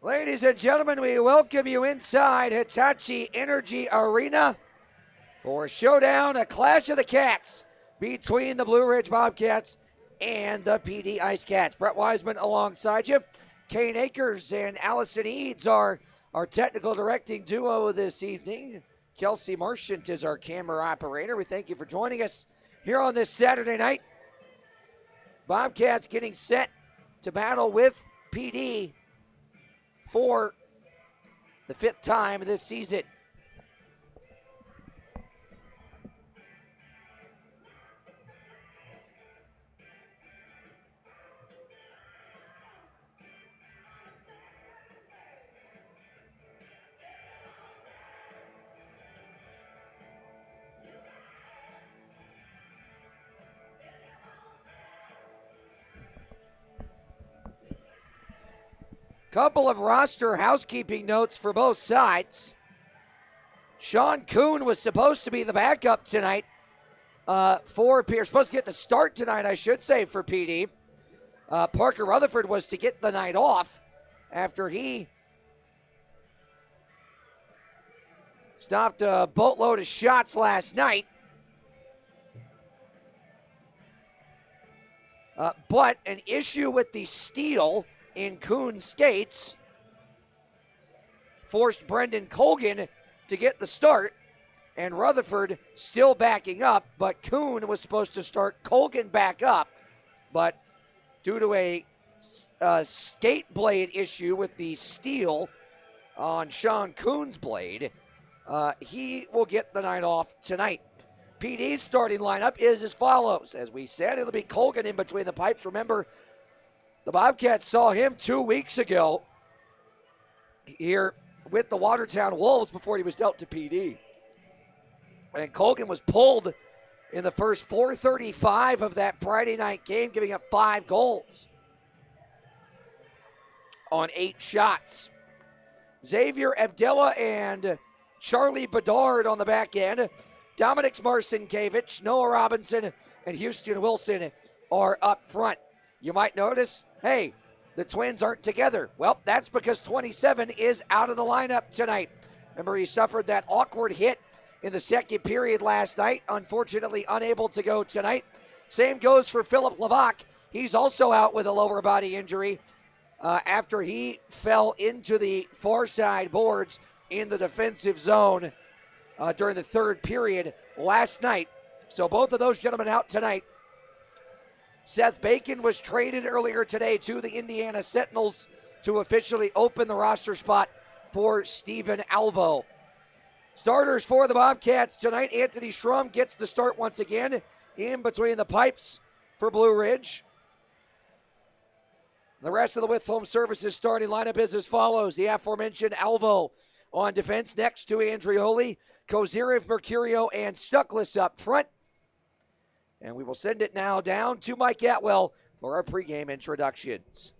Ladies and gentlemen, we welcome you inside Hitachi Energy Arena for a showdown, a clash of the cats between the Blue Ridge Bobcats and the Dee IceCats. Brett Wiseman alongside you. Kane Akers and Allison Eads are our technical directing duo this evening. Kelsey Marchant is our camera operator. We thank you for joining us here on this Saturday night. Bobcats getting set to battle with PD for the 5th time this season. Couple of roster housekeeping notes for both sides. Sean Kuhn was supposed to be the backup tonight supposed to get the start tonight, I should say, for PD. Parker Rutherford was to get the night off after he stopped a boatload of shots last night. But an issue with the steel in Kuhn's skates forced Brendan Colgan to get the start, and Rutherford still backing up, but Kuhn was supposed to start Colgan back up, but due to a skate blade issue with the steel on Sean Kuhn's blade, he will get the night off tonight. PD's starting lineup is as follows. As we said, it'll be Colgan in between the pipes. Remember, the Bobcats saw him 2 weeks ago here with the Watertown Wolves before he was dealt to PD. And Colgan was pulled in the first 4:35 of that Friday night game, giving up 5 goals on 8 shots. Xavier Abdella and Charlie Bedard on the back end. Dominic Marcinkiewicz, Noah Robinson, and Houston Wilson are up front. You might notice, hey, the Twins aren't together. Well, that's because 27 is out of the lineup tonight. Remember, he suffered that awkward hit in the second period last night. Unfortunately, unable to go tonight. Same goes for Philip Levac. He's also out with a lower body injury after he fell into the far side boards in the defensive zone during the third period last night. So both of those gentlemen out tonight. Seth Bacon was traded earlier today to the Indiana Sentinels to officially open the roster spot for Steven Alvo. Starters for the Bobcats tonight. Anthony Schrum gets the start once again in between the pipes for Blue Ridge. The rest of the With Home Services starting lineup is as follows. The aforementioned Alvo on defense next to Andrioli, Kozyrev, Mercurio, and Stuckless up front. And we will send it now down to Mike Atwell for our pregame introductions.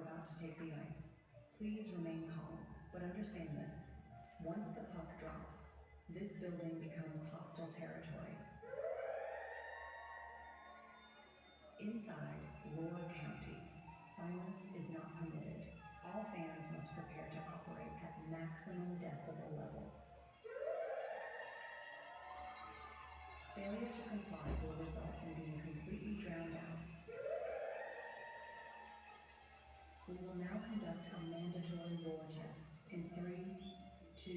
about to take the ice. Please remain calm, but understand this. Once the puck drops, this building becomes hostile territory. Inside Roar County, silence is not permitted. All fans must prepare to operate at maximum decibel levels. Failure to comply will result in being completely drowned out. We will now conduct a mandatory roar test in 3, 2,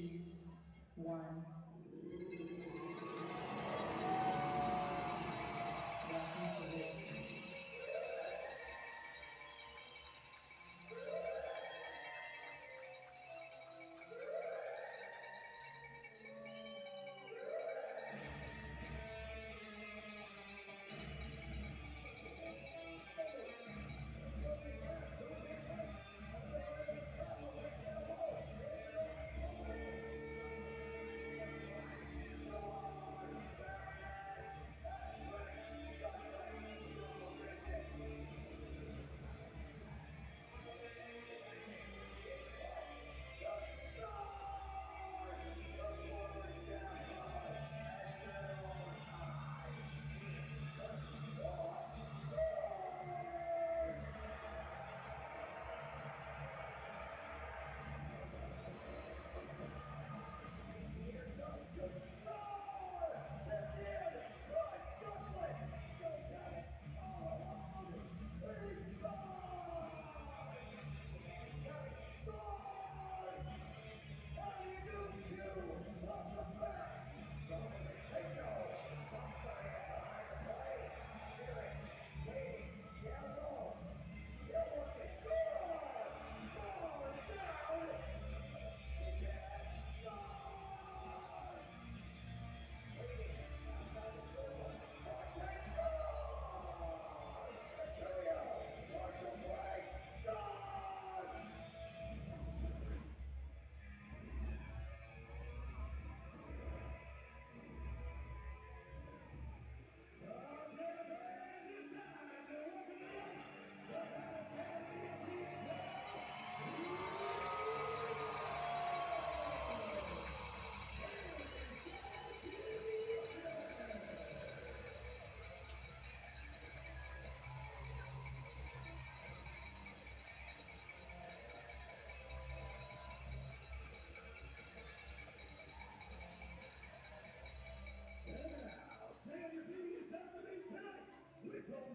1. Welcome to Roar County.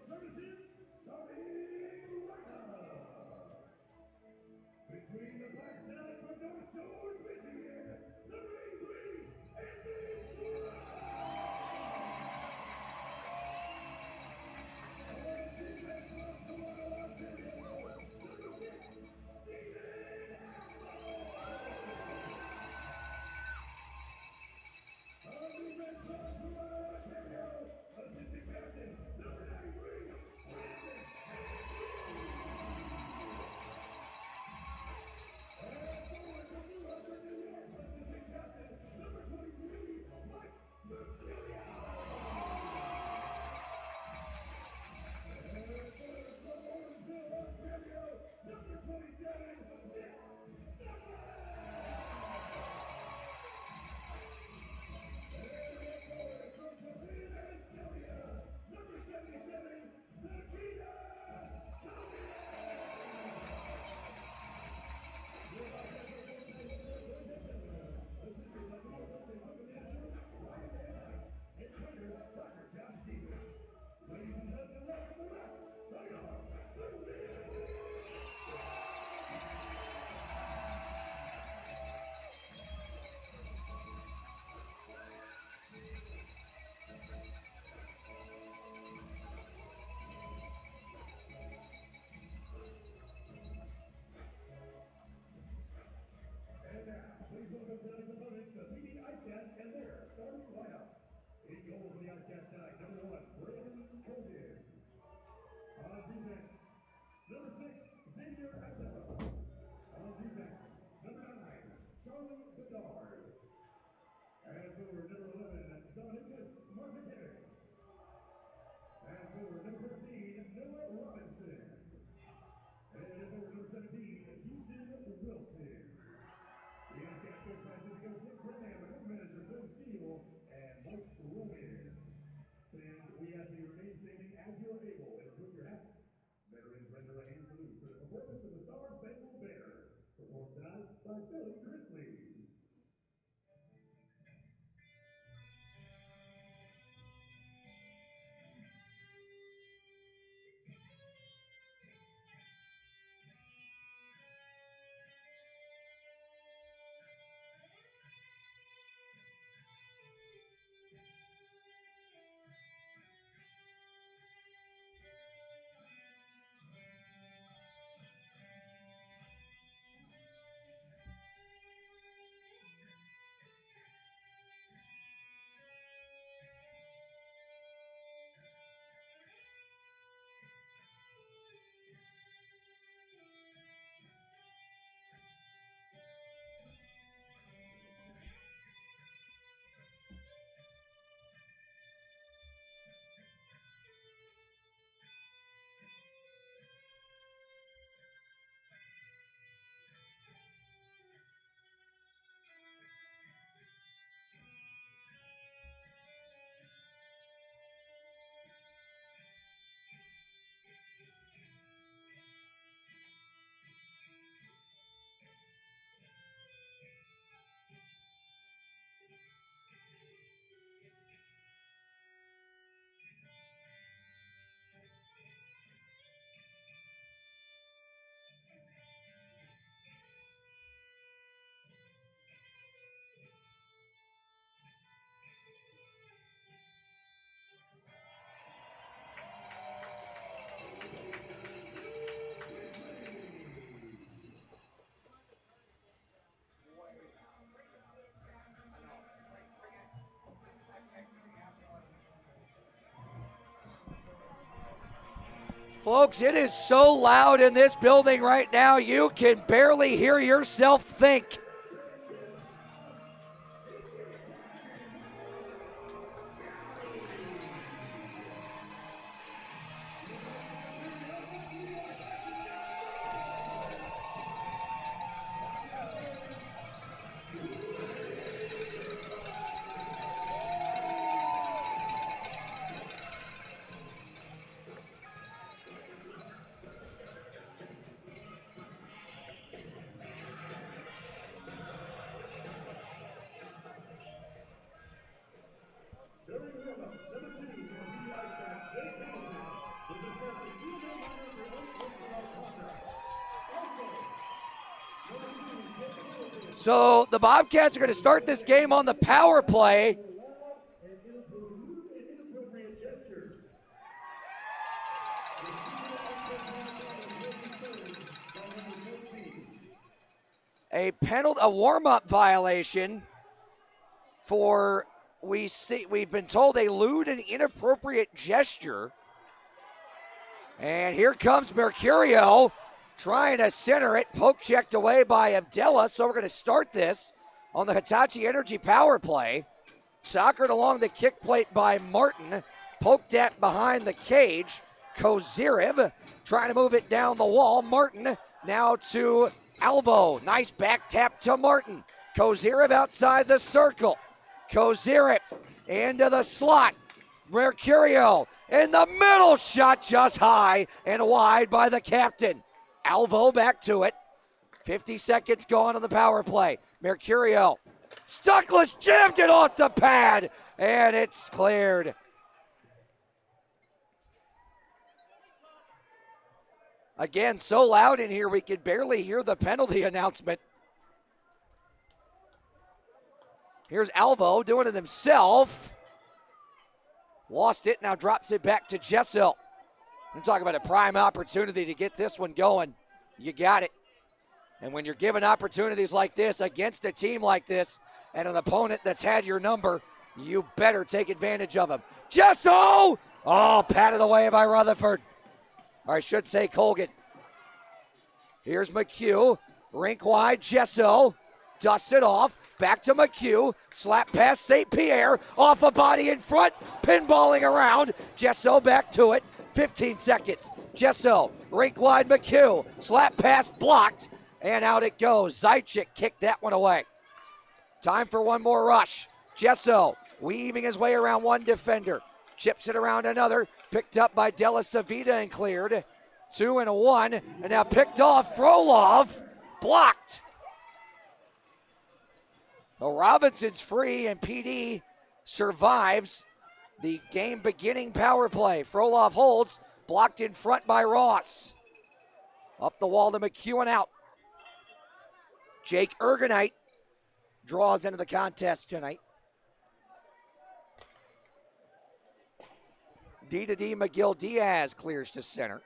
Services starting right now. Between the Black Stallion from North Shores, Michigan, number 83, Anthony assistant captain, number 93, Brandon. And forward from New York, New York, assistant captain, number 23, Mike Mercurio. And forward from Orangeville, Ontario, number 27, Nick Stefan. From Savannah, Estonia, number 77, Nikita assisted by Northwest and Hungary manager Ryan Van Dyke and trainer Dr. Josh Stevens. Ladies and gentlemen, welcome the rest. Bring on the Wheels. And now, please welcome tonight's opponents, the Dee IceCats, and their starting lineup. In goal for the IceCats tonight, number 1, Brandon Colgan. On defense, number 6, Xavier Abdella. On defense, number 9, Charlie Bedard. And forward, number 11, Donicus Martinez. And forward, number 13, Noah Robinson. And forward, number Philly Grizzlies. Folks, it is so loud in this building right now, you can barely hear yourself think. During warm-ups, number 2 from the Dee IceCats, Jake Hamilton, will discuss a 2-day minor release listed on contract. Also, number 2, Jake Hamilton. So the Bobcats are going to start this game on the power play. Loud and inappropriate gestures. The Dee IceCats will be served by number 14. A warm-up violation for we've been told a lewd and inappropriate gesture. And here comes Mercurio trying to center it, poke checked away by Abdella. So we're going to start this on the Hitachi Energy power play. Soccered along the kick plate by Martin, poked at behind the cage. Kozirev trying to move it down the wall. Martin now to Alvo. Nice back tap to Martin. Kozirev outside the circle. Kozirev into the slot. Mercurio in the middle, shot just high and wide by the captain. Alvo back to it. 50 seconds gone on the power play. Mercurio. Stuckless jammed it off the pad, and it's cleared. Again, so loud in here we could barely hear the penalty announcement. Here's Alvo doing it himself. Lost it, now drops it back to Jessel. I'm talking about a prime opportunity to get this one going. You got it. And when you're given opportunities like this against a team like this and an opponent that's had your number, you better take advantage of them. Jessel! Oh, patted away by Rutherford. Or I should say Colgan. Here's McHugh. Rink wide, Jessel. Dusts it off. Back to McHugh. Slap past St. Pierre. Off a body in front. Pinballing around. Jessel back to it. 15 seconds. Jessel. Rink wide, McHugh. Slap pass blocked. And out it goes. Zajic kicked that one away. Time for one more rush. Jessel weaving his way around one defender. Chips it around another. Picked up by Della Savita and cleared. 2 and a 1. And now picked off Frolov. Blocked. Well, Robinson's free, and PD survives the game-beginning power play. Frolov holds, blocked in front by Ross. Up the wall to McEwen out. Jake Ergonite draws into the contest tonight. D-to-D McGill Diaz clears to center.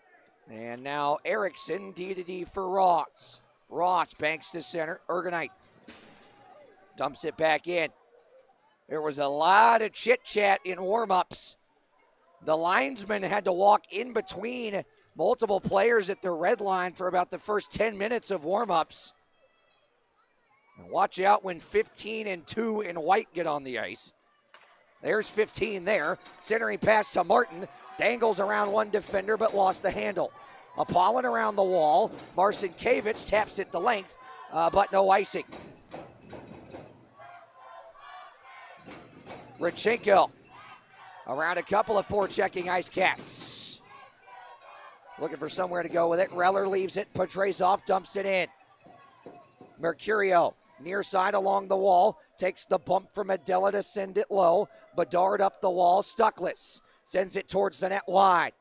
And now Erickson, D-to-D for Ross. Ross banks to center. Ergonite dumps it back in. There was a lot of chit-chat in warm-ups. The linesmen had to walk in between multiple players at the red line for about the first 10 minutes of warm-ups. And watch out when 15 and 2 in white get on the ice. There's 15 there. Centering pass to Martin. Dangles around one defender but lost the handle. Apollon around the wall. Marcinkiewicz taps it the length, but no icing. Rodchenko around a couple of forechecking IceCats. Looking for somewhere to go with it. Reller leaves it. Podrazov dumps it in. Mercurio near side along the wall. Takes the bump from Adela to send it low. Bedard up the wall. Stuckless sends it towards the net wide.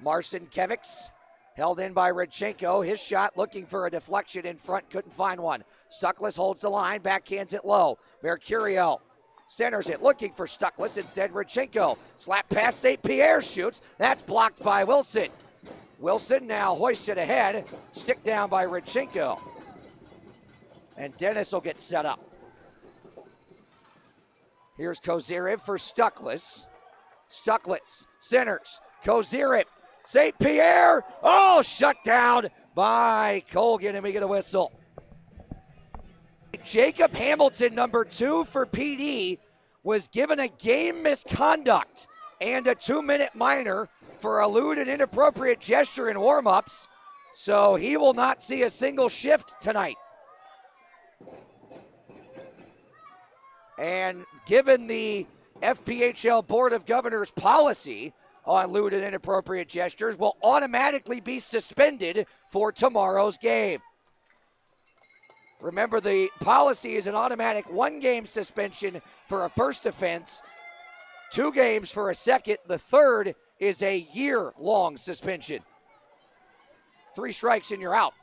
Marcinkiewicz held in by Rodchenko. His shot looking for a deflection in front. Couldn't find one. Stuckless holds the line. Backhands it low. Mercurio centers it, looking for Stuckless. Instead, Rodchenko. Slap past St. Pierre, shoots. That's blocked by Wilson. Wilson now hoisted ahead. Stick down by Rodchenko. And Dennis will get set up. Here's Kozyrev for Stuckless. Stuckless centers. Kozyrev. St. Pierre. Oh, shut down by Colgan, and we get a whistle. Jacob Hamilton, number 2 for PD, was given a game misconduct and a 2-minute minor for a lewd and inappropriate gesture in warm-ups, so he will not see a single shift tonight. And given the FPHL Board of Governors policy on lewd and inappropriate gestures, will automatically be suspended for tomorrow's game. Remember, the policy is an automatic 1-game suspension for a first offense, 2 games for a second. The third is a year-long suspension. 3 strikes and you're out.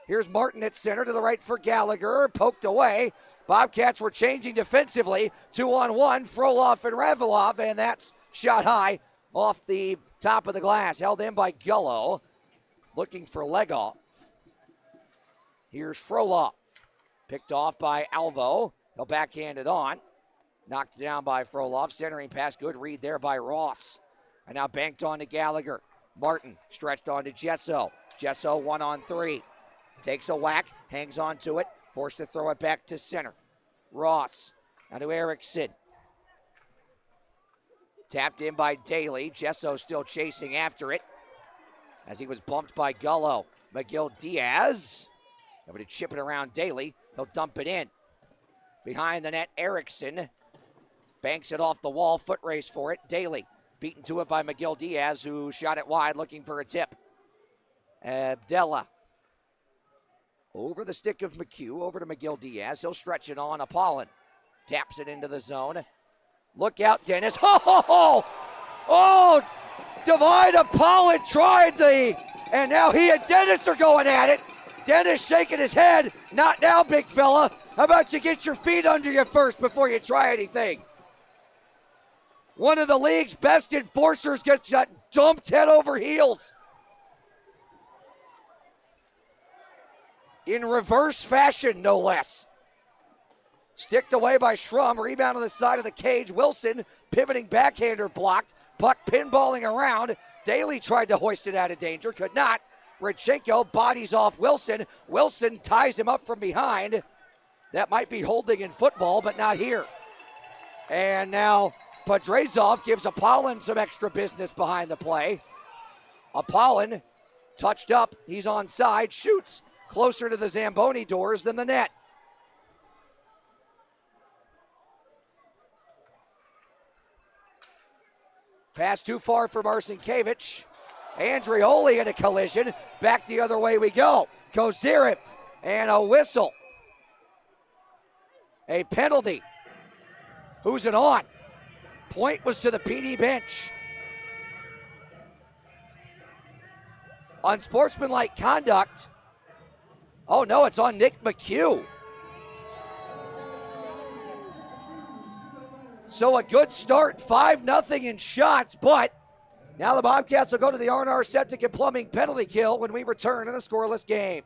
Here's Martin at center to the right for Gallagher. Poked away. Bobcats were changing defensively. 2-on-1, Frolov and Radvilov, and that's shot high off the top of the glass. Held in by Gullo. Looking for Legoff. Here's Frolov. Picked off by Alvo. He'll backhand it on. Knocked down by Frolov. Centering pass. Good read there by Ross. And now banked on to Gallagher. Martin stretched on to Gesso. Gesso 1-on-3. Takes a whack. Hangs on to it. Forced to throw it back to center. Ross. Now to Erickson. Tapped in by Daly. Gesso still chasing after it as he was bumped by Gullo. McGill Diaz. Able to chip it around Daly. He'll dump it in. Behind the net, Erickson banks it off the wall. Foot race for it. Daly beaten to it by McGill Diaz, who shot it wide looking for a tip. Abdella over the stick of McHugh. Over to McGill Diaz. He'll stretch it on. Apollon taps it into the zone. Look out, Dennis. Oh, Divine Apollon tried and now he and Dennis are going at it. Dennis shaking his head. Not now, big fella. How about you get your feet under you first before you try anything? One of the league's best enforcers gets got dumped head over heels. In reverse fashion, no less. Sticked away by Schrum. Rebound on the side of the cage. Wilson, pivoting backhander blocked. Puck pinballing around. Daly tried to hoist it out of danger. Could not. Rodchenko bodies off Wilson. Wilson ties him up from behind. That might be holding in football, but not here. And now Podrazov gives Apollon some extra business behind the play. Apollon touched up. He's onside. Shoots closer to the Zamboni doors than the net. Pass too far for Marcinkiewicz. Andrioli in a collision. Back the other way we go. Kozyrev and a whistle. A penalty. Who's it on? Point was to the PD bench. Unsportsmanlike conduct. Oh no, it's on Nick McHugh. So a good start, 5-0 in shots, but now the Bobcats will go to the R&R Septic and Plumbing penalty kill when we return in a scoreless game.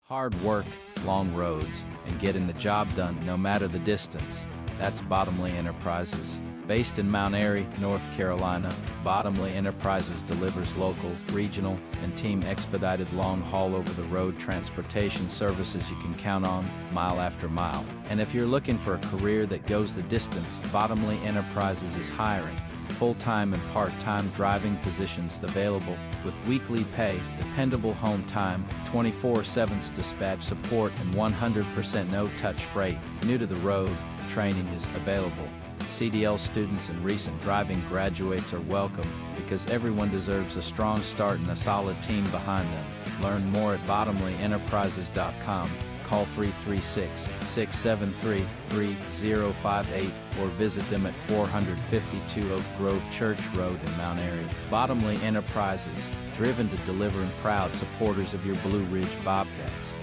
Hard work, long roads, and getting the job done no matter the distance. That's Bottomley Enterprises. Based in Mount Airy, North Carolina, Bottomley Enterprises delivers local, regional, and team expedited long-haul over-the-road transportation services you can count on mile after mile. And if you're looking for a career that goes the distance, Bottomley Enterprises is hiring. Full-time and part-time driving positions available with weekly pay, dependable home time, 24/7 dispatch support, and 100% no-touch freight. New to the road, training is available. CDL students and recent driving graduates are welcome because everyone deserves a strong start and a solid team behind them. Learn more at bottomleyenterprises.com. Call 336-673-3058 or visit them at 452 Oak Grove Church Road in Mount Airy. Bottomley Enterprises, driven to deliver and proud supporters of your Blue Ridge Bobcats.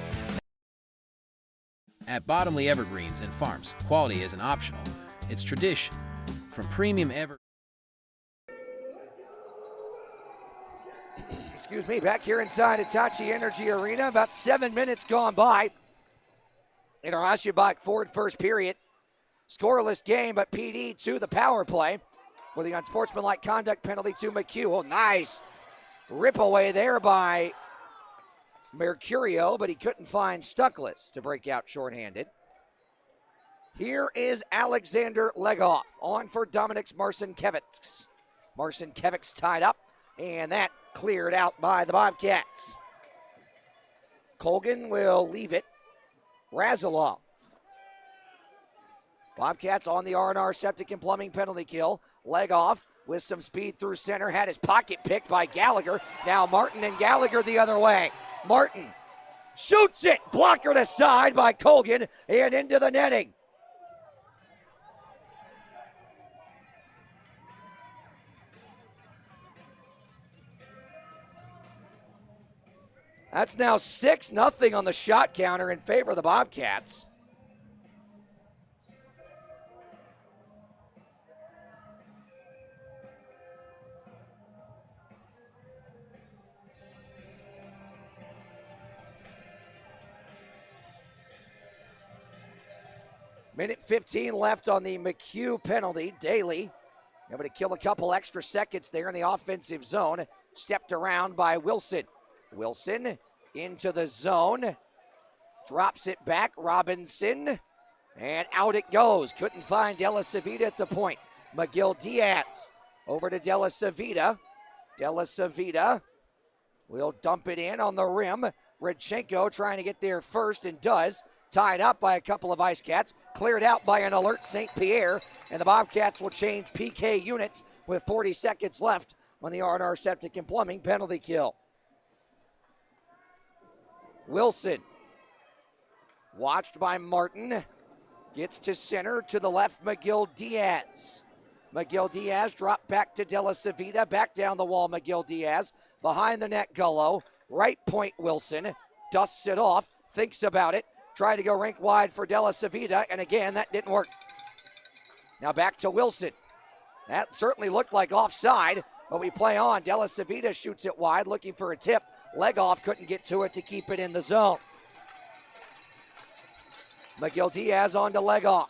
At Bottomley Evergreens and Farms, quality isn't optional, it's tradition. From premium Excuse me, back here inside Hitachi Energy Arena, about 7 minutes gone by. In our Aschenbach Ford first period. Scoreless game, but PD to the power play with the unsportsmanlike conduct penalty to McHugh. Oh, nice rip away there by Mercurio, but he couldn't find Stuckless to break out shorthanded. Here is Alexander Legoff on for Dominic's Marcinkiewicz. Marcinkiewicz tied up, and that cleared out by the Bobcats. Colgan will leave it. Razilov. Bobcats on the R&R Septic and Plumbing penalty kill. Leg off with some speed through center. Had his pocket picked by Gallagher. Now Martin and Gallagher the other way. Martin shoots it. Blockered aside by Colgan and into the netting. That's now 6-0 on the shot counter in favor of the Bobcats. Minute 15 left on the McHugh penalty. Daly able to kill a couple extra seconds there in the offensive zone. Stepped around by Wilson. Wilson into the zone. Drops it back. Robinson. And out it goes. Couldn't find Della Savita at the point. McGill Diaz over to Della Savita. Della Savita will dump it in on the rim. Redchenko trying to get there first and does. Tied up by a couple of IceCats. Cleared out by an alert St. Pierre. And the Bobcats will change PK units with 40 seconds left on the R&R Septic and Plumbing penalty kill. Wilson, watched by Martin, gets to center, to the left, McGill Diaz. McGill Diaz dropped back to Della Savita, back down the wall, McGill Diaz. Behind the net, Gullo. Right point, Wilson, dusts it off, thinks about it, tried to go rink wide for Della Savita, and again, that didn't work. Now back to Wilson. That certainly looked like offside, but we play on. Della Savita shoots it wide, looking for a tip. Legoff couldn't get to it to keep it in the zone. McGill Diaz on to Legoff.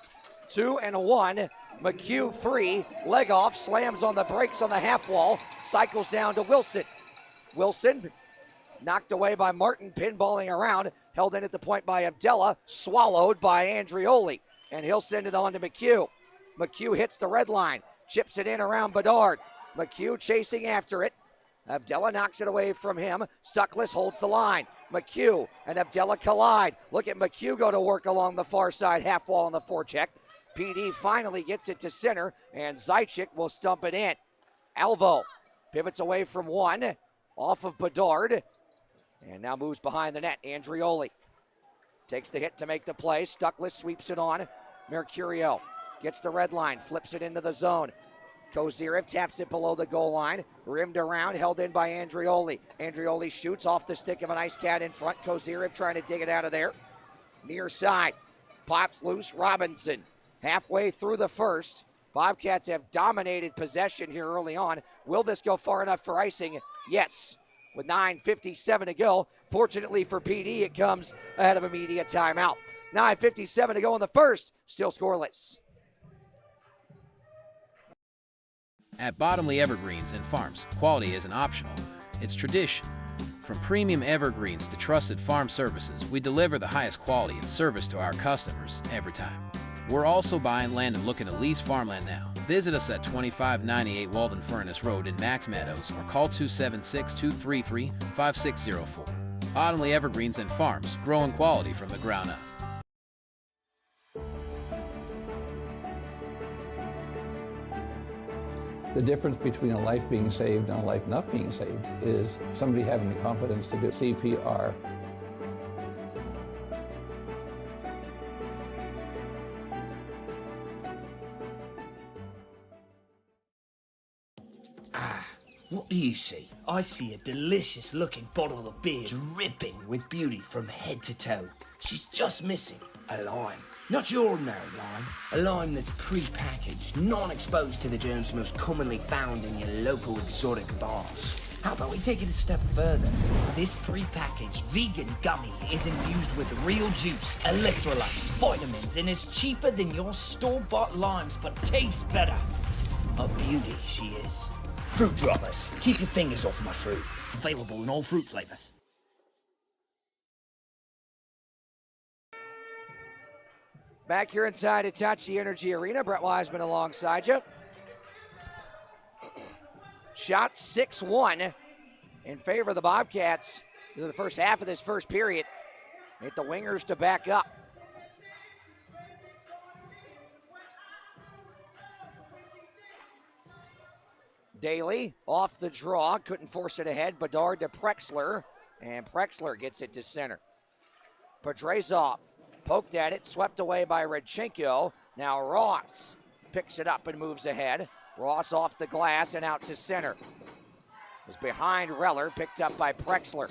2 and 1. McHugh free. Legoff slams on the brakes on the half wall. Cycles down to Wilson. Wilson knocked away by Martin, pinballing around. Held in at the point by Abdella. Swallowed by Andrioli. And he'll send it on to McHugh. McHugh hits the red line. Chips it in around Bedard. McHugh chasing after it. Abdella knocks it away from him. Stuckless holds the line. McHugh and Abdella collide. Look at McHugh go to work along the far side, half wall on the forecheck. PD finally gets it to center, and Zajic will stump it in. Alvo pivots away from one, off of Bedard, and now moves behind the net. Andrioli Takes the hit to make the play. Stuckless sweeps it on. Mercurio gets the red line, flips it into the zone. Kozirev taps it below the goal line. Rimmed around, held in by Andrioli. Andrioli shoots off the stick of an Ice Cat in front. Kozirev trying to dig it out of there. Near side. Pops loose. Robinson. Halfway through the first. Bobcats have dominated possession here early on. Will this go far enough for icing? Yes. With 9:57 to go. Fortunately for PD, it comes ahead of a media timeout. 9:57 to go in the first. Still scoreless. At Bottomley Evergreens and Farms, quality isn't optional, it's tradition. From premium evergreens to trusted farm services, we deliver the highest quality and service to our customers every time. We're also buying land and looking to lease farmland now. Visit us at 2598 Walden Furnace Road in Max Meadows or call 276-233-5604. Bottomley Evergreens and Farms, growing quality from the ground up. The difference between a life being saved and a life not being saved is somebody having the confidence to do CPR. What do you see? I see a delicious looking bottle of beer dripping with beauty from head to toe. She's just missing a lime. Not your ordinary lime, a lime that's pre-packaged, non-exposed to the germs most commonly found in your local exotic bars. How about we take it a step further? This pre-packaged vegan gummy is infused with real juice, electrolytes, vitamins, and is cheaper than your store-bought limes, but tastes better. A beauty she is. Fruit droppers. Keep your fingers off my fruit. Available in all fruit flavors. Back here inside Hitachi Energy Arena, Brett Wiseman alongside you. Shot 6-1 in favor of the Bobcats through the first half of this first period. Hit the wingers to back up. Daly off the draw, couldn't force it ahead. Bedard to Prexler, and Prexler gets it to center. Pedrazov poked at it, swept away by Redchenko. Now Ross picks it up and moves ahead. Ross off the glass and out to center. Was behind Reller, picked up by Prexler.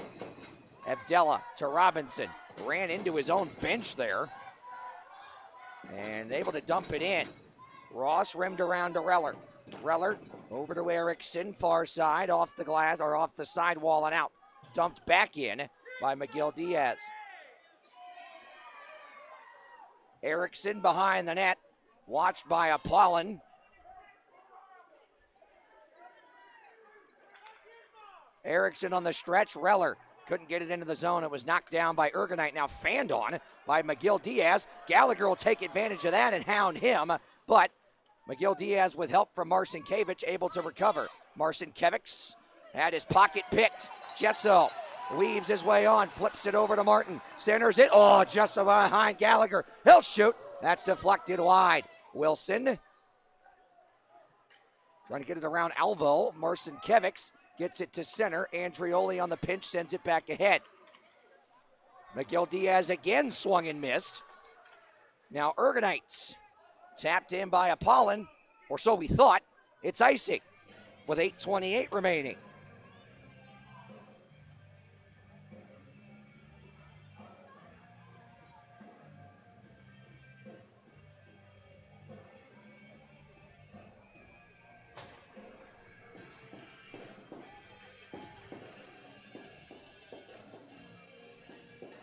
Abdella to Robinson. Ran into his own bench there. And able to dump it in. Ross rimmed around to Reller. Reller over to Erickson, far side, off the glass, or off the sidewall and out. Dumped back in by Miguel Diaz. Erickson behind the net, watched by Apollon. Erickson on the stretch, Reller couldn't get it into the zone. It was knocked down by Ergonite, now fanned on by Miguel Diaz. Gallagher will take advantage of that and hound him, but Miguel Diaz, with help from Marcinkiewicz, able to recover. Marcinkiewicz had his pocket picked. Gesso weaves his way on, flips it over to Martin, centers it. Oh, just behind Gallagher. He'll shoot. That's deflected wide. Wilson trying to get it around Alvo. Marcinkiewicz gets it to center. Andrioli on the pinch sends it back ahead. Miguel Diaz again swung and missed. Now Ergonites tapped in by Apollon, or so we thought. It's icing with 8:28 remaining.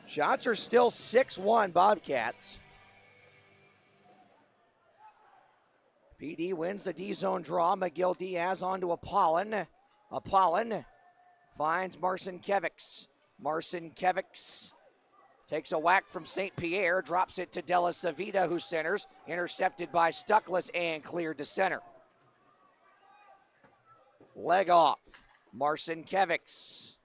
Shots are still 6-1 Bobcats. PD wins the D-zone draw. Miguel Diaz onto Apollon. Apollon finds Marcinkiewicz. Marcinkiewicz takes a whack from St. Pierre, drops it to Della Savita, who centers. Intercepted by Stuckless and cleared to center. Leg off. Marcinkiewicz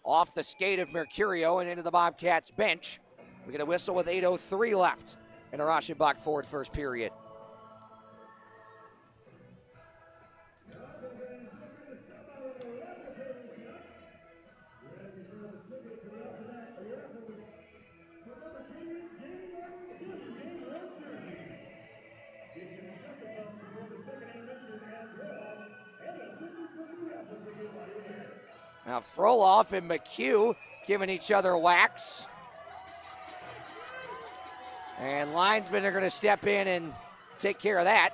off the skate of Mercurio and into the Bobcats bench. We get a whistle with 8:03 left in the Rauschenbach forward first period. Now Frolov and McHugh giving each other whacks. And linesmen are going to step in and take care of that.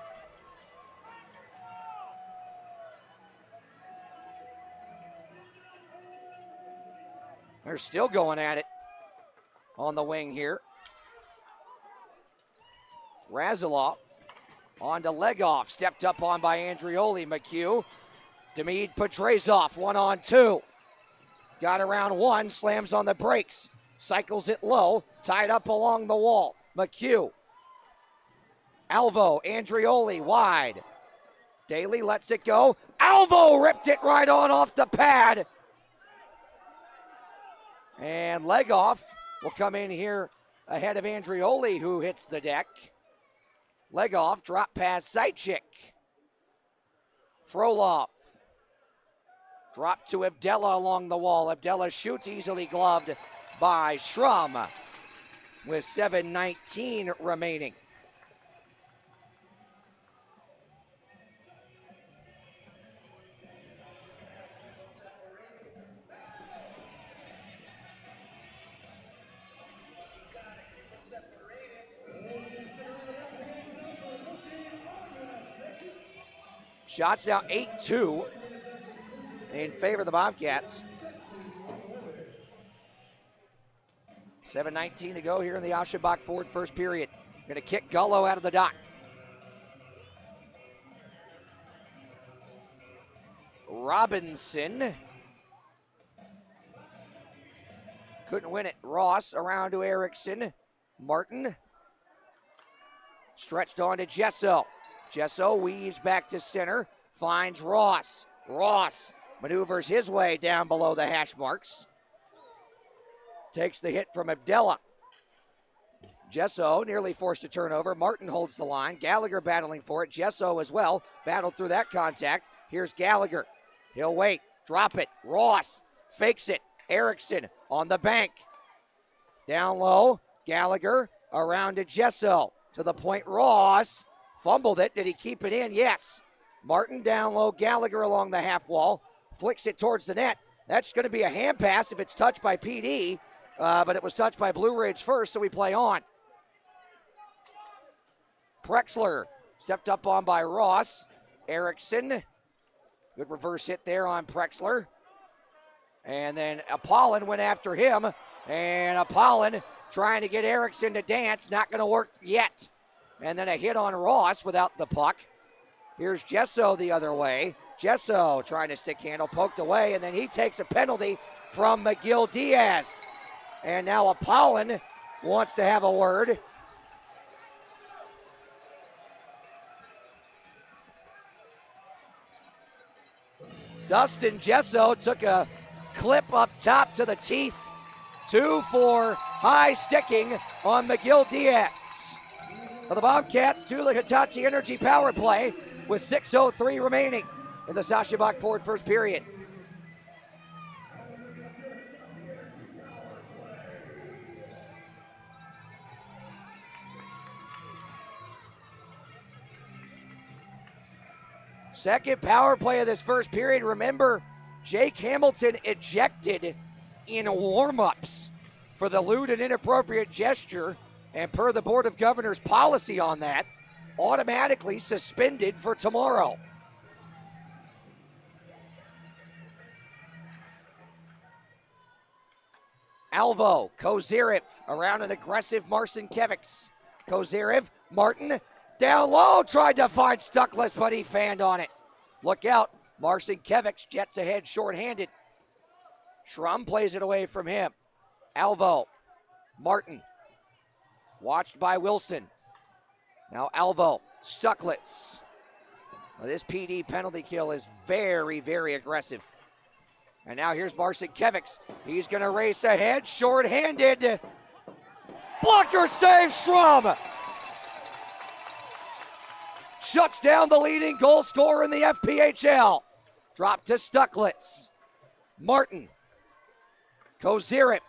They're still going at it on the wing here. Razilov on to Legoff, stepped up on by Andrioli. McHugh, Demid Petrezov, 1-on-2. Got around one, slams on the brakes, cycles it low, tied up along the wall. McHugh, Alvo, Andrioli wide. Daly lets it go. Alvo ripped it right on off the pad. And Legoff will come in here ahead of Andrioli, who hits the deck. Legoff, drop pass, Seichik. Frolov. Drop to Abdella along the wall. Abdella shoots, easily gloved by Schrum with 7:19 remaining. Shots now 8-2 in favor of the Bobcats. 7:19 to go here in the Aschenbach Ford first period. Going to kick Gullo out of the dock. Robinson. Couldn't win it. Ross around to Erickson. Martin. Stretched on to Gesso. Gesso weaves back to center. Finds Ross. Ross maneuvers his way down below the hash marks. Takes the hit from Abdella. Gesso nearly forced a turnover. Martin holds the line. Gallagher battling for it. Gesso as well. Battled through that contact. Here's Gallagher. He'll wait. Drop it. Ross fakes it. Erickson on the bank. Down low. Gallagher around to Gesso. To the point. Ross fumbled it. Did he keep it in? Yes. Martin down low. Gallagher along the half wall. Flicks it towards the net. That's going to be a hand pass if it's touched by PD. But it was touched by Blue Ridge first, so we play on. Prexler stepped up on by Ross. Erickson. Good reverse hit there on Prexler. And then Apollon went after him. And Apollon trying to get Erickson to dance. Not going to work yet. And then a hit on Ross without the puck. Here's Gesso the other way. Gesso trying to stick handle, poked away, and then he takes a penalty from McGill Diaz. And now Apollon wants to have a word. Dustin Gesso took a clip up top to the teeth. 2 for high sticking on McGill Diaz. For the Bobcats, to the Hitachi Energy power play with 6:03 remaining in the Aschenbach Ford first period. Second power play of this first period. Remember, Jake Hamilton ejected in warm-ups for the lewd and inappropriate gesture, and per the Board of Governors policy on that, automatically suspended for tomorrow. Alvo, Kozyrev around an aggressive Marcinkiewicz. Kozyrev, Martin, down low, tried to find Stuckless, but he fanned on it. Look out, Marcinkiewicz jets ahead shorthanded. Schrum plays it away from him. Alvo, Martin, watched by Wilson. Now Alvo, Stuckless. Well, this PD penalty kill is very, very aggressive. And now here's Marcinkiewicz. He's going to race ahead, shorthanded. Blocker save, Schrum. Shuts down the leading goal scorer in the FPHL. Drop to Stuckless. Martin. Kozyrev.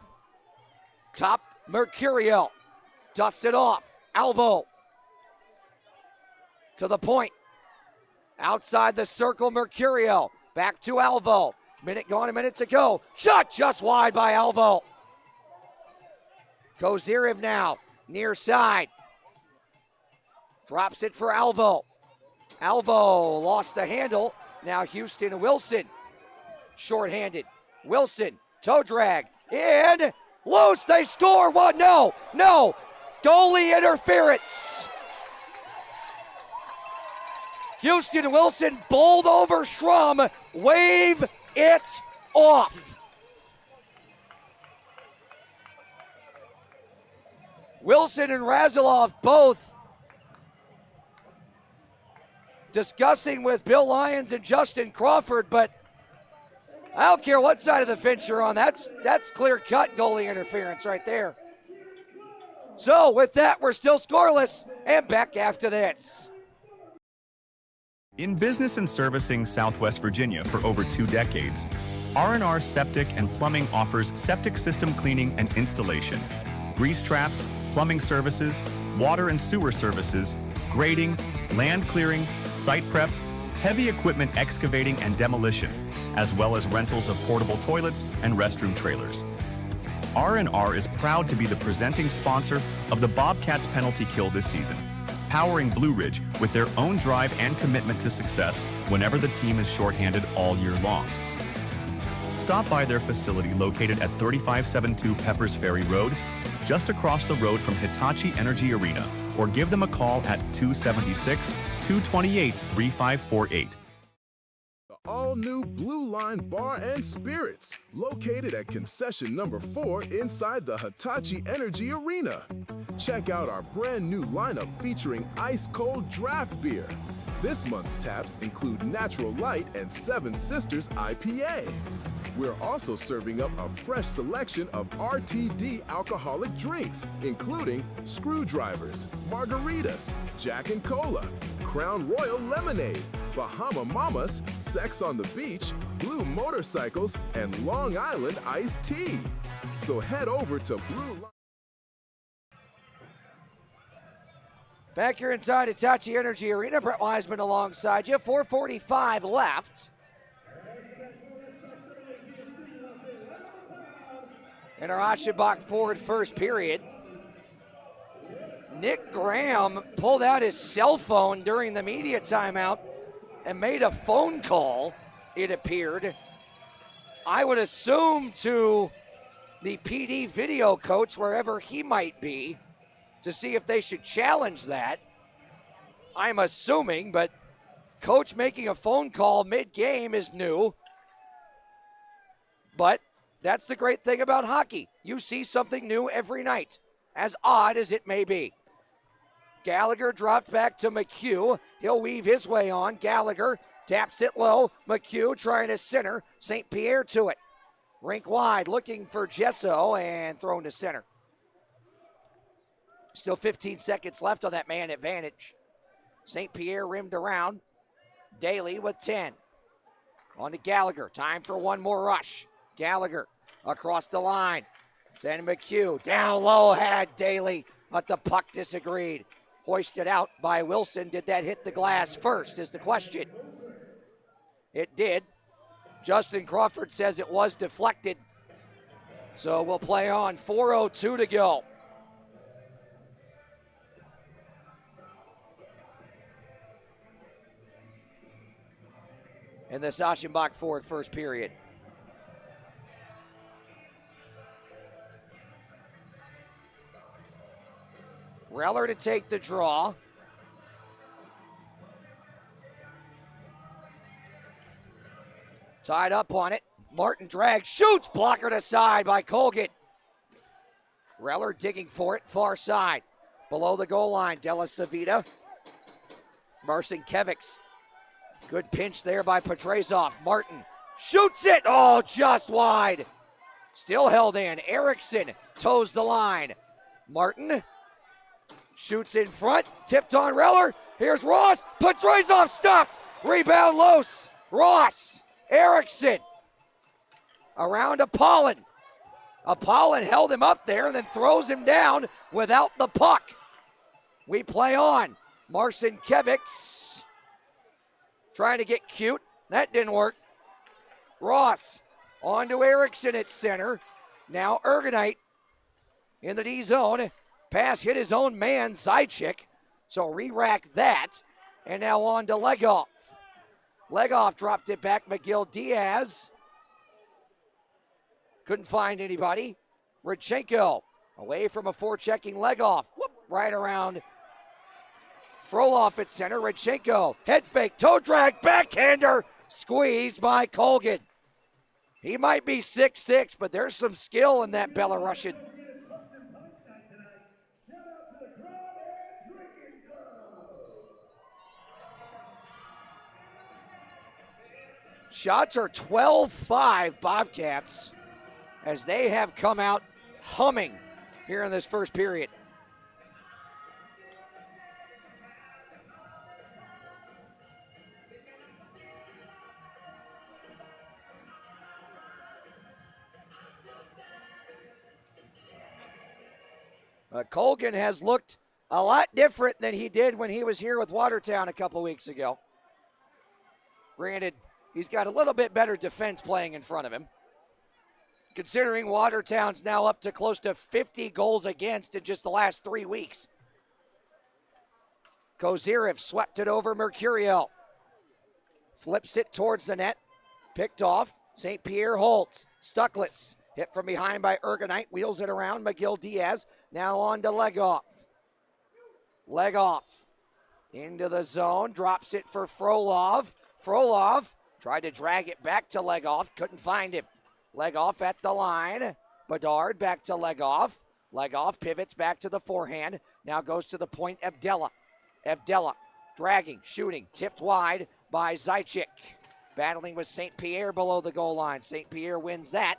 Top Mercurio. Dusts it off. Alvo. To the point. Outside the circle, Mercurio. Back to Alvo. Minute gone, a minute to go. Shot just wide by Alvo. Kozyrev now, near side. Drops it for Alvo. Alvo lost the handle. Now Houston Wilson. Short-handed. Wilson, toe drag, and loose. They score one. No. Goalie interference. Houston Wilson bowled over Schrum. Wave it off. Wilson and Razilov both discussing with Bill Lyons and Justin Crawford, but I don't care what side of the fence you're on. That's clear-cut goalie interference right there. So with that, we're still scoreless, and back after this. In business and servicing Southwest Virginia for over 2 decades, R&R Septic and Plumbing offers septic system cleaning and installation, grease traps, plumbing services, water and sewer services, grading, land clearing, site prep, heavy equipment excavating and demolition, as well as rentals of portable toilets and restroom trailers. R&R is proud to be the presenting sponsor of the Bobcats penalty kill this season, powering Blue Ridge with their own drive and commitment to success whenever the team is shorthanded all year long. Stop by their facility located at 3572 Peppers Ferry Road, just across the road from Hitachi Energy Arena, or give them a call at 276-228-3548. The all-new Blue Line Bar and Spirits, located at concession number 4 inside the Hitachi Energy Arena. Check out our brand new lineup featuring ice-cold draft beer. This month's taps include Natural Light and Seven Sisters IPA. We're also serving up a fresh selection of RTD alcoholic drinks, including screwdrivers, margaritas, Jack and Cola, Crown Royal Lemonade, Bahama Mamas, Sex on the Beach, Blue Motorcycles, and Long Island Iced Tea. So head over to Blue Line. Back here inside Hitachi Energy Arena, Brett Wiseman alongside you. 4:45 left. In our Aschenbach forward first period. Nick Graham pulled out his cell phone during the media timeout and made a phone call, it appeared. I would assume to the PD video coach, wherever he might be, to see if they should challenge that. I'm assuming, but coach making a phone call mid-game is new. But that's the great thing about hockey. You see something new every night, as odd as it may be. Gallagher dropped back to McHugh. He'll weave his way on. Gallagher taps it low. McHugh trying to center. St. Pierre to it. Rink wide, looking for Gesso, and thrown to center. Still 15 seconds left on that man advantage. St. Pierre rimmed around. Daly with 10. On to Gallagher. Time for one more rush. Gallagher across the line. Send McHugh. Down low had Daly, but the puck disagreed. Hoisted out by Wilson. Did that hit the glass first is the question. It did. Justin Crawford says it was deflected. So we'll play on. 4:02 to go. In this Aschenbach forward first period. Reller to take the draw. Tied up on it. Martin drags, shoots, blockered aside by Colgan. Reller digging for it, far side. Below the goal line, Della Savita. Marcinkiewicz. Good pinch there by Petrezov. Martin shoots it. Oh, just wide. Still held in. Erickson toes the line. Martin shoots in front. Tipped on Reller. Here's Ross. Petrezov stopped. Rebound loose. Ross. Erickson. Around Apollon. Apollon held him up there and then throws him down without the puck. We play on. Marcinkiewicz trying to get cute. That didn't work. Ross on to Erickson at center. Now Ergonite in the D zone. Pass hit his own man, Zajic. So re-rack that. And now on to Legoff. Legoff dropped it back. McGill Diaz. Couldn't find anybody. Rodchenko away from a forechecking Legoff. Whoop, right around. Frolov at center. Rodchenko. Head fake. Toe drag. Backhander. Squeezed by Colgan. He might be 6'6", but there's some skill in that Belarusian. Shots are 12-5 Bobcats as they have come out humming here in this first period. Colgan has looked a lot different than he did when he was here with Watertown a couple weeks ago. Granted, he's got a little bit better defense playing in front of him. Considering Watertown's now up to close to 50 goals against in just the last 3 weeks. Kozyrev swept it over Mercurio. Flips it towards the net. Picked off. St. Pierre holds. Stuckless. Hit from behind by Ergonite. Wheels it around. McGill Diaz. Now on to Legoff. Legoff into the zone. Drops it for Frolov. Frolov tried to drag it back to Legoff. Couldn't find him. Legoff at the line. Bedard back to Legoff. Legoff pivots back to the forehand. Now goes to the point. Abdella dragging, shooting. Tipped wide by Zajic. Battling with St. Pierre below the goal line. St. Pierre wins that.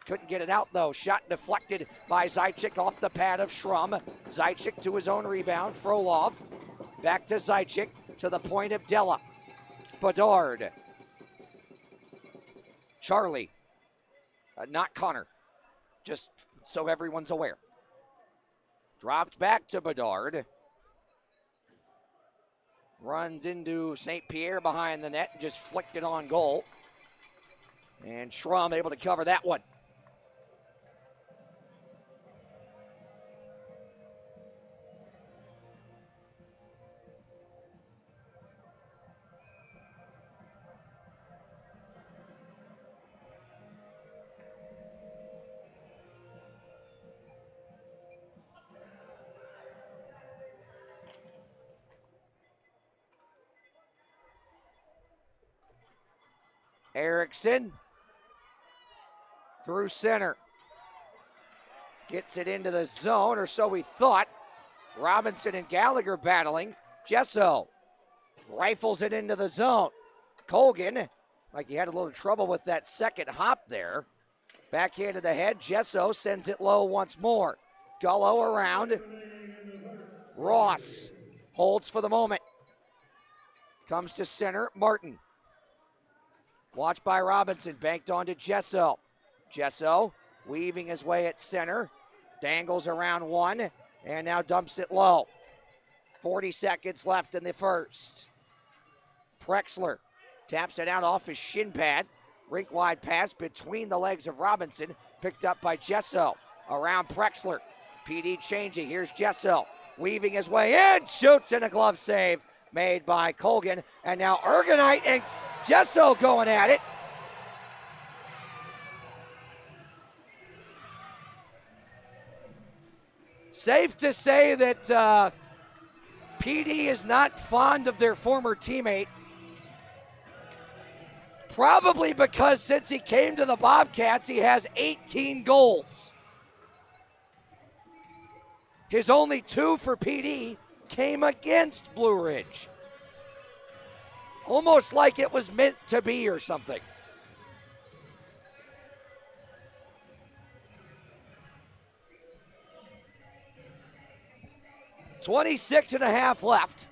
Couldn't get it out, though. Shot deflected by Zajic off the pad of Schrum. Zajic to his own rebound. Frolov. Back to Zajic. To the point of Della. Bedard. Charlie. Not Connor. Just so everyone's aware. Dropped back to Bedard. Runs into St. Pierre behind the net and just flicked it on goal. And Schrum able to cover that one. Erickson through center. Gets it into the zone, or so we thought. Robinson and Gallagher battling. Gesso rifles it into the zone. Colgan, like he had a little trouble with that second hop there. Backhand to the head. Gesso sends it low once more. Gullo around. Ross holds for the moment. Comes to center. Martin. Watched by Robinson, banked onto Gesso. Gesso weaving his way at center. Dangles around one, and now dumps it low. 40 seconds left in the first. Prexler taps it out off his shin pad. Rink-wide pass between the legs of Robinson, picked up by Gesso. Around Prexler. PD changing, here's Gesso. Weaving his way in, shoots in a glove save made by Colgan. And now Ergonite and Gesso going at it. Safe to say that PD is not fond of their former teammate. Probably because since he came to the Bobcats, he has 18 goals. His only 2 for PD came against Blue Ridge. Almost like it was meant to be or something. .26.5 left.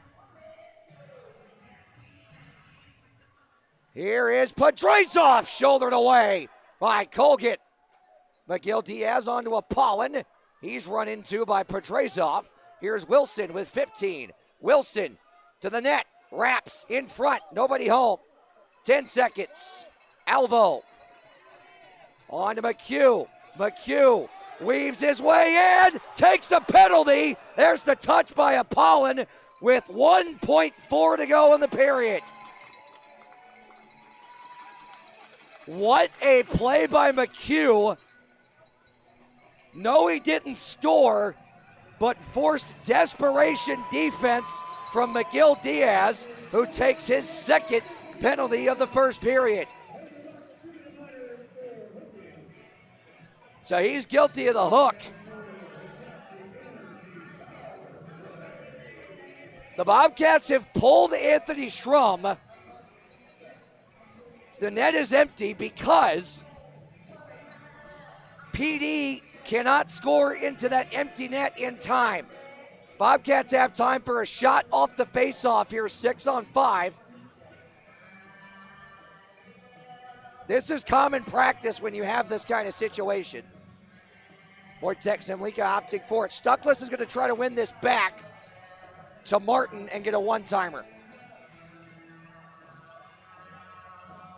Here is Pedrasov, shouldered away by Colgan. McGill Diaz onto Apollon. He's run into by Pedrasov. Here's Wilson with 15. Wilson to the net. Wraps in front. Nobody home. 10 seconds. Alvo On to McHugh. McHugh weaves his way in, takes a penalty. There's the touch by Apollon with 1.4 to go in the period. What a play by McHugh. No, he didn't score, but forced desperation defense from McGill Diaz, who takes his second penalty of the first period. So he's guilty of the hook. The Bobcats have pulled Anthony Schrum. The net is empty because PD cannot score into that empty net in time. Bobcats have time for a shot off the faceoff here, 6-on-5. This is common practice when you have this kind of situation. Vortex and Lika opting for it. Stuckless is going to try to win this back to Martin and get a one-timer.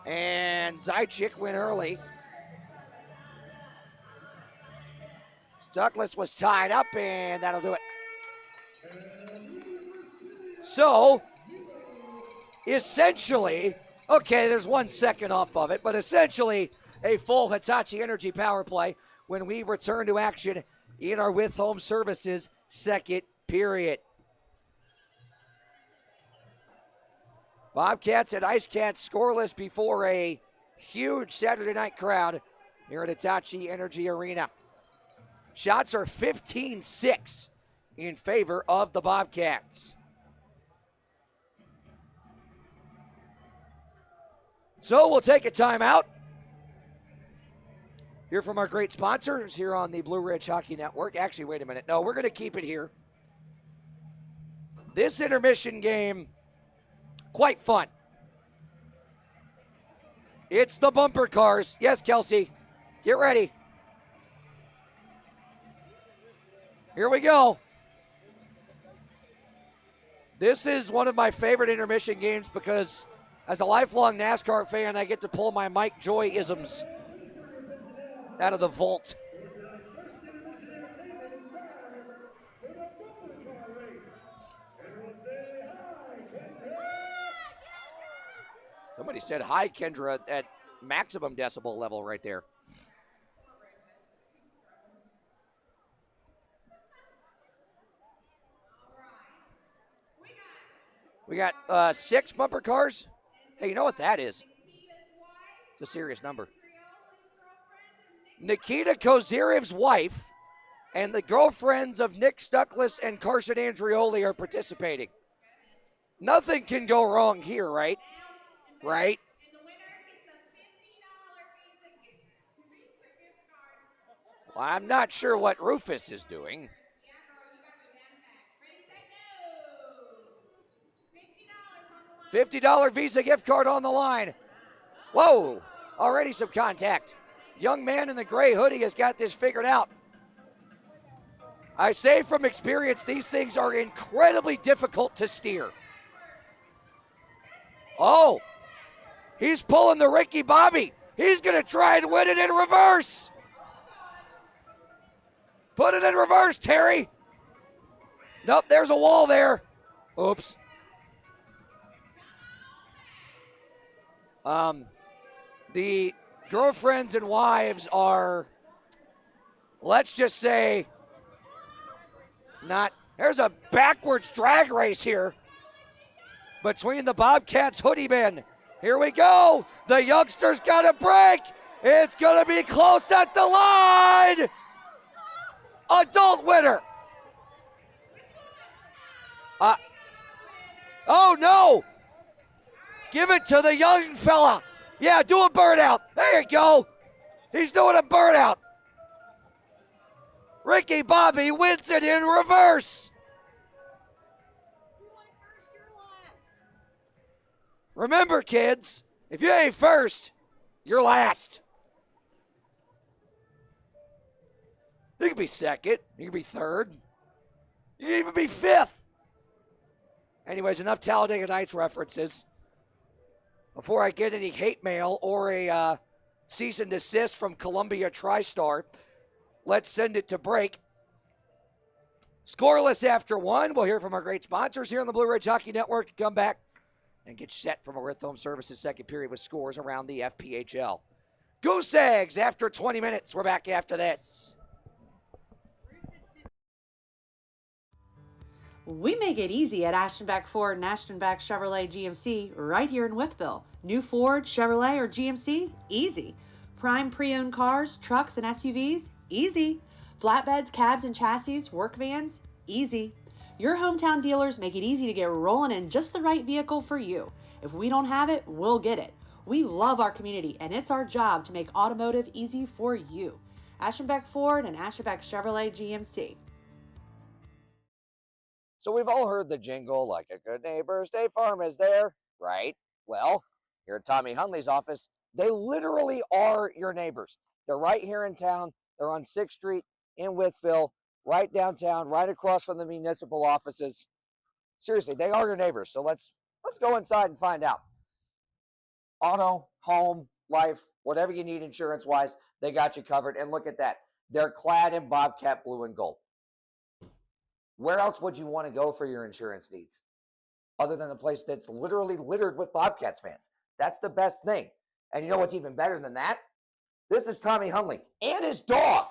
And Zajic went early. Stuckless was tied up, and that'll do it. So, essentially, okay, there's 1 second off of it, but essentially a full Hitachi Energy power play when we return to action in our With Home Services second period. Bobcats and IceCats scoreless before a huge Saturday night crowd here at Hitachi Energy Arena. Shots are 15-6 in favor of the Bobcats. So we'll take a timeout. Hear from our great sponsors here on the Blue Ridge Hockey Network. Actually, wait a minute. No, we're going to keep it here. This intermission game, quite fun. It's the bumper cars. Yes, Kelsey, get ready. Here we go. This is one of my favorite intermission games because as a lifelong NASCAR fan, I get to pull my Mike Joy isms out of the vault. Somebody said hi, Kendra, at maximum decibel level right there. We got 6 bumper cars. Hey, you know what that is? It's a serious number. Nikita Kozyrev's wife and the girlfriends of Nick Stuckless and Carson Andrioli are participating. Nothing can go wrong here, right? Right? Well, I'm not sure what Rufus is doing. $50 Visa gift card on the line. Whoa, already some contact. Young man in the gray hoodie has got this figured out. I say from experience, these things are incredibly difficult to steer. Oh, he's pulling the Ricky Bobby. He's going to try and win it in reverse. Put it in reverse, Terry. Nope, there's a wall there. Oops. The girlfriends and wives are, let's just say, not. There's a backwards drag race here between the Bobcats hoodie men. Here we go. The youngster's got a break. It's going to be close at the line. Adult winner. Oh, no. Give it to the young fella. Yeah, do a burnout. There you go. He's doing a burnout. Ricky Bobby wins it in reverse. Remember, kids, if you ain't first, you're last. You can be second. You can be third. You can even be fifth. Anyways, enough Talladega Nights references. Before I get any hate mail or a cease and desist from Columbia TriStar. Let's send it to break. Scoreless after one. We'll hear from our great sponsors here on the Blue Ridge Hockey Network. Come back and get set from our Home Services second period with scores around the FPHL. Goose Eggs after 20 minutes. We're back after this. We make it easy at Ashtonbeck Ford and Ashtonbeck Chevrolet GMC right here in Wytheville. New Ford, Chevrolet, or GMC? Easy. Prime pre-owned cars, trucks, and SUVs? Easy. Flatbeds, cabs, and chassis, work vans? Easy. Your hometown dealers make it easy to get rolling in just the right vehicle for you. If we don't have it, we'll get it. We love our community, and it's our job to make automotive easy for you. Ashtonbeck Ford and Ashtonbeck Chevrolet GMC. So we've all heard the jingle, like a good neighbor, State Farm is there, right? Well, here at Tommy Hunley's office, they literally are your neighbors. They're right here in town. They're on 6th Street in Wytheville, right downtown, right across from the municipal offices. Seriously, they are your neighbors. So let's go inside and find out. Auto, home, life, whatever you need insurance-wise, they got you covered. And look at that. They're clad in Bobcat blue and gold. Where else would you want to go for your insurance needs? Other than a place that's literally littered with Bobcats fans. That's the best thing. And you know what's even better than that? This is Tommy Hunley and his dog.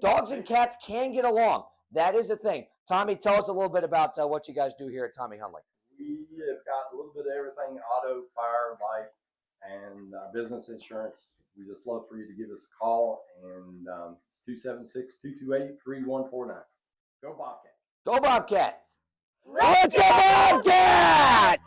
Dogs and cats can get along. That is a thing. Tommy, tell us a little bit about what you guys do here at Tommy Hunley. We have got a little bit of everything: auto, fire, life, and business insurance. We just love for you to give us a call, and it's 276-228-3149. Go Bobcats. Go Bobcats. Let's go Bobcats!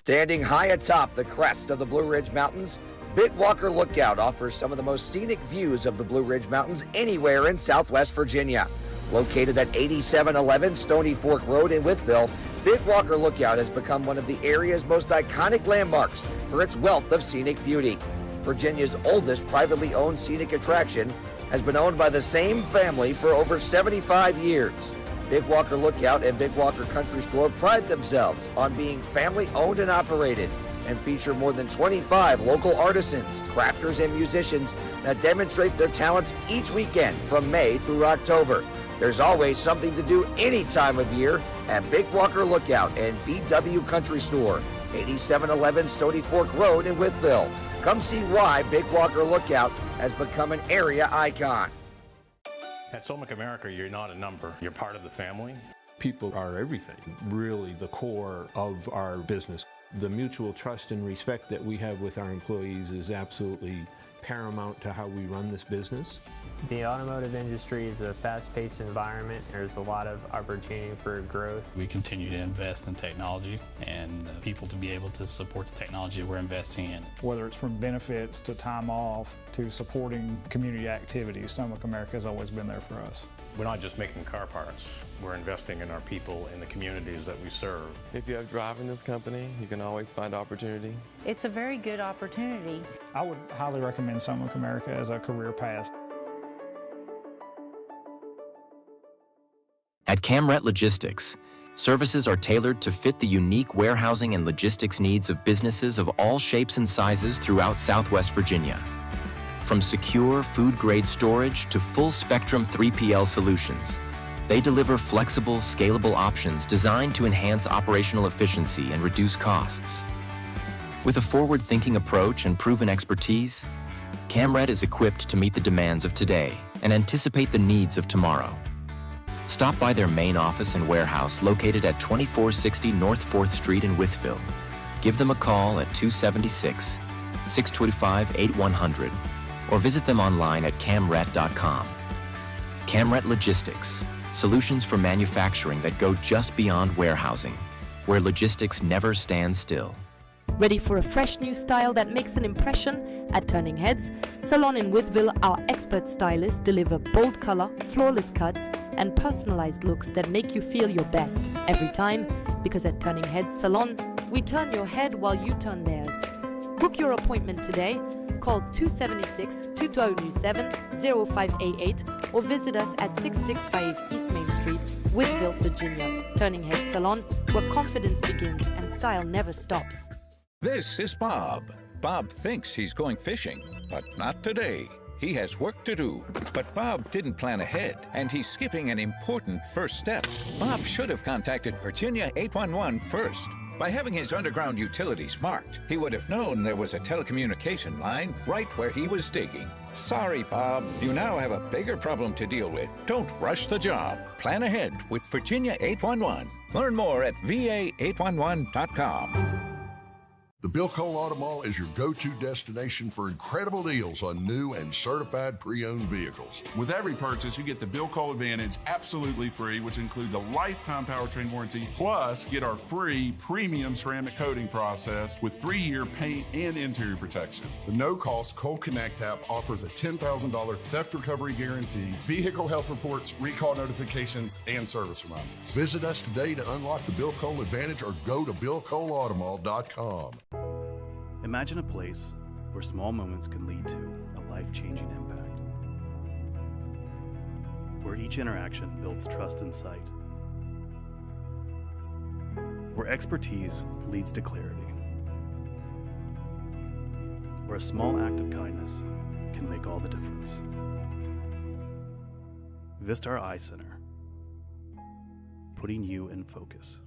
Standing high atop the crest of the Blue Ridge Mountains, Big Walker Lookout offers some of the most scenic views of the Blue Ridge Mountains anywhere in Southwest Virginia. Located at 8711 Stony Fork Road in Wytheville, Big Walker Lookout has become one of the area's most iconic landmarks for its wealth of scenic beauty. Virginia's oldest privately owned scenic attraction has been owned by the same family for over 75 years. Big Walker Lookout and Big Walker Country Store pride themselves on being family owned and operated and feature more than 25 local artisans, crafters, and musicians that demonstrate their talents each weekend from May through October. There's always something to do any time of year at Big Walker Lookout and BW Country Store, 8711 Stony Fork Road in Wytheville. Come see why Big Walker Lookout has become an area icon. At Solmic America, you're not a number. You're part of the family. People are everything, really the core of our business. The mutual trust and respect that we have with our employees is absolutely paramount to how we run this business. The automotive industry is a fast-paced environment. There's a lot of opportunity for growth. We continue to invest in technology and people to be able to support the technology we're investing in. Whether it's from benefits to time off to supporting community activities, Solmic America has always been there for us. We're not just making car parts. We're investing in our people in the communities that we serve. If you have drive in this company, you can always find opportunity. It's a very good opportunity. I would highly recommend Solmic America as a career path. At Camret Logistics, services are tailored to fit the unique warehousing and logistics needs of businesses of all shapes and sizes throughout Southwest Virginia. From secure food-grade storage to full-spectrum 3PL solutions, they deliver flexible, scalable options designed to enhance operational efficiency and reduce costs. With a forward-thinking approach and proven expertise, Camret is equipped to meet the demands of today and anticipate the needs of tomorrow. Stop by their main office and warehouse located at 2460 North 4th Street in Wytheville. Give them a call at 276-625-8100 or visit them online at camret.com. Camret Logistics, solutions for manufacturing that go just beyond warehousing, where logistics never stands still. Ready for a fresh new style that makes an impression? At Turning Heads Salon in Woodville, our expert stylists deliver bold color, flawless cuts, and personalized looks that make you feel your best every time. Because at Turning Heads Salon, we turn your head while you turn theirs. Book your appointment today. Call 276-2097-0588 or visit us at 665 East Main Street, Woodville, Virginia. Turning Heads Salon, where confidence begins and style never stops. This is Bob. Bob thinks he's going fishing, but not today. He has work to do. But Bob didn't plan ahead, and he's skipping an important first step. Bob should have contacted Virginia 811 first. By having his underground utilities marked, he would have known there was a telecommunication line right where he was digging. Sorry, Bob. You now have a bigger problem to deal with. Don't rush the job. Plan ahead with Virginia 811. Learn more at va811.com. The Bill Cole Auto Mall is your go-to destination for incredible deals on new and certified pre-owned vehicles. With every purchase, you get the Bill Cole Advantage absolutely free, which includes a lifetime powertrain warranty, plus get our free premium ceramic coating process with 3-year paint and interior protection. The no-cost Cole Connect app offers a $10,000 theft recovery guarantee, vehicle health reports, recall notifications, and service reminders. Visit us today to unlock the Bill Cole Advantage or go to BillColeAutomall.com. Imagine a place where small moments can lead to a life-changing impact. Where each interaction builds trust and sight. Where expertise leads to clarity. Where a small act of kindness can make all the difference. Vistar Eye Center. Putting you in focus.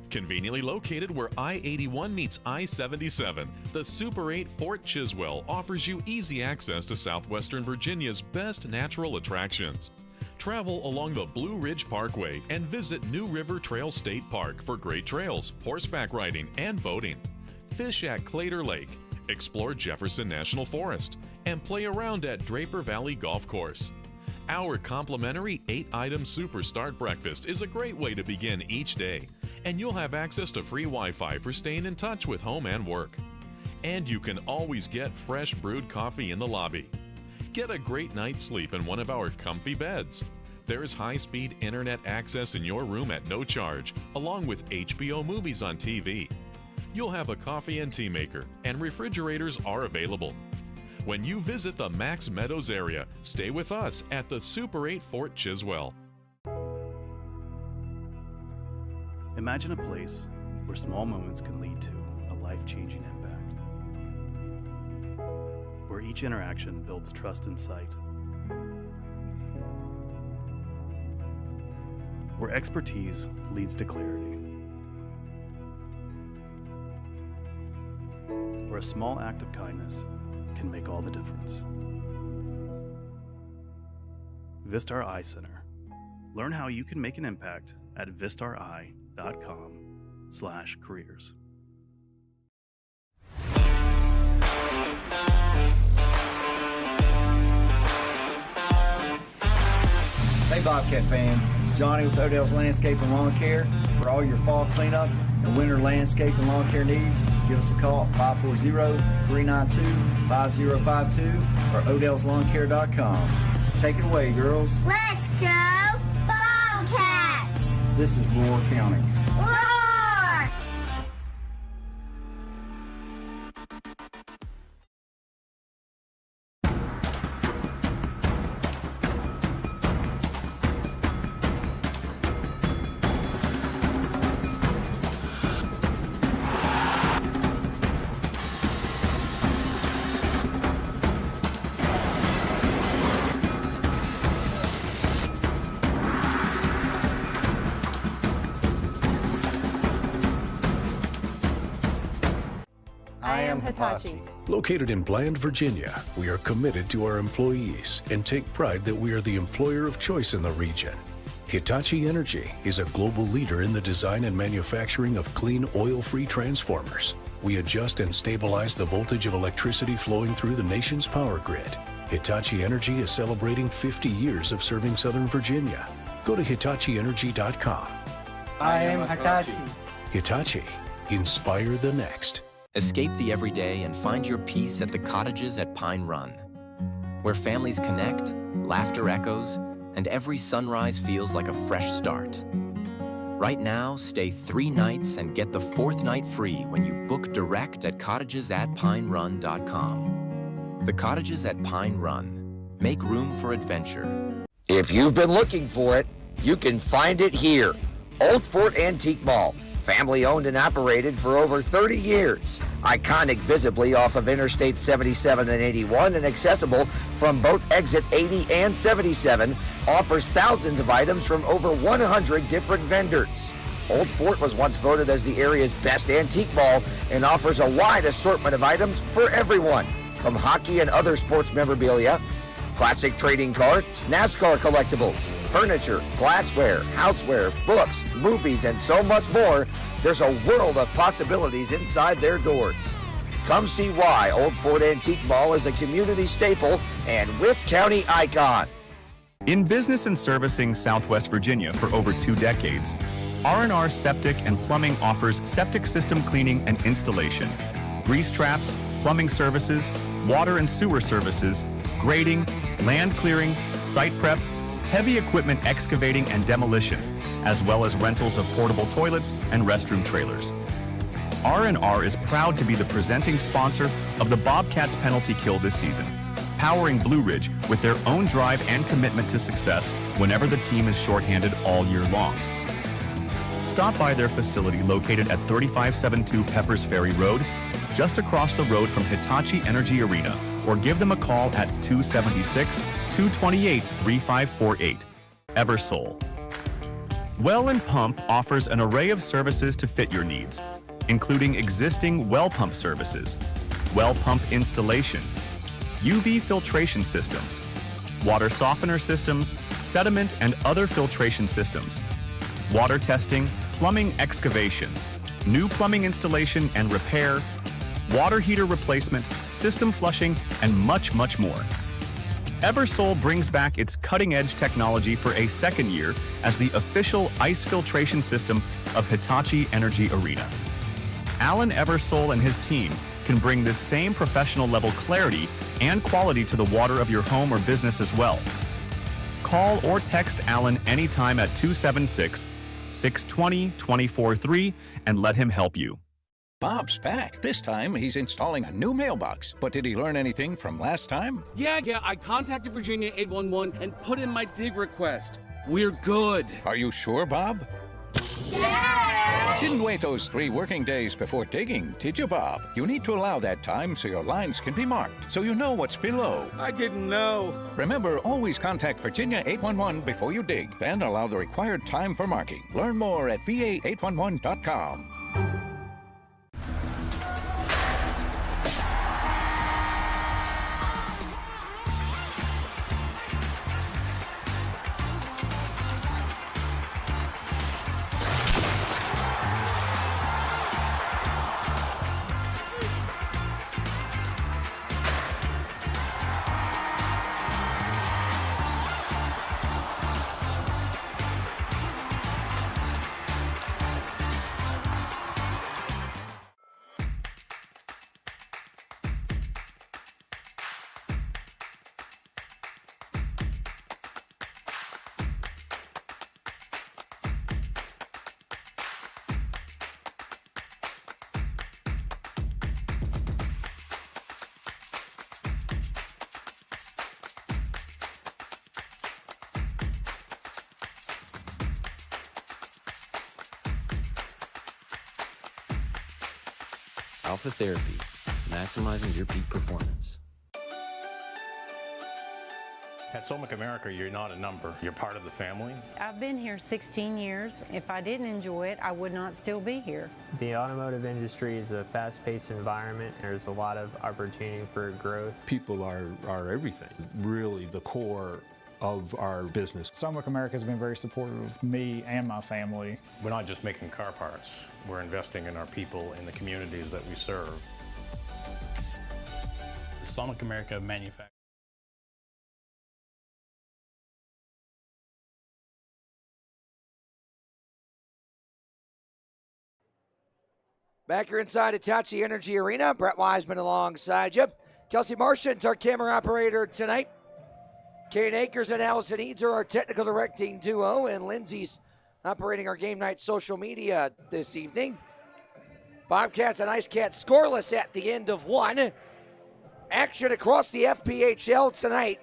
Conveniently located where I-81 meets I-77, the Super 8 Fort Chiswell offers you easy access to southwestern Virginia's best natural attractions. Travel along the Blue Ridge Parkway and visit New River Trail State Park for great trails, horseback riding, and boating. Fish at Clater Lake, explore Jefferson National Forest, and play around at Draper Valley Golf Course. Our complimentary 8-item Super Start breakfast is a great way to begin each day, and you'll have access to free Wi-Fi for staying in touch with home and work. And you can always get fresh brewed coffee in the lobby. Get a great night's sleep in one of our comfy beds. There's high-speed internet access in your room at no charge, along with HBO movies on TV. You'll have a coffee and tea maker, and refrigerators are available. When you visit the Max Meadows area, stay with us at the Super 8 Fort Chiswell. Imagine a place where small moments can lead to a life-changing impact. Where each interaction builds trust and sight. Where expertise leads to clarity. Where a small act of kindness can make all the difference. Vistar Eye Center. Learn how you can make an impact at vistareye.com/careers. Hey Bobcat fans, it's Johnny with Odell's Landscape and Lawn Care. For all your fall cleanup and winter landscape and lawn care needs, give us a call at 540-392-5052 or odellslawnCare.com. Take it away, girls. Let's go Bobcats! This is Roar County. Roar! Hitachi. Located in Bland, Virginia, we are committed to our employees and take pride that we are the employer of choice in the region. Hitachi Energy is a global leader in the design and manufacturing of clean, oil-free transformers. We adjust and stabilize the voltage of electricity flowing through the nation's power grid. Hitachi Energy is celebrating 50 years of serving Southern Virginia. Go to HitachiEnergy.com. I am Hitachi. Hitachi. Inspire the next. Escape the everyday and find your peace at the cottages at Pine Run, where families connect, laughter echoes, and every sunrise feels like a fresh start. Right now, stay 3 nights and get the 4th night free when you book direct at cottagesatpinerun.com. The Cottages at Pine Run. Make room for adventure. If you've been looking for it, you can find it here. Old Fort Antique Mall. Family owned and operated for over 30 years. Iconic visibly off of Interstate 77 and 81 and accessible from both exit 80 and 77, offers thousands of items from over 100 different vendors. Old Fort was once voted as the area's best antique mall and offers a wide assortment of items for everyone, from hockey and other sports memorabilia, classic trading cards, NASCAR collectibles, furniture, glassware, houseware, books, movies, and so much more. There's a world of possibilities inside their doors. Come see why Old Fort Antique Mall is a community staple and Wythe County icon. In business and servicing Southwest Virginia for over 2 decades, R&R Septic and Plumbing offers septic system cleaning and installation, grease traps, plumbing services, water and sewer services, grading, land clearing, site prep, heavy equipment excavating and demolition, as well as rentals of portable toilets and restroom trailers. R&R is proud to be the presenting sponsor of the Bobcats penalty kill this season, powering Blue Ridge with their own drive and commitment to success whenever the team is shorthanded all year long. Stop by their facility located at 3572 Peppers Ferry Road, just across the road from Hitachi Energy Arena, or give them a call at 276-228-3548. Eversole. Well and Pump offers an array of services to fit your needs, including existing well pump services, well pump installation, UV filtration systems, water softener systems, sediment and other filtration systems, water testing, plumbing excavation, new plumbing installation and repair, water heater replacement, system flushing, and much, much more. Eversole brings back its cutting-edge technology for a second year as the official ice filtration system of Hitachi Energy Arena. Alan Eversole and his team can bring this same professional level clarity and quality to the water of your home or business as well. Call or text Alan anytime at 276-620-243 and let him help you. Bob's back. This time, he's installing a new mailbox. But did he learn anything from last time? Yeah, I contacted Virginia 811 and put in my dig request. We're good. Are you sure, Bob? Yeah! Didn't wait those 3 working days before digging, did you, Bob? You need to allow that time so your lines can be marked, so you know what's below. I didn't know. Remember, always contact Virginia 811 before you dig, then allow the required time for marking. Learn more at va811.com. Alpha Therapy, maximizing your peak performance. At Solmic America, you're not a number. You're part of the family. I've been here 16 years. If I didn't enjoy it, I would not still be here. The automotive industry is a fast-paced environment. There's a lot of opportunity for growth. People are everything, really the core of our business. Solmic America has been very supportive of me and my family. We're not just making car parts. We're investing in our people, in the communities that we serve. Solmic America manufactures Back here inside Hitachi Energy Arena. Brett Wiseman alongside you. Kelsey Martian's our camera operator tonight. Kane Akers and Allison Eads are our technical directing duo, and Lindsay's operating our game night social media this evening. Bobcats and IceCats scoreless at the end of one. Action across the FPHL tonight.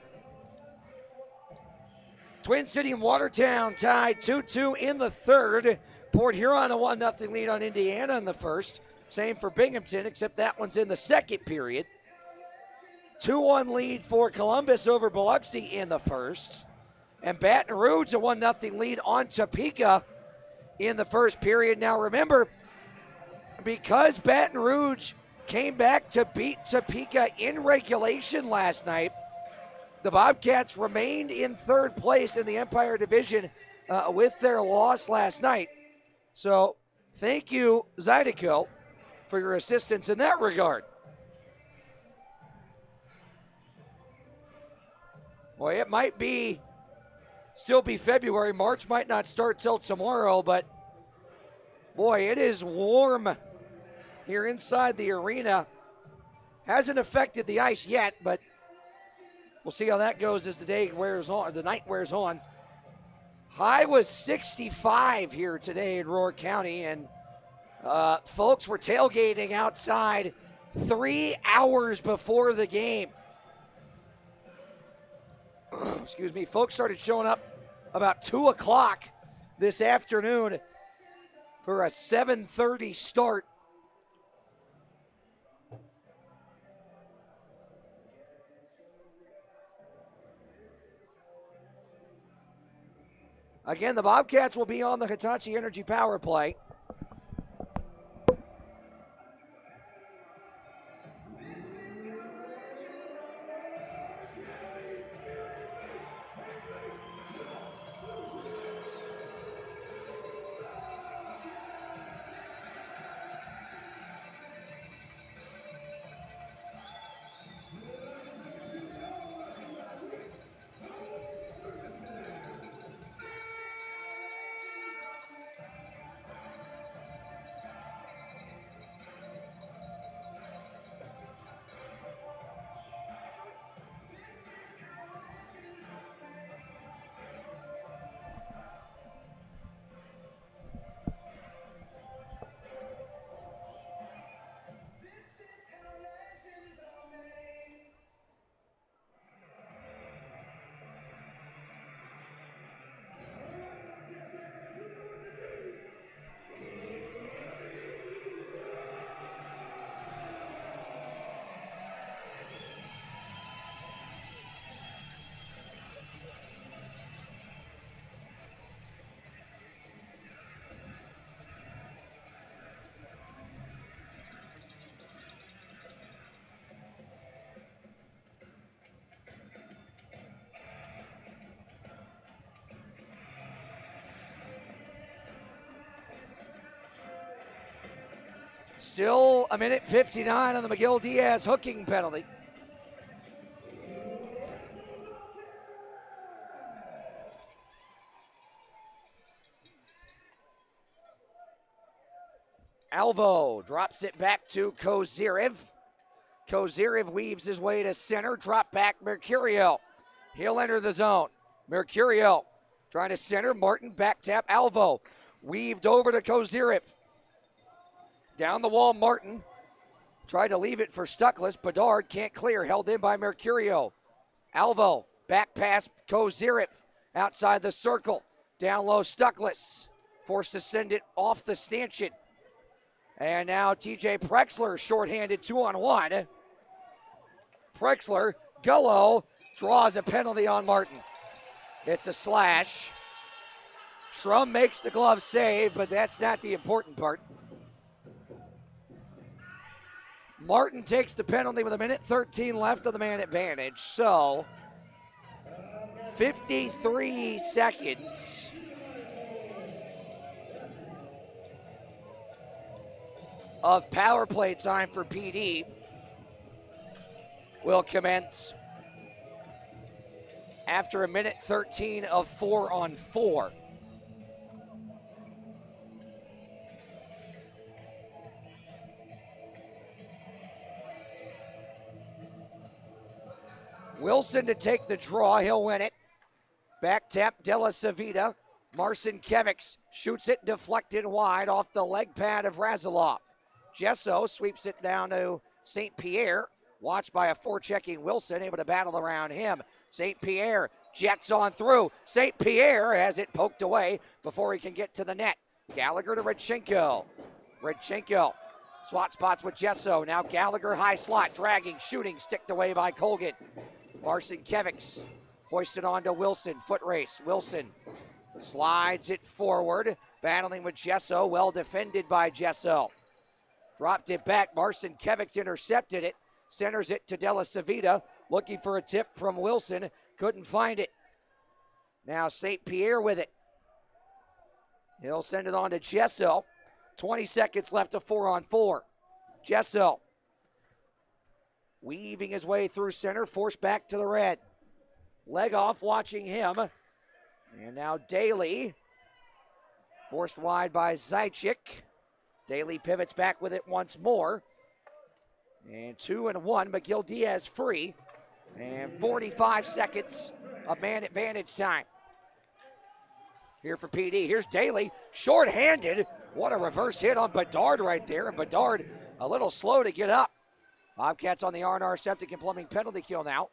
Twin City and Watertown tied 2-2 in the third. Port Huron a 1-0 lead on Indiana in the first. Same for Binghamton, except that one's in the second period. 2-1 lead for Columbus over Biloxi in the first. And Baton Rouge a 1-0 lead on Topeka in the first period. Now remember, because Baton Rouge came back to beat Topeka in regulation last night, the Bobcats remained in third place in the Empire Division with their loss last night. So thank you, Zydeco, for your assistance in that regard. Boy, it might still be February. March might not start till tomorrow, but boy, it is warm here inside the arena. Hasn't affected the ice yet, but we'll see how that goes as the night wears on. High was 65 here today in Roar County, and folks were tailgating outside 3 hours before the game. Excuse me. Folks started showing up about 2 o'clock this afternoon for a 7:30 start. Again, the Bobcats will be on the Hitachi Energy power play. Still a minute 59 on the McGill Diaz hooking penalty. Alvo drops it back to Kozyrev. Kozyrev weaves his way to center. Drop back Mercurio. He'll enter the zone. Mercurio trying to center. Martin back tap Alvo. Weaved over to Kozyrev. Down the wall, Martin tried to leave it for Stuckless. Bedard can't clear, held in by Mercurio. Alvo, back pass, Kozyrev outside the circle. Down low, Stuckless, forced to send it off the stanchion. And now TJ Prexler, shorthanded 2-on-1. Prexler, Gullo, draws a penalty on Martin. It's a slash. Schrum makes the glove save, but that's not the important part. Martin takes the penalty with a minute 13 left of the man advantage. So, 53 seconds. Of power play time for PD will commence after a minute 13 of 4-on-4. Wilson to take the draw. He'll win it. Back tap, Della Savita. Marcinkiewicz shoots it deflected wide off the leg pad of Razilov. Gesso sweeps it down to St. Pierre. Watched by a forechecking Wilson, able to battle around him. St. Pierre jets on through. St. Pierre has it poked away before he can get to the net. Gallagher to Radchenko. Radchenko swat spots with Gesso. Now Gallagher high slot, dragging, shooting, sticked away by Colgan. Marcinkiewicz hoisted on to Wilson. Foot race. Wilson slides it forward, battling with Gesso. Well defended by Gesso. Dropped it back. Marcinkiewicz intercepted it. Centers it to Della Savita. Looking for a tip from Wilson. Couldn't find it. Now St. Pierre with it. He'll send it on to Gesso. 20 seconds left of 4-on-4. Gesso weaving his way through center. Forced back to the red. Leg off watching him. And now Daly. Forced wide by Zajic. Daly pivots back with it once more. And 2-1, McGill Diaz free. And 45 seconds of man advantage time. Here for PD. Here's Daly, short-handed. What a reverse hit on Bedard right there. And Bedard a little slow to get up. Bobcats on the R&R Septic and Plumbing penalty kill now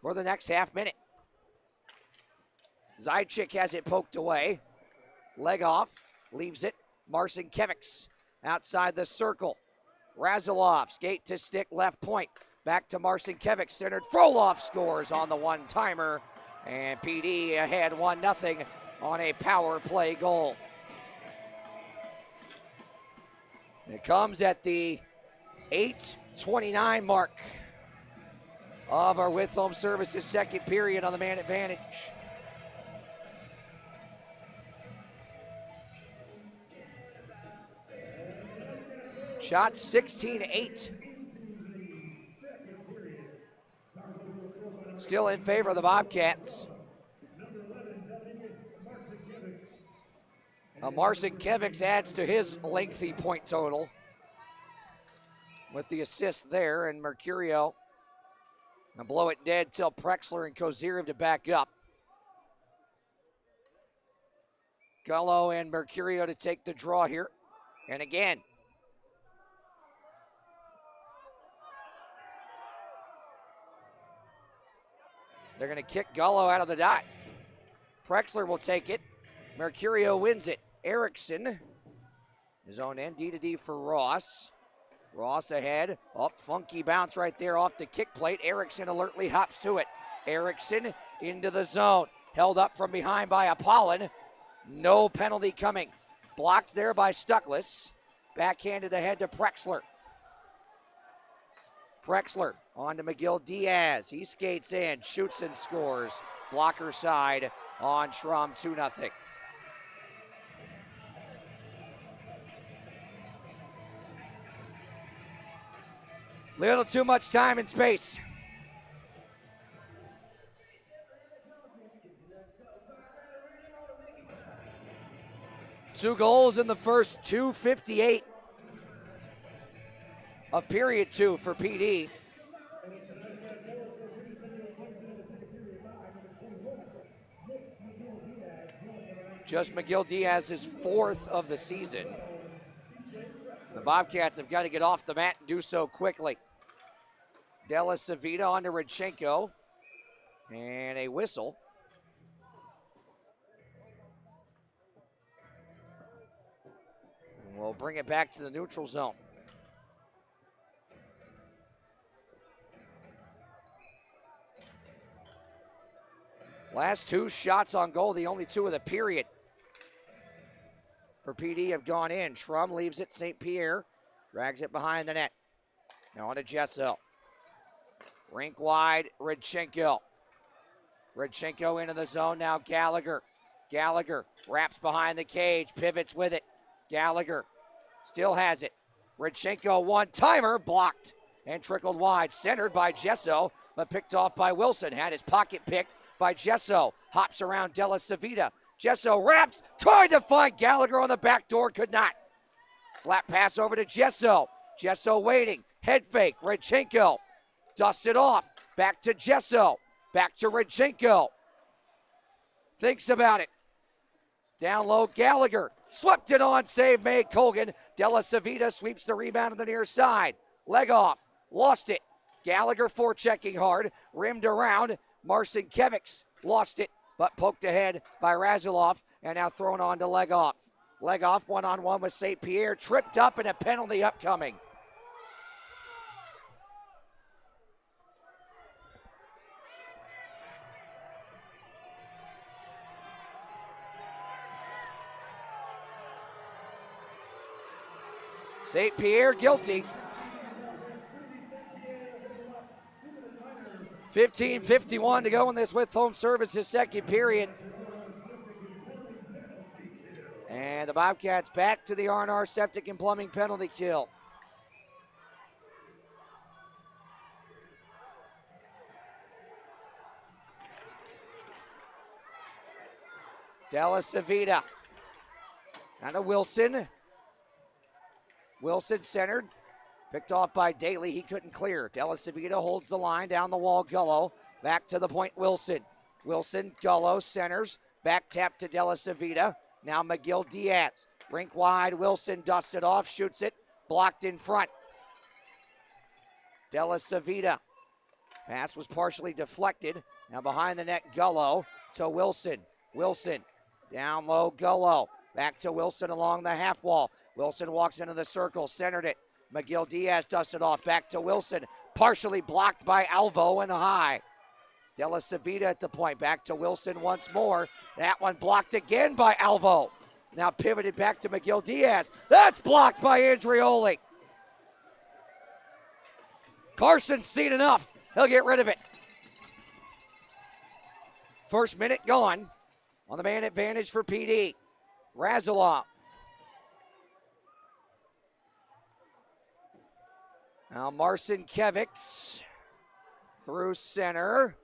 for the next half minute. Zajic has it poked away. Leg off, leaves it. Marcinkiewicz outside the circle. Razilov, skate to stick, left point. Back to Marcinkiewicz, centered. Frolov scores on the one-timer. And PD ahead 1-0 on a power play goal. It comes at the 8:29 mark of our With Home Services second period on the man advantage. Shots 16-8. Still in favor of the Bobcats. Marcinkiewicz adds to his lengthy point total with the assist there, and Mercurio and blow it dead till Prexler and Kozyrev to back up. Gullo and Mercurio to take the draw here. And again, they're going to kick Gullo out of the dot. Prexler will take it. Mercurio wins it. Erickson, his own end, D to D for Ross. Ross ahead. Up, funky bounce right there off the kick plate. Erickson alertly hops to it. Erickson into the zone. Held up from behind by Apollon. No penalty coming. Blocked there by Stuckless. Backhanded ahead to Prexler. Prexler on to McGill Diaz. He skates in, shoots and scores. Blocker side on Schrum, 2-0. Little too much time and space. Two goals in the first, 2:58 of period two for PD. Just McGill Diaz's fourth of the season. The Bobcats have got to get off the mat and do so quickly. Della Savita on to Radchenko. And a whistle. And we'll bring it back to the neutral zone. Last two shots on goal, the only two of the period for PD have gone in. Schrum leaves it, St. Pierre drags it behind the net. Now on to Gesso. Rink wide, Radchenko. Radchenko into the zone, now Gallagher. Gallagher wraps behind the cage, pivots with it. Gallagher still has it. Radchenko one-timer, blocked and trickled wide. Centered by Gesso, but picked off by Wilson. Had his pocket picked by Gesso. Hops around Della Savita. Gesso wraps, tried to find Gallagher on the back door, could not. Slap pass over to Gesso. Gesso waiting, head fake, Radchenko dusts it off. Back to Gesso. Back to Rodchenko. Thinks about it. Down low, Gallagher. Swept it on, save made, Colgan. Della Savita sweeps the rebound on the near side. Leg off, lost it. Gallagher forechecking hard, rimmed around. Marcinkiewicz lost it, but poked ahead by Razilov, and now thrown on to Legoff. Legoff one-on-one with St. Pierre, tripped up, and a penalty upcoming. St. Pierre guilty. 15:51 to go in this with home services second period. And the Bobcats back to the R&R Septic and Plumbing penalty kill. Della Savita. And a Wilson. Wilson centered. Picked off by Daly. He couldn't clear. Della Savita holds the line down the wall. Gullo. Back to the point. Wilson. Wilson. Gullo centers. Back tap to Della Savita. Now McGill Diaz. Rink wide. Wilson dusts it off. Shoots it. Blocked in front. Della Savita. Pass was partially deflected. Now behind the net. Gullo to Wilson. Wilson. Down low. Gullo. Back to Wilson along the half wall. Wilson walks into the circle, centered it. McGill Diaz dusted off, back to Wilson. Partially blocked by Alvo and high. Della Savita at the point, back to Wilson once more. That one blocked again by Alvo. Now pivoted back to McGill Diaz. That's blocked by Andreoli. Carson's seen enough. He'll get rid of it. First minute gone on the man advantage for PD. Razilov. Now Marcinkiewicz through center.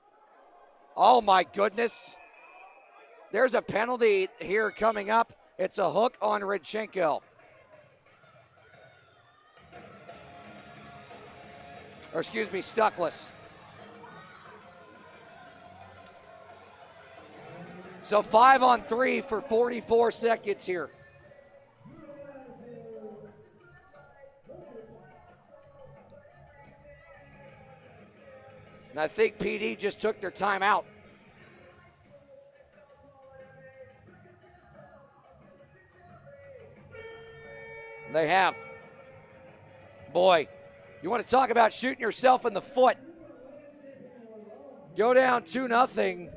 Oh my goodness. There's a penalty here coming up. It's a hook on Rodchenko. Or excuse me, Stuckless. So 5-on-3 for 44 seconds here. And I think PD just took their time out. They have. Boy, you want to talk about shooting yourself in the foot. Go down 2-0.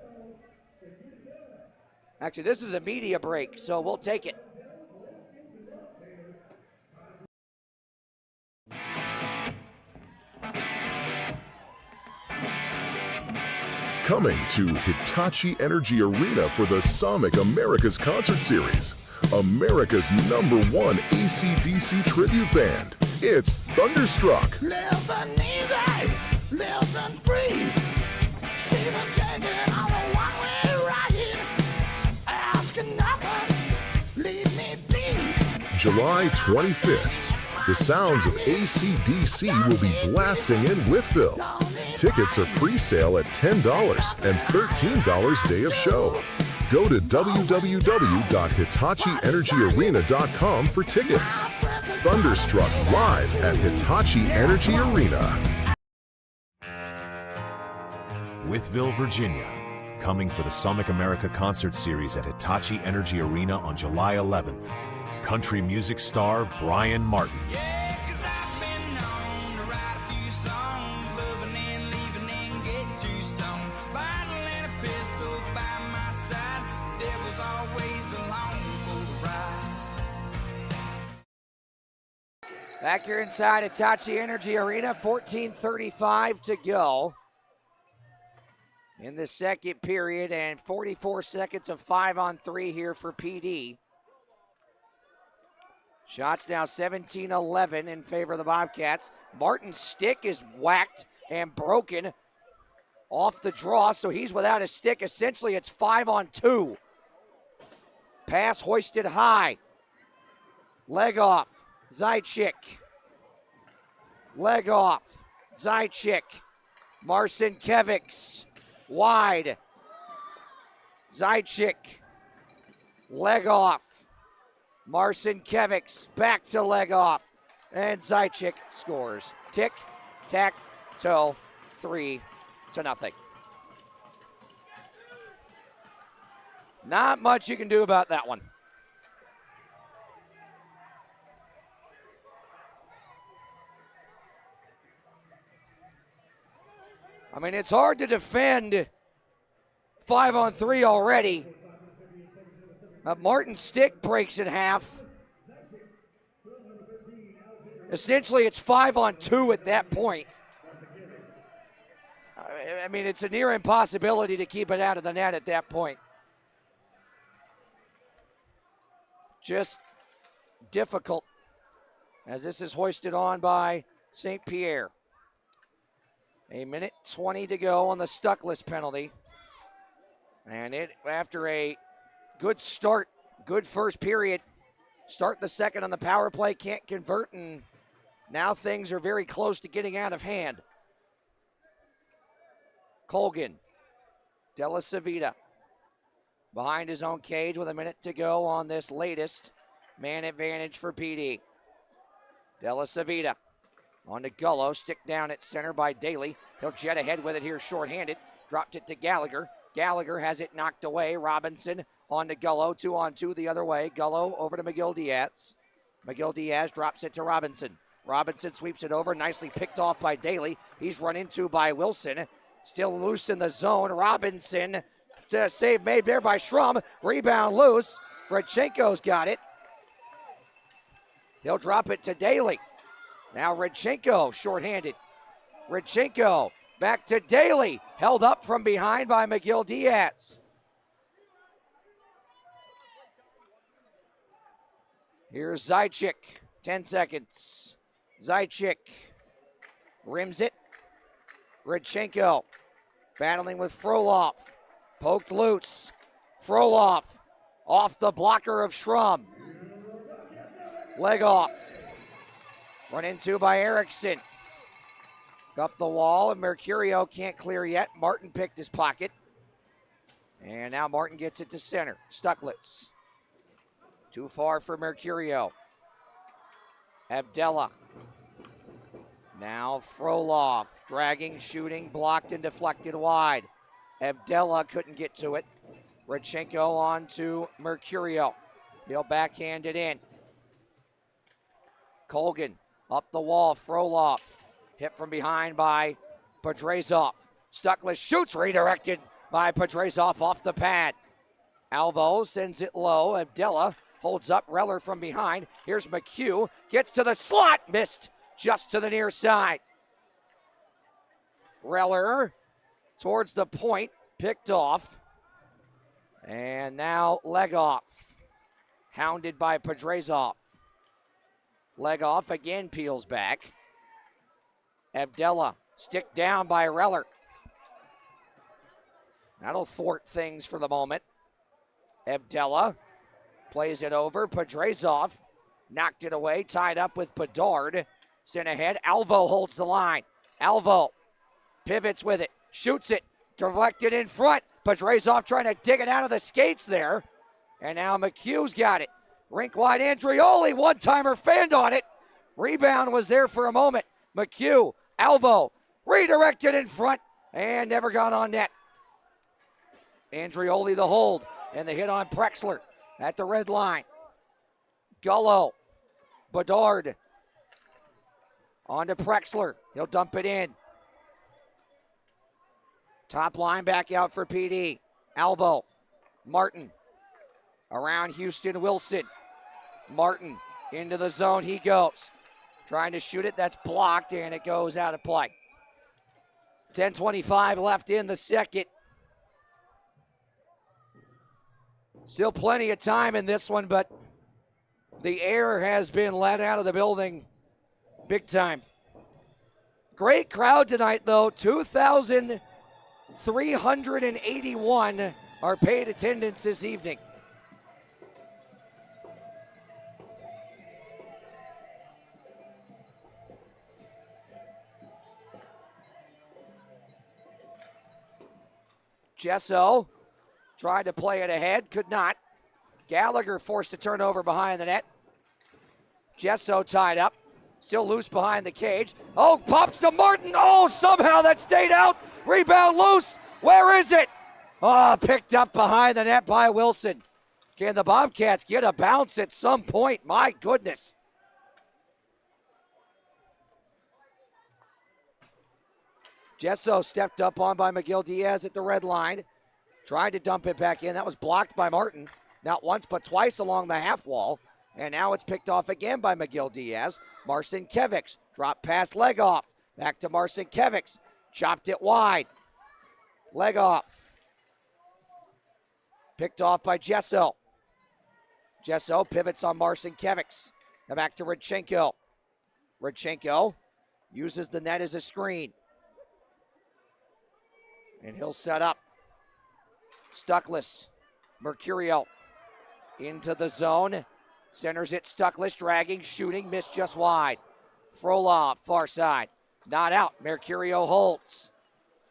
Actually, this is a media break, so we'll take it. Coming to Hitachi Energy Arena for the Sonic America's Concert Series, America's #1 AC/DC tribute band. It's Thunderstruck. Living easy, living free. Even taking on a one-way ride. Asking nothing, leave me be. July 25th. The sounds of AC/DC will be blasting in Wytheville. Tickets are pre-sale at $10 and $13 day of show. Go to www.hitachienergyarena.com for tickets. Thunderstruck live at Hitachi Energy Arena. Wytheville, Virginia, coming for the Sonic America Concert Series at Hitachi Energy Arena on July 11th. Country music star Brian Martin. Back here inside Hitachi Energy Arena, 14:35 to go in the second period, and 44 seconds of 5-on-3 here for PD. Shots now 17-11 in favor of the Bobcats. Martin's stick is whacked and broken off the draw, so he's without a stick. Essentially, it's 5-on-2. Pass hoisted high. Leg off. Zaitchik. Leg off. Zaitchik. Marcinkiewicz, wide. Zaitchik, leg off. Marcinkiewicz, back to leg off. And Zaitchik scores. Tick, tack, toe, 3-0. Not much you can do about that one. I mean, it's hard to defend 5-on-3 already. Martin's stick breaks in half. Essentially, it's 5-on-2 at that point. I mean, it's a near impossibility to keep it out of the net at that point. Just difficult as this is hoisted on by St. Pierre. 1:20 to go on the Stuckless penalty. And it, after a good start, good first period, start the second on the power play, can't convert, and now things are very close to getting out of hand. Colgan, Della Savita, behind his own cage with 1 minute to go on this latest man advantage for PD. Della Savita on to Gullo, stick down at center by Daly. He'll jet ahead with it here shorthanded. Dropped it to Gallagher. Gallagher has it knocked away. Robinson on to Gullo, 2-on-2 the other way. Gullo over to McGill Diaz. McGill Diaz drops it to Robinson. Robinson sweeps it over, nicely picked off by Daly. He's run into by Wilson. Still loose in the zone. Robinson, save made there by Schrum. Rebound loose. Radchenko's got it. He'll drop it to Daly. Now Radchenko shorthanded. Radchenko back to Daly. Held up from behind by McGill Diaz. Here's Zaitchik. 10 seconds. Zaitchik rims it. Radchenko battling with Frolov. Poked loose. Frolov off the blocker of Schrum. Leg off. Run into by Erickson. Up the wall, and Mercurio can't clear yet. Martin picked his pocket. And now Martin gets it to center. Stucklitz. Too far for Mercurio. Abdella. Now Frolov. Dragging, shooting, blocked, and deflected wide. Abdella couldn't get to it. Radchenko on to Mercurio. He'll backhand it in. Colgan up the wall. Frolov. Hit from behind by Podrazov. Stuckless shoots, redirected by Podrazov off the pad. Alvo sends it low. Abdella holds up. Reller from behind. Here's McHugh. Gets to the slot. Missed just to the near side. Reller towards the point. Picked off. And now leg off. Hounded by Podrazov. Leg off again, peels back. Abdella, stick down by Reller. That'll thwart things for the moment. Abdella plays it over. Podrazov knocked it away, tied up with Bedard. Sent ahead. Alvo holds the line. Alvo pivots with it, shoots it, deflected in front. Podrazov trying to dig it out of the skates there. And now McHugh's got it. Rink wide Andrioli, one-timer fanned on it. Rebound was there for a moment. McHugh, Alvo, redirected in front and never got on net. Andrioli the hold and the hit on Prexler at the red line. Gullo, Bedard, on to Prexler. He'll dump it in. Top line back out for PD. Alvo, Martin, around Houston Wilson. Martin into the zone he goes. Trying to shoot it, that's blocked, and it goes out of play. 10:25 left in the second. Still plenty of time in this one, but the air has been let out of the building big time. Great crowd tonight, though. 2,381 are paid attendance this evening. Jesso tried to play it ahead, could not. Gallagher forced to turn over behind the net. Jesso tied up, still loose behind the cage. Oh, pops to Martin. Oh, somehow that stayed out. Rebound loose. Where is it? Oh, picked up behind the net by Wilson. Can the Bobcats get a bounce at some point? My goodness. Jesso stepped up on by Miguel Diaz at the red line. Tried to dump it back in. That was blocked by Martin. Not once, but twice along the half wall. And now it's picked off again by Miguel Diaz. Marcinkiewicz, drop pass, leg off. Back to Marcinkiewicz. Chopped it wide. Leg off. Picked off by Jesso. Jesso pivots on Marcinkiewicz. Now back to Rodchenko. Rodchenko uses the net as a screen. And he'll set up. Stuckless. Mercurio into the zone. Centers it. Stuckless dragging, shooting, missed just wide. Frolov, far side. Not out. Mercurio holds.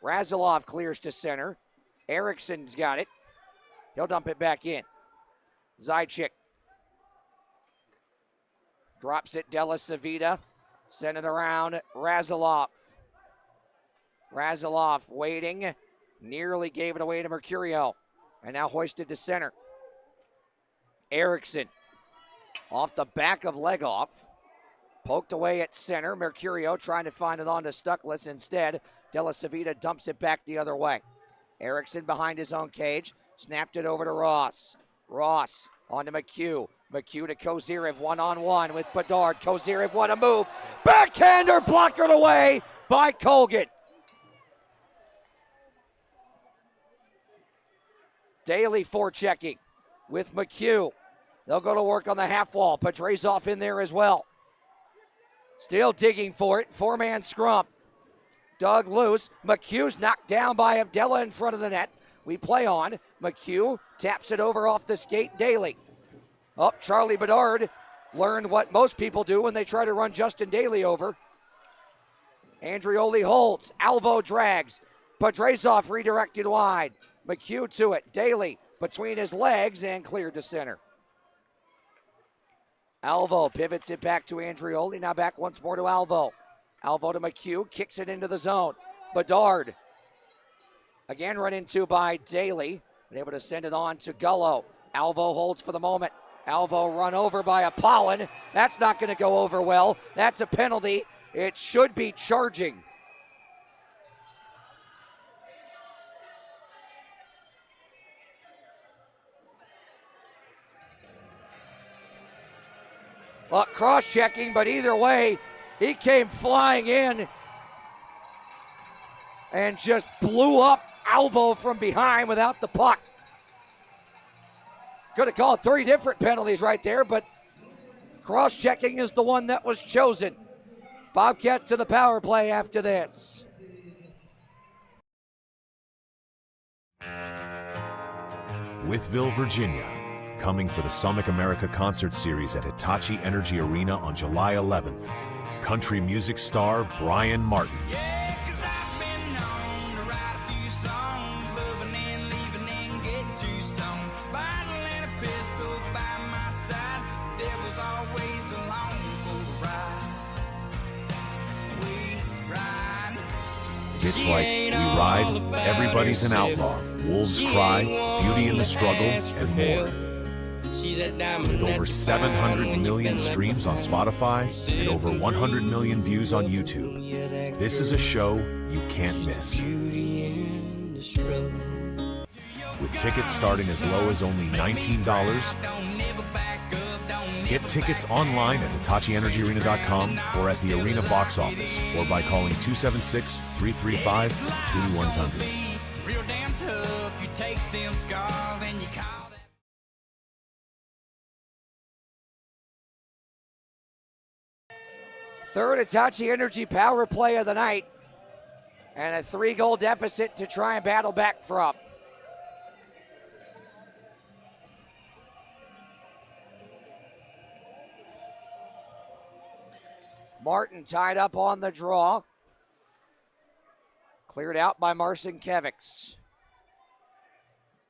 Razilov clears to center. Ericsson's got it. He'll dump it back in. Zajic drops it. Della Savita. Send it around. Razilov. Razilov waiting. Nearly gave it away to Mercurio. And now hoisted to center. Eriksson off the back of Legoff. Poked away at center. Mercurio trying to find it on to Stuckless. Instead, Della Savita dumps it back the other way. Eriksson behind his own cage. Snapped it over to Ross. Ross on to McHugh. McHugh to Kozyrev one-on-one with Bedard. Kozyrev, what a move. Backhander blockered away by Colgan. Daly forechecking with McHugh. They'll go to work on the half wall. Petrezov in there as well. Still digging for it. Four-man scrum. Dug loose. McHugh's knocked down by Abdella in front of the net. We play on. McHugh taps it over off the skate. Daly. Oh, Charlie Bedard learned what most people do when they try to run Justin Daly over. Andrioli holds. Alvo drags. Petrezov redirected wide. McHugh to it. Daly between his legs and cleared to center. Alvo pivots it back to Andrioli. Now back once more to Alvo. Alvo to McHugh. Kicks it into the zone. Bedard. Again run into by Daly. Been able to send it on to Gullo. Alvo holds for the moment. Alvo run over by Apollon. That's not going to go over well. That's a penalty. It should be charging. Well, cross-checking, but either way, he came flying in and just blew up Alvo from behind without the puck. Could have called 3 different penalties right there, but cross-checking is the one that was chosen. Bobcats to the power play after this. Withville, Virginia, coming for the Summit America Concert Series at Hitachi Energy Arena on July 11th. Country music star Brian Martin. Hits like We Ride, Everybody's an Outlaw, Wolves Cry, Beauty in the Struggle, and more. With over 700 million streams on Spotify and over 100 million views on YouTube, this is a show you can't miss. With tickets starting as low as only $19, get tickets online at HitachiEnergyArena.com or at the arena box office or by calling 276-335-2100. Real damn tough, you take them scars and you call them. Third Hitachi Energy power play of the night, and a 3-goal deficit to try and battle back from. Martin tied up on the draw. Cleared out by Marcinkiewicz.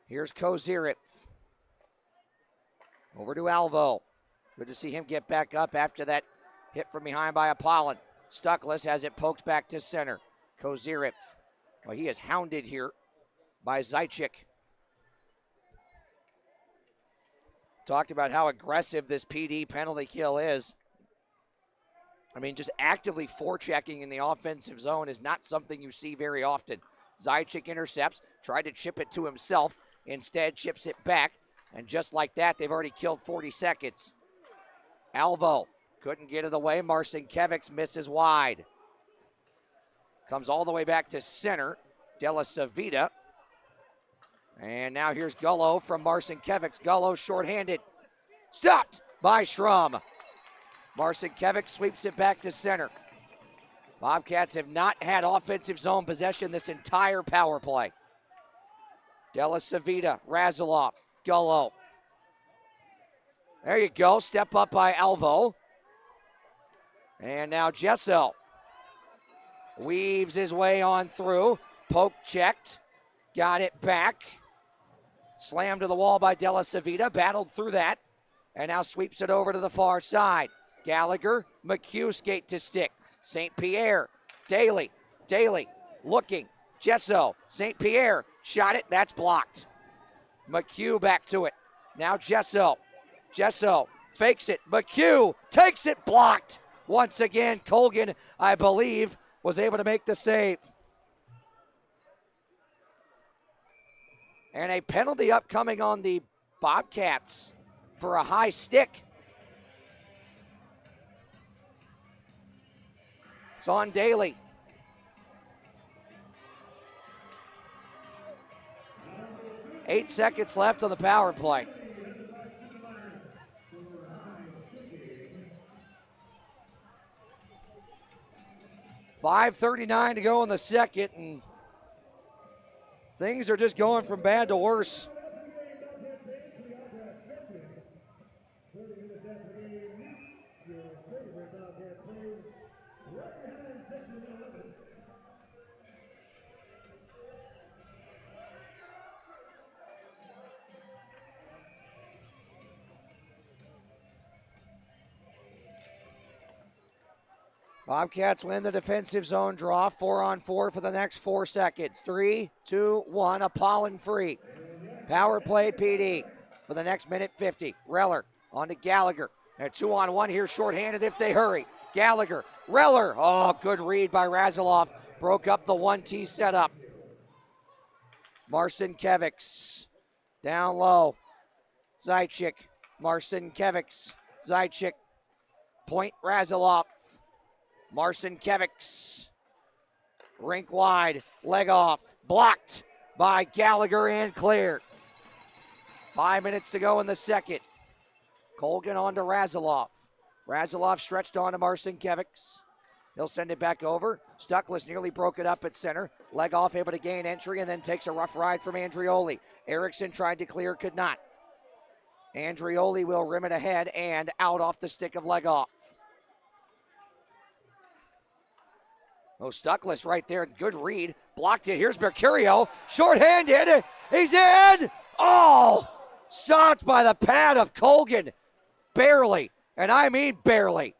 Here's Kozirik. Over to Alvo. Good to see him get back up after that hit from behind by Apollon. Stuckless has it poked back to center. Kozirik. Well, he is hounded here by Zajic. Talked about how aggressive this PD penalty kill is. I mean, just actively forechecking in the offensive zone is not something you see very often. Zajic intercepts, tried to chip it to himself, instead chips it back, and just like that, they've already killed 40 seconds. Alvo couldn't get it away. Marcinkiewicz misses wide. Comes all the way back to center. Della Savita. And now here's Gullo from Marcinkiewicz. Gullo shorthanded. Stopped by Schrum. Marcinkiewicz sweeps it back to center. Bobcats have not had offensive zone possession this entire power play. Della Savita, Razilov, Gullo. There you go, step up by Alvo. And now Gesso weaves his way on through. Poke checked, got it back. Slammed to the wall by Della Savita, battled through that, and now sweeps it over to the far side. Gallagher, McHugh skate to stick. St. Pierre, Daly, looking, Gesso, St. Pierre, shot it, that's blocked. McHugh back to it. Now Gesso fakes it, McHugh takes it, blocked. Once again, Colgan, I believe, was able to make the save. And a penalty upcoming on the Bobcats for a high stick. It's on Daly. Eight seconds left on the power play. .5:39 to go in the second, and things are just going from bad to worse. Bobcats win the defensive zone draw, 4-on-4 for the next 4 seconds. 3, 2, 1, Apollon free. Power play PD for the next minute 50. Reller on to Gallagher. They're 2-on-1 here, shorthanded if they hurry. Gallagher, Reller, oh, good read by Razilov. Broke up the 1T setup. Marcinkiewicz down low. Zajic, Marcinkiewicz, Zajic, point Razilov. Marcinkiewicz, rink wide, leg off, blocked by Gallagher and cleared. 5 minutes to go in the second. Colgan on to Razilov. Razilov stretched on to Marcinkiewicz. He'll send it back over. Stuckless nearly broke it up at center. Leg off, able to gain entry, and then takes a rough ride from Andrioli. Erickson tried to clear, could not. Andrioli will rim it ahead and out off the stick of leg off. Oh, Stuckless right there, good read. Blocked it, here's Mercurio, shorthanded, he's in! Oh, stopped by the pad of Colgan, barely, and I mean barely.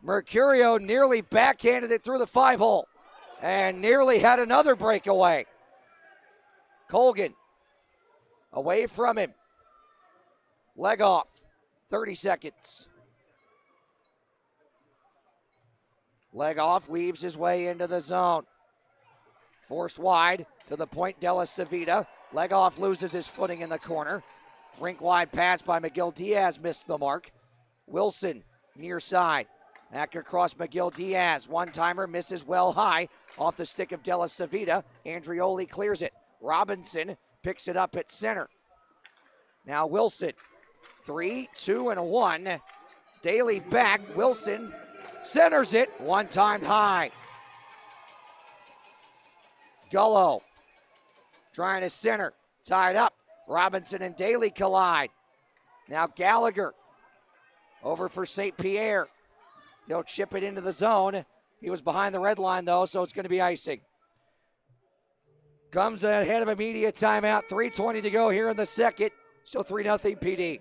Mercurio nearly backhanded it through the 5-hole and nearly had another breakaway. Colgan away from him. Leg off, 30 seconds. Leg off, weaves his way into the zone. Forced wide to the point, Della Savita. Leg off, loses his footing in the corner. Rink wide pass by McGill Diaz, missed the mark. Wilson near side. Back across McGill Diaz. One-timer misses well high off the stick of Della Savita. Andrioli clears it. Robinson picks it up at center. Now Wilson. 3, 2, and 1. Daly back. Wilson centers it, one-time high. Gullo trying to center, tied up. Robinson and Daly collide. Now Gallagher over for St. Pierre. He'll chip it into the zone. He was behind the red line though, so it's going to be icing. comes ahead of immediate timeout. 3:20 to go here in the second. Still 3-0 PD.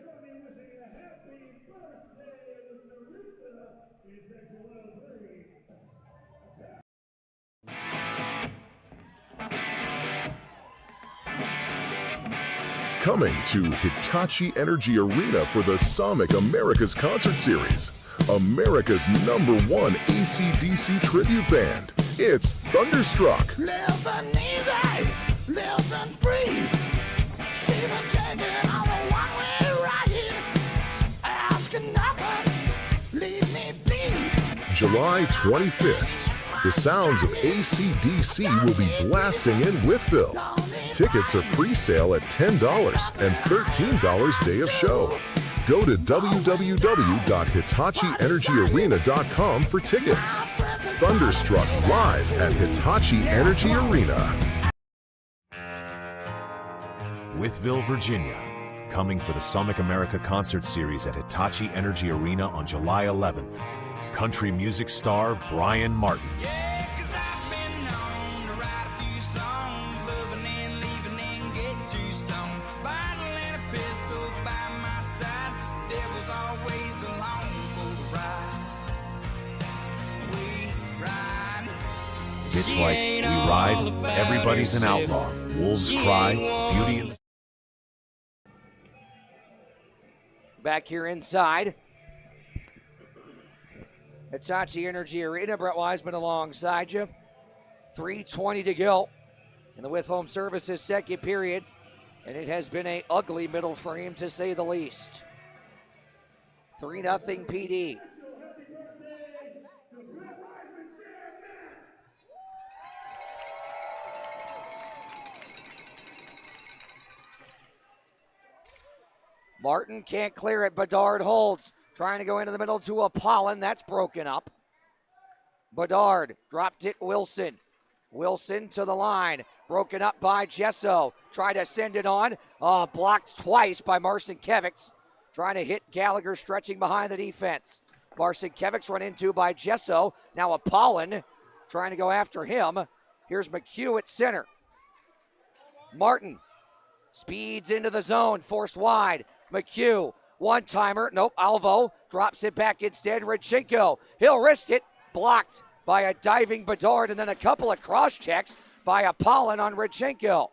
Coming to Hitachi Energy Arena for the Sonic America's Concert Series, America's #1 AC/DC tribute band. It's Thunderstruck. Living easy, living free. Even taking on a one-way ride. Asking nothing, leave me be. July 25th, the sounds of AC/DC will be blasting in Wytheville. Tickets are pre-sale at $10 and $13 day of show. Go to www.hitachienergyarena.com for tickets. Thunderstruck live at Hitachi Energy Arena. Wytheville, Virginia, coming for the Sonic America Concert Series at Hitachi Energy Arena on July 11th. Country music star Brian Martin. It's like we ride, everybody's an outlaw. Wolves cry, beauty in the... Back here inside Hitachi Energy Arena. Brett Wiseman alongside you. 3:20 to go in the With Home Services second period. And it has been an ugly middle frame to say the least. 3-0 PD. Martin can't clear it. Bedard holds. Trying to go into the middle to Apollon. That's broken up. Bedard dropped it. Wilson. Wilson to the line. Broken up by Jesso. Tried to send it on. Blocked twice by Marcinkiewicz. Trying to hit Gallagher stretching behind the defense. Marcinkiewicz run into by Jesso. Now Apollon trying to go after him. Here's McHugh at center. Martin speeds into the zone. Forced wide. McHugh, one-timer. Nope, Alvo drops it back instead. Rodchenko, he'll wrist it. Blocked by a diving Bedard, and then a couple of cross-checks by Apollon on Rodchenko.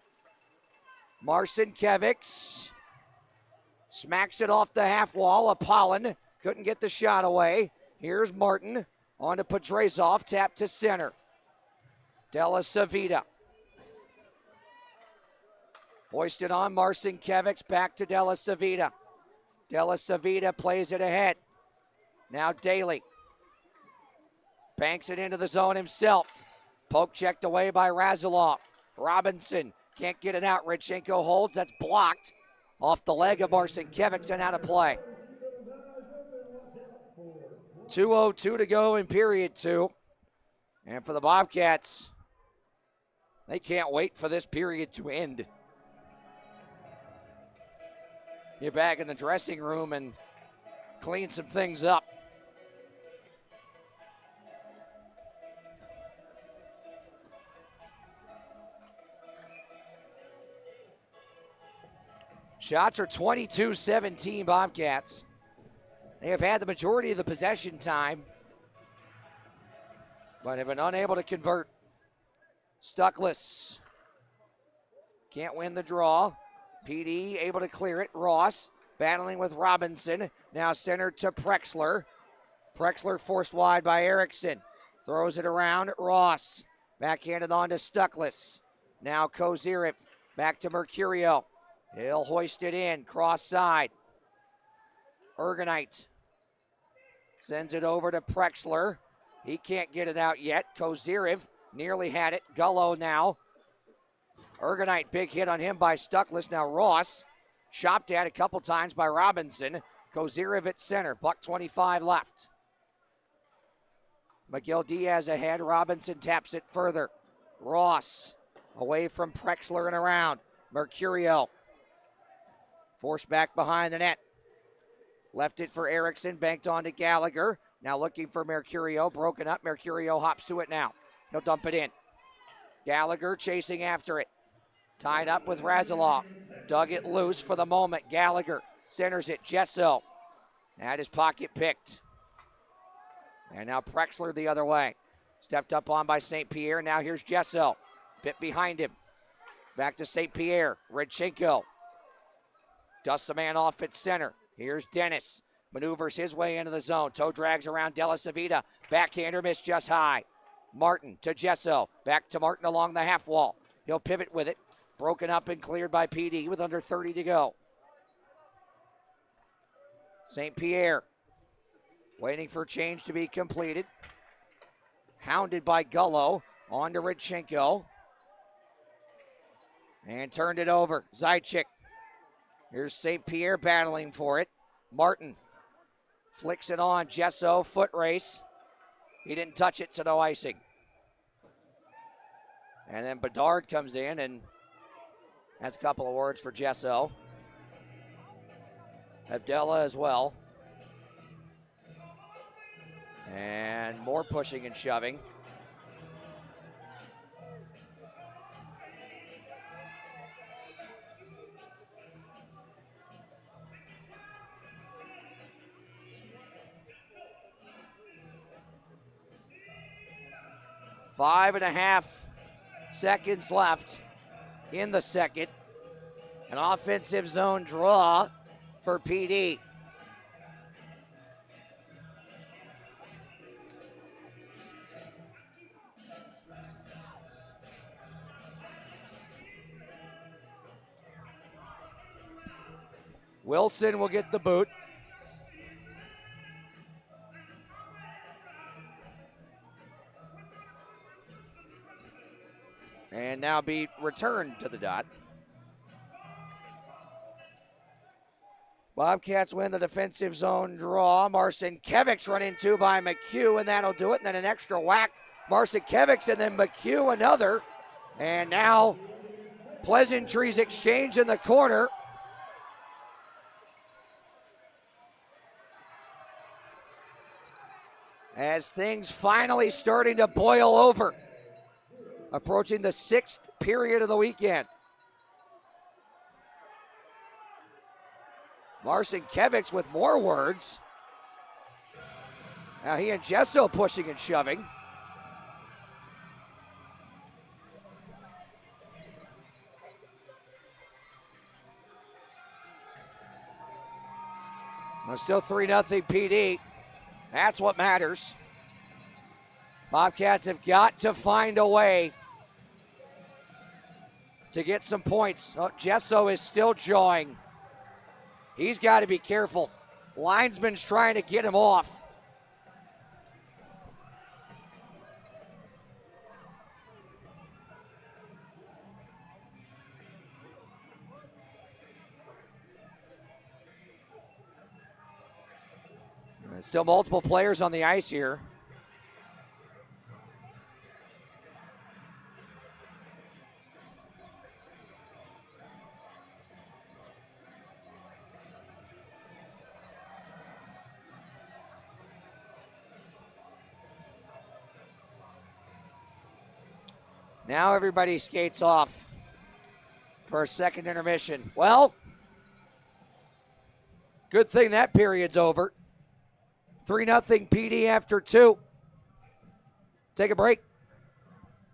Marcinkiewicz smacks it off the half wall. Apollon couldn't get the shot away. Here's Martin on to Pedrazov, tap to center. Della Savita. Hoisted on Marcinkiewicz, back to Della Savita. Della Savita plays it ahead. Now Daly. Banks it into the zone himself. Poke checked away by Razilov. Robinson can't get it out. Rodchenko holds. That's blocked off the leg of Marcinkiewicz and out of play. 2:02 to go in period two. And for the Bobcats, they can't wait for this period to end. Get back in the dressing room and clean some things up. Shots are 22-17 Bobcats. They have had the majority of the possession time, but have been unable to convert. Stuckless can't win the draw. PD able to clear it. Ross battling with Robinson. Now centered to Prexler. Prexler forced wide by Erickson. Throws it around. Ross backhanded on to Stuckless. Now Kozirev back to Mercurio. He'll hoist it in. Cross side. Ergonite sends it over to Prexler. He can't get it out yet. Kozirev nearly had it. Gullo now. Ergonite, big hit on him by Stuckless. Now Ross, chopped at a couple times by Robinson. Kozirev at center. $1:25 left. Miguel Diaz ahead. Robinson taps it further. Ross away from Prexler and around. Mercurio forced back behind the net. Left it for Erickson. Banked on to Gallagher. Now looking for Mercurio. Broken up. Mercurio hops to it now. He'll dump it in. Gallagher chasing after it. Tied up with Razilov. Dug it loose for the moment. Gallagher centers it. Jesso had his pocket picked. And now Prexler the other way. Stepped up on by St. Pierre. Now here's Jesso. Bit behind him. Back to St. Pierre. Redchenko dusts a man off at center. Here's Dennis. Maneuvers his way into the zone. Toe drags around Della Savita. Backhander missed just high. Martin to Jesso. Back to Martin along the half wall. He'll pivot with it. Broken up and cleared by PD with under 30 to go. St. Pierre waiting for change to be completed. Hounded by Gullo. On to Redchenko. And turned it over. Zajic. Here's St. Pierre battling for it. Martin flicks it on. Jesso, foot race. He didn't touch it, so no icing. And then Bedard comes in, and that's a couple of words for Jesso. Abdella as well. And more pushing and shoving. Five and a half seconds left in the second. An offensive zone draw for PD. Wilson will get the boot. And now be returned to the dot. Bobcats win the defensive zone draw. Marcinkiewicz run into by McHugh, and that'll do it. And then an extra whack. Marcinkiewicz and then McHugh another. And now pleasantries exchange in the corner. As things finally starting to boil over. Approaching the 6th period of the weekend. Marcinkiewicz with more words. Now he and Jesso pushing and shoving. Well, still 3-0 PD. That's what matters. Bobcats have got to find a way to get some points. Oh, Jesso is still jawing. He's got to be careful. Linesman's trying to get him off. And still multiple players on the ice here. Now everybody skates off for a second intermission. Well, good thing that period's over. 3-0 PD after 2. Take a break.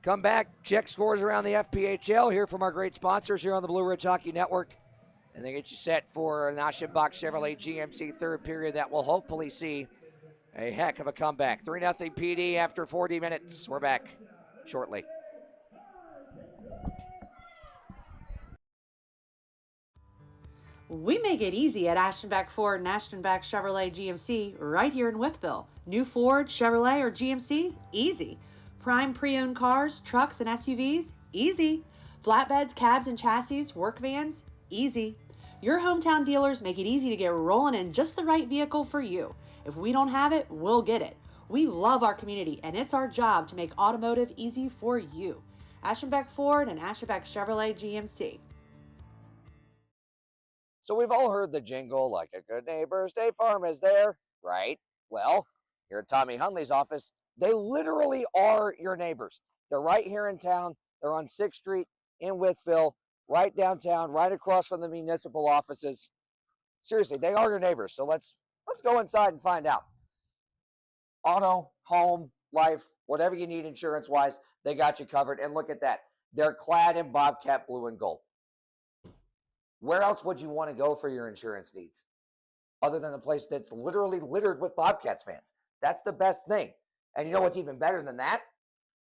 Come back, check scores around the FPHL. Hear from our great sponsors here on the Blue Ridge Hockey Network. And they get you set for an Aschenbach Chevrolet GMC third period that will hopefully see a heck of a comeback. 3-0 PD after 40 minutes. We're back shortly. We make it easy at Aschenbach Ford and Aschenbach Chevrolet GMC right here in Wytheville. New Ford, Chevrolet, or GMC? Easy. Prime pre-owned cars, trucks, and SUVs? Easy. Flatbeds, cabs, and chassis, work vans? Easy. Your hometown dealers make it easy to get rolling in just the right vehicle for you. If we don't have it, we'll get it. We love our community, and it's our job to make automotive easy for you. Aschenbach Ford and Aschenbach Chevrolet GMC. So we've all heard the jingle, like a good neighbor, State Farm is there, right? Well, here at Tommy Hundley's office, they literally are your neighbors. They're right here in town. They're on 6th Street in Wytheville. right downtown, right across from the municipal offices. Seriously, they are your neighbors. So let's go inside and find out. Auto, home, life, whatever you need insurance-wise, they got you covered. And look at that. They're clad in Bobcat blue and gold. Where else would you want to go for your insurance needs? Other than a place that's literally littered with Bobcats fans. That's the best thing. And you know what's even better than that?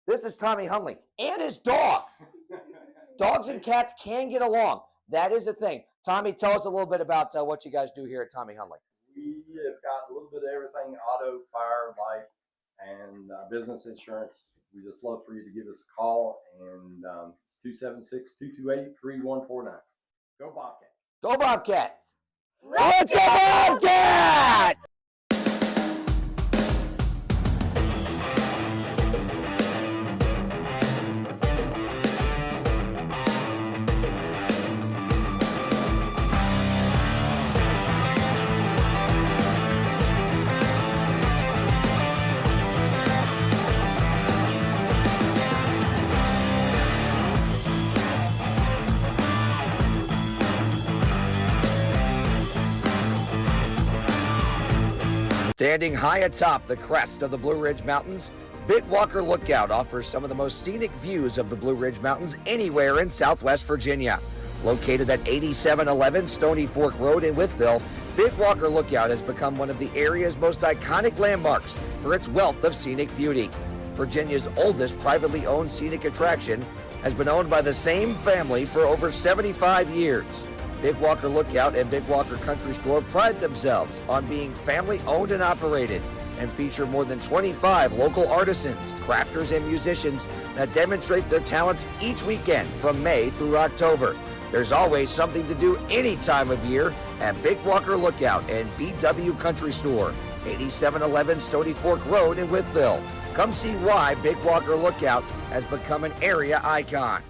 This is Tommy Hunley and his dog. Dogs and cats can get along. That is a thing. Tommy, tell us a little bit about what you guys do here at Tommy Hunley. We have got a little bit of everything: auto, fire, life, and business insurance. We just love for you to give us a call, and it's 276-228-3149. Go Bobcats. Go Bobcats. Let's go Bobcats! Standing high atop the crest of the Blue Ridge Mountains, Big Walker Lookout offers some of the most scenic views of the Blue Ridge Mountains anywhere in Southwest Virginia. Located at 8711 Stony Fork Road in Wytheville, Big Walker Lookout has become one of the area's most iconic landmarks for its wealth of scenic beauty. Virginia's oldest privately owned scenic attraction has been owned by the same family for over 75 years. Big Walker Lookout and Big Walker Country Store pride themselves on being family owned and operated and feature more than 25 local artisans, crafters, and musicians that demonstrate their talents each weekend from May through October. There's always something to do any time of year at Big Walker Lookout and BW Country Store, 8711 Stony Fork Road in Wytheville. Come see why Big Walker Lookout has become an area icon.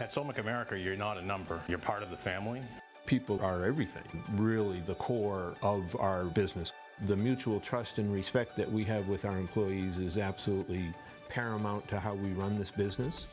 At Somic America, you're not a number. You're part of the family. People are everything, really the core of our business. The mutual trust and respect that we have with our employees is absolutely paramount to how we run this business.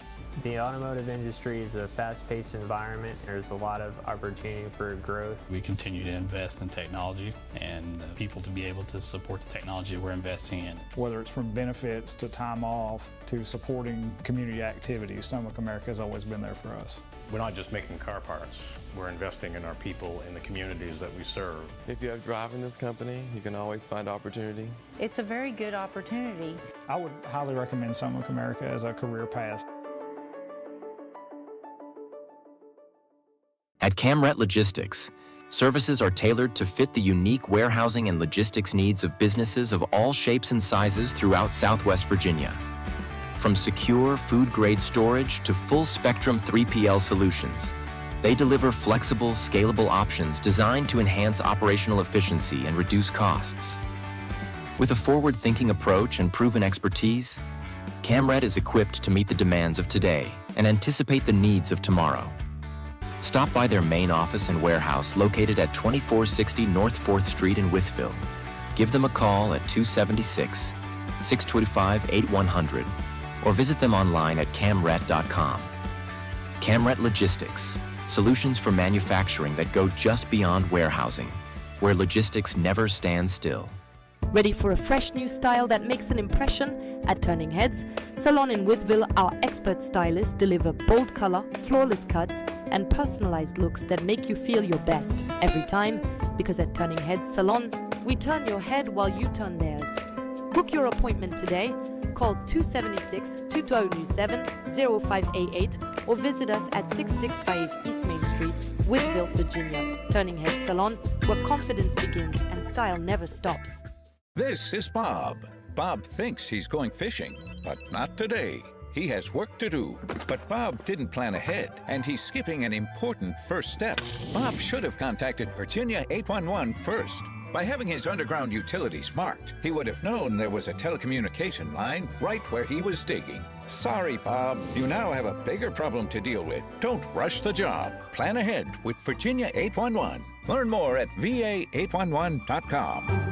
The automotive industry is a fast-paced environment. There's a lot of opportunity for growth. We continue to invest in technology and people to be able to support the technology we're investing in. Whether it's from benefits to time off to supporting community activities, Somic America has always been there for us. We're not just making car parts. We're investing in our people in the communities that we serve. If you have drive in this company, you can always find opportunity. It's a very good opportunity. I would highly recommend Somic America as a career path. At Camret Logistics, services are tailored to fit the unique warehousing and logistics needs of businesses of all shapes and sizes throughout Southwest Virginia. From secure food-grade storage to full-spectrum 3PL solutions, they deliver flexible, scalable options designed to enhance operational efficiency and reduce costs. With a forward-thinking approach and proven expertise, Camret is equipped to meet the demands of today and anticipate the needs of tomorrow. Stop by their main office and warehouse located at 2460 North 4th Street in Wytheville. Give them a call at 276-625-8100 or visit them online at camret.com. Camret Logistics, solutions for manufacturing that go just beyond warehousing, where logistics never stands still. Ready for a fresh new style that makes an impression? At Turning Heads Salon in Wytheville, our expert stylists deliver bold color, flawless cuts, and personalized looks that make you feel your best every time, because at Turning Heads Salon, we turn your head while you turn theirs. Book your appointment today. Call 276-227-0588 or visit us at 665 East Main Street, Wytheville, Virginia. Turning Head Salon, where confidence begins and style never stops. This is Bob. Bob thinks he's going fishing, but not today. He has work to do. But Bob didn't plan ahead, and he's skipping an important first step. Bob should have contacted Virginia 811 first. By having his underground utilities marked, he would have known there was a telecommunication line right where he was digging. Sorry, Bob. You now have a bigger problem to deal with. Don't rush the job. Plan ahead with Virginia 811. Learn more at va811.com.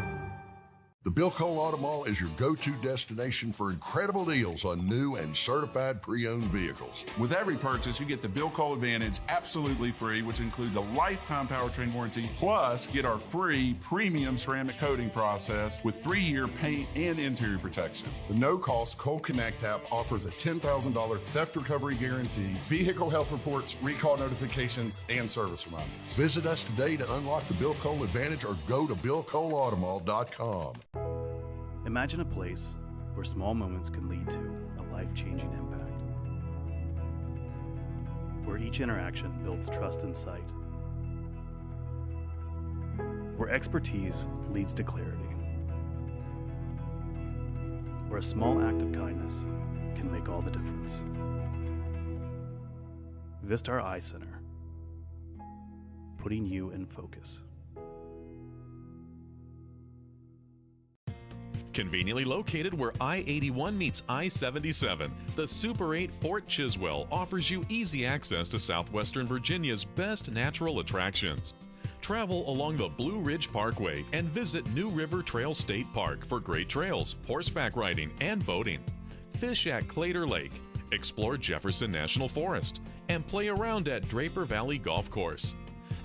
The Bill Cole Auto Mall is your go-to destination for incredible deals on new and certified pre-owned vehicles. With every purchase, you get the Bill Cole Advantage absolutely free, which includes a lifetime powertrain warranty, plus get our free premium ceramic coating process with 3-year paint and interior protection. The no-cost Cole Connect app offers a $10,000 theft recovery guarantee, vehicle health reports, recall notifications, and service reminders. Visit us today to unlock the Bill Cole Advantage or go to BillColeAutomall.com. Imagine a place where small moments can lead to a life-changing impact. Where each interaction builds trust and sight. Where expertise leads to clarity. Where a small act of kindness can make all the difference. Vistar Eye Center, putting you in focus. Conveniently located where I-81 meets I-77, the Super 8 Fort Chiswell offers you easy access to southwestern Virginia's best natural attractions. Travel along the Blue Ridge Parkway and visit New River Trail State Park for great trails, horseback riding, and boating. Fish at Clater Lake, explore Jefferson National Forest, and play around at Draper Valley Golf Course.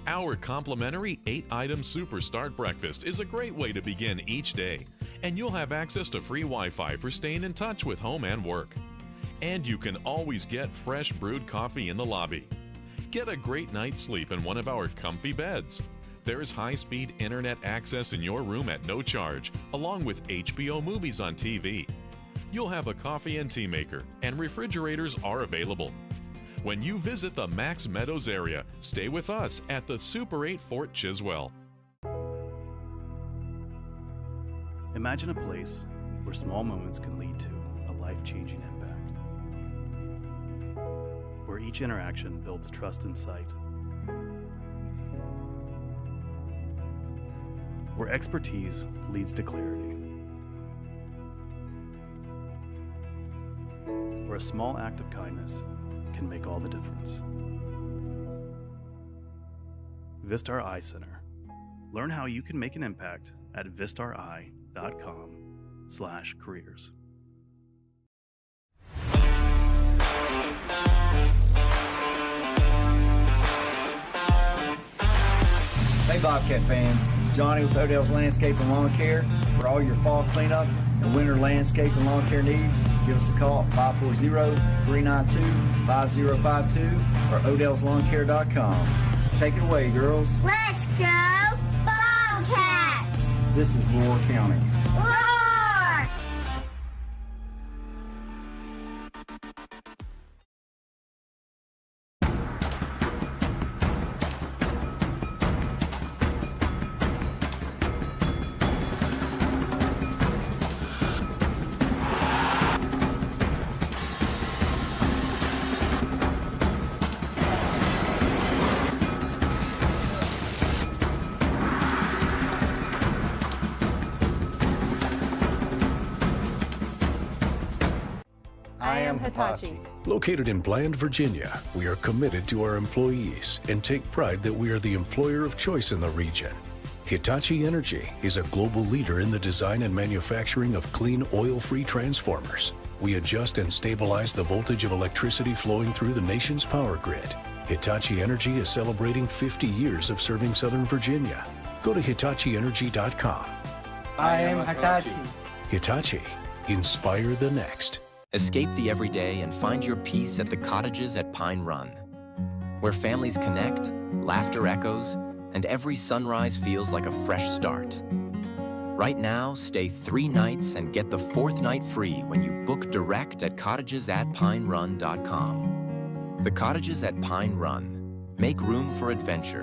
Our complimentary 8-item Super Start breakfast is a great way to begin each day, and you'll have access to free Wi-Fi for staying in touch with home and work. And you can always get fresh brewed coffee in the lobby. Get a great night's sleep in one of our comfy beds. There's high-speed internet access in your room at no charge, along with HBO movies on TV. You'll have a coffee and tea maker, and refrigerators are available. When you visit the Max Meadows area, stay with us at the Super 8 Fort Chiswell. Imagine a place where small moments can lead to a life-changing impact. Where each interaction builds trust and sight. Where expertise leads to clarity. Where a small act of kindness can make all the difference. Vistar Eye Center. Learn how you can make an impact at vistareye.com/careers. Hey Bobcat fans, it's Johnny with Odell's Landscape and Lawn Care. For all your fall cleanup and winter landscape and lawn care needs, give us a call at 540-392-5052 or odellslawnCare.com. Take it away, girls. Let's go Bobcats! This is Roar County. Roar! Hitachi. Located in Bland, Virginia, we are committed to our employees and take pride that we are the employer of choice in the region. Hitachi Energy is a global leader in the design and manufacturing of clean, oil-free transformers. We adjust and stabilize the voltage of electricity flowing through the nation's power grid. Hitachi Energy is celebrating 50 years of serving Southern Virginia. Go to HitachiEnergy.com. I am Hitachi. Hitachi. Inspire the next. Escape the everyday and find your peace at the Cottages at Pine Run, where families connect, laughter echoes, and every sunrise feels like a fresh start. Right now, stay 3 nights and get the 4th night free when you book direct at cottagesatpinerun.com. The Cottages at Pine Run. Make room for adventure.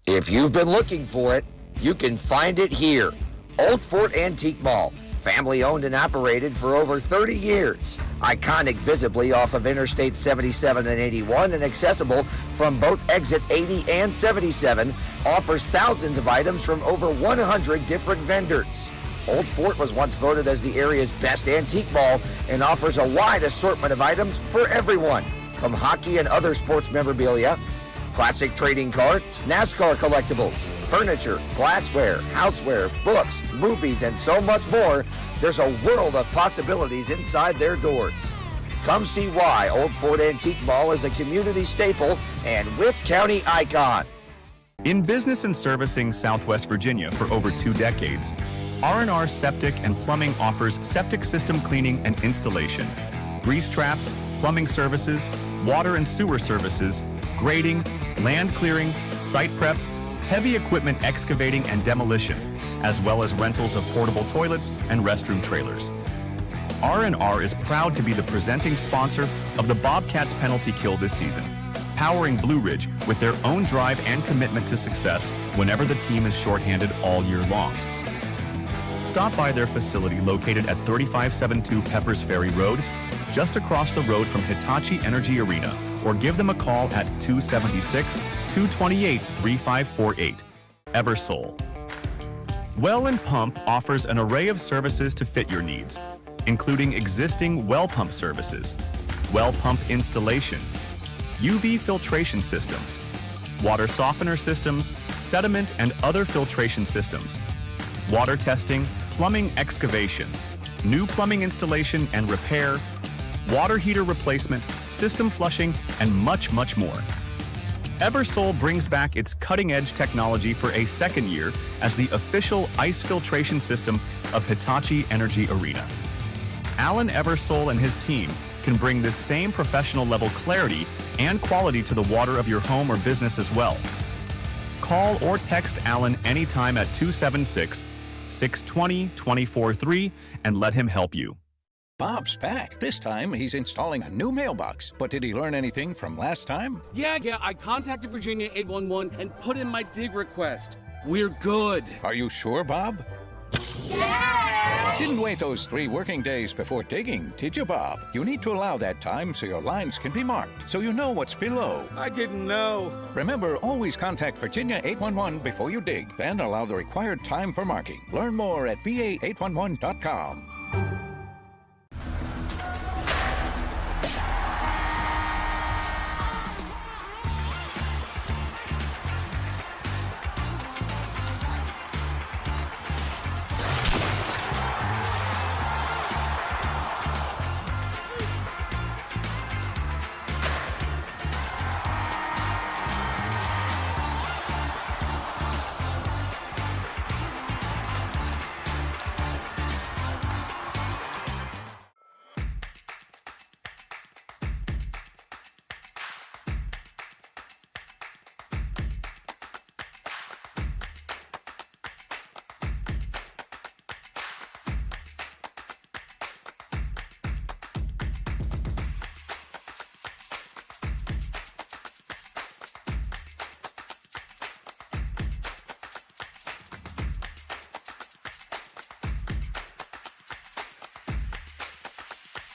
If you've been looking for it, you can find it here. Old Fort Antique Mall. Family owned and operated for over 30 years. Iconic visibly off of Interstate 77 and 81 and accessible from both exit 80 and 77, offers thousands of items from over 100 different vendors. Old Fort was once voted as the area's best antique mall and offers a wide assortment of items for everyone, from hockey and other sports memorabilia Classic trading cards, NASCAR collectibles, furniture, glassware, houseware, books, movies, and so much more. There's a world of possibilities inside their doors. Come see why Old Fort Antique Mall is a community staple and Wythe County icon. In business and servicing Southwest Virginia for over 2 decades, R&R Septic and Plumbing offers septic system cleaning and installation, grease traps, plumbing services, water and sewer services, grading, land clearing, site prep, heavy equipment excavating and demolition, as well as rentals of portable toilets and restroom trailers. R&R is proud to be the presenting sponsor of the Bobcats penalty kill this season, powering Blue Ridge with their own drive and commitment to success whenever the team is shorthanded all year long. Stop by their facility located at 3572 Peppers Ferry Road, just across the road from Hitachi Energy Arena, or give them a call at 276-228-3548. Eversole. Well and Pump offers an array of services to fit your needs, including existing well pump services, well pump installation, UV filtration systems, water softener systems, sediment and other filtration systems, water testing, plumbing excavation, new plumbing installation and repair, water heater replacement, system flushing, and much, much more. Eversole brings back its cutting-edge technology for a second year as the official ice filtration system of Hitachi Energy Arena. Alan Eversole and his team can bring this same professional level clarity and quality to the water of your home or business as well. Call or text Alan anytime at 276-620-243 and let him help you. Bob's back. This time, he's installing a new mailbox. But did he learn anything from last time? Yeah, I contacted Virginia 811 and put in my dig request. We're good. Are you sure, Bob? Yeah! Didn't wait those 3 working days before digging, did you, Bob? You need to allow that time so your lines can be marked, so you know what's below. I didn't know. Remember, always contact Virginia 811 before you dig, then allow the required time for marking. Learn more at va811.com.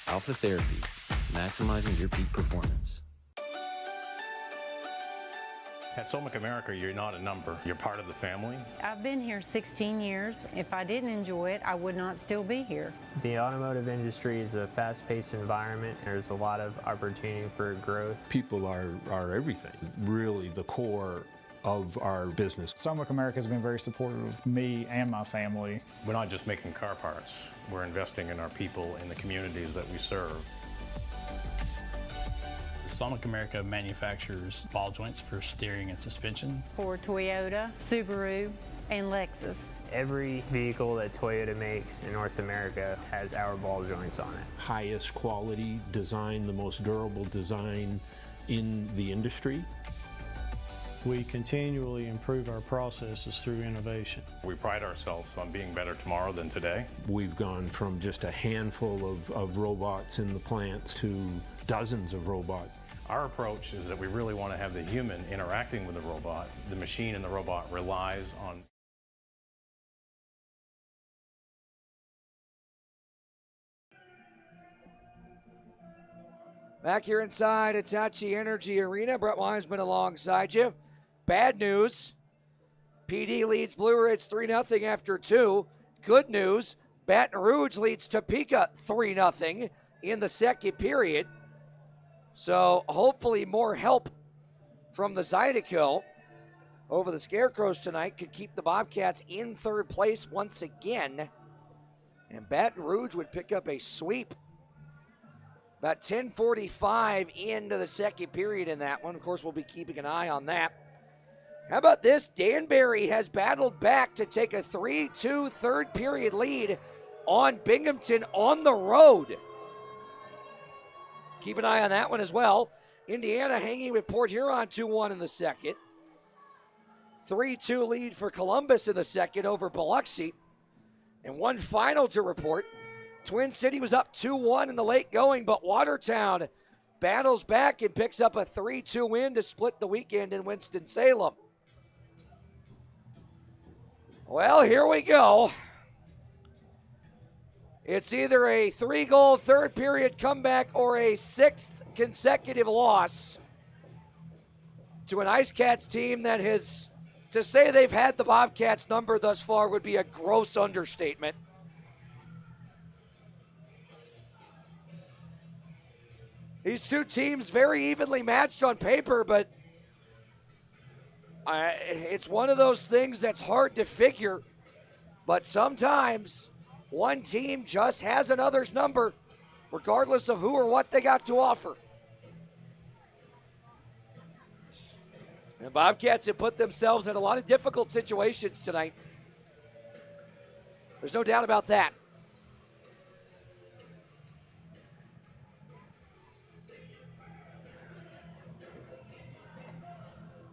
Alpha Therapy, maximizing your peak performance. At Solmic America, you're not a number. You're part of the family. I've been here 16 years. If I didn't enjoy it, I would not still be here. The automotive industry is a fast-paced environment. There's a lot of opportunity for growth. People are everything, really the core of our business. Solmic America has been very supportive of me and my family. We're not just making car parts. We're investing in our people and the communities that we serve. Solmic America manufactures ball joints for steering and suspension. For Toyota, Subaru, and Lexus. Every vehicle that Toyota makes in North America has our ball joints on it. Highest quality design, the most durable design in the industry. We continually improve our processes through innovation. We pride ourselves on being better tomorrow than today. We've gone from just a handful of robots in the plants to dozens of robots. Our approach is that we really want to have the human interacting with the robot. The machine and the robot relies on. Back here inside Hitachi Energy Arena, Brett Wiseman alongside you. Bad news, PD leads Blue Ridge 3-0 after 2. Good news, Baton Rouge leads Topeka 3-0 in the second period. So hopefully more help from the Zydeco over the Scarecrows tonight could keep the Bobcats in third place once again. And Baton Rouge would pick up a sweep. About 10:45 into the second period in that one. Of course, we'll be keeping an eye on that. How about this? Danbury has battled back to take a 3-2 third period lead on Binghamton on the road. Keep an eye on that one as well. Indiana hanging with Port Huron 2-1 in the second. 3-2 lead for Columbus in the second over Biloxi. And one final to report. Twin City was up 2-1 in the late going, but Watertown battles back and picks up a 3-2 win to split the weekend in Winston-Salem. Well, here we go. It's either a 3-goal third period comeback or a 6th consecutive loss to an IceCats team that has, to say they've had the Bobcats number thus far would be a gross understatement. These two teams very evenly matched on paper, but it's one of those things that's hard to figure. But sometimes one team just has another's number, regardless of who or what they got to offer. And Bobcats have put themselves in a lot of difficult situations tonight. There's no doubt about that.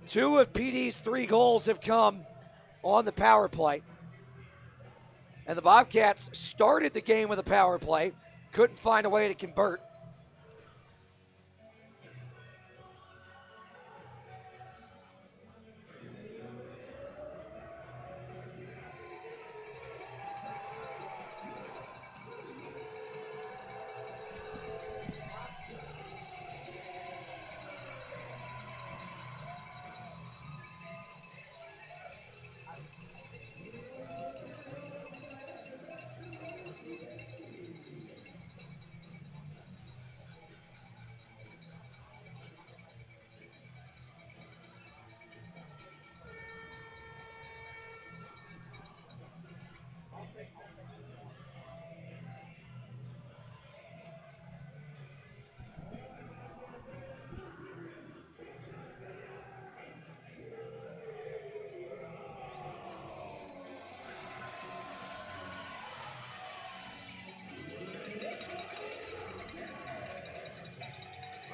Two of PD's 3 goals have come on the power play. And the Bobcats started the game with a power play, couldn't find a way to convert.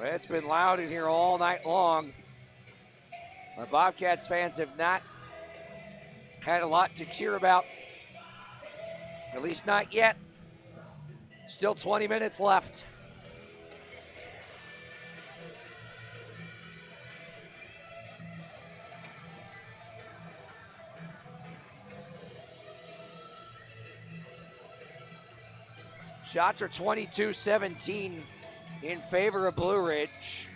It's been loud in here all night long. The Bobcats fans have not had a lot to cheer about, at least not yet. Still 20 minutes left. Shots are 22-17 in favor of Blue Ridge.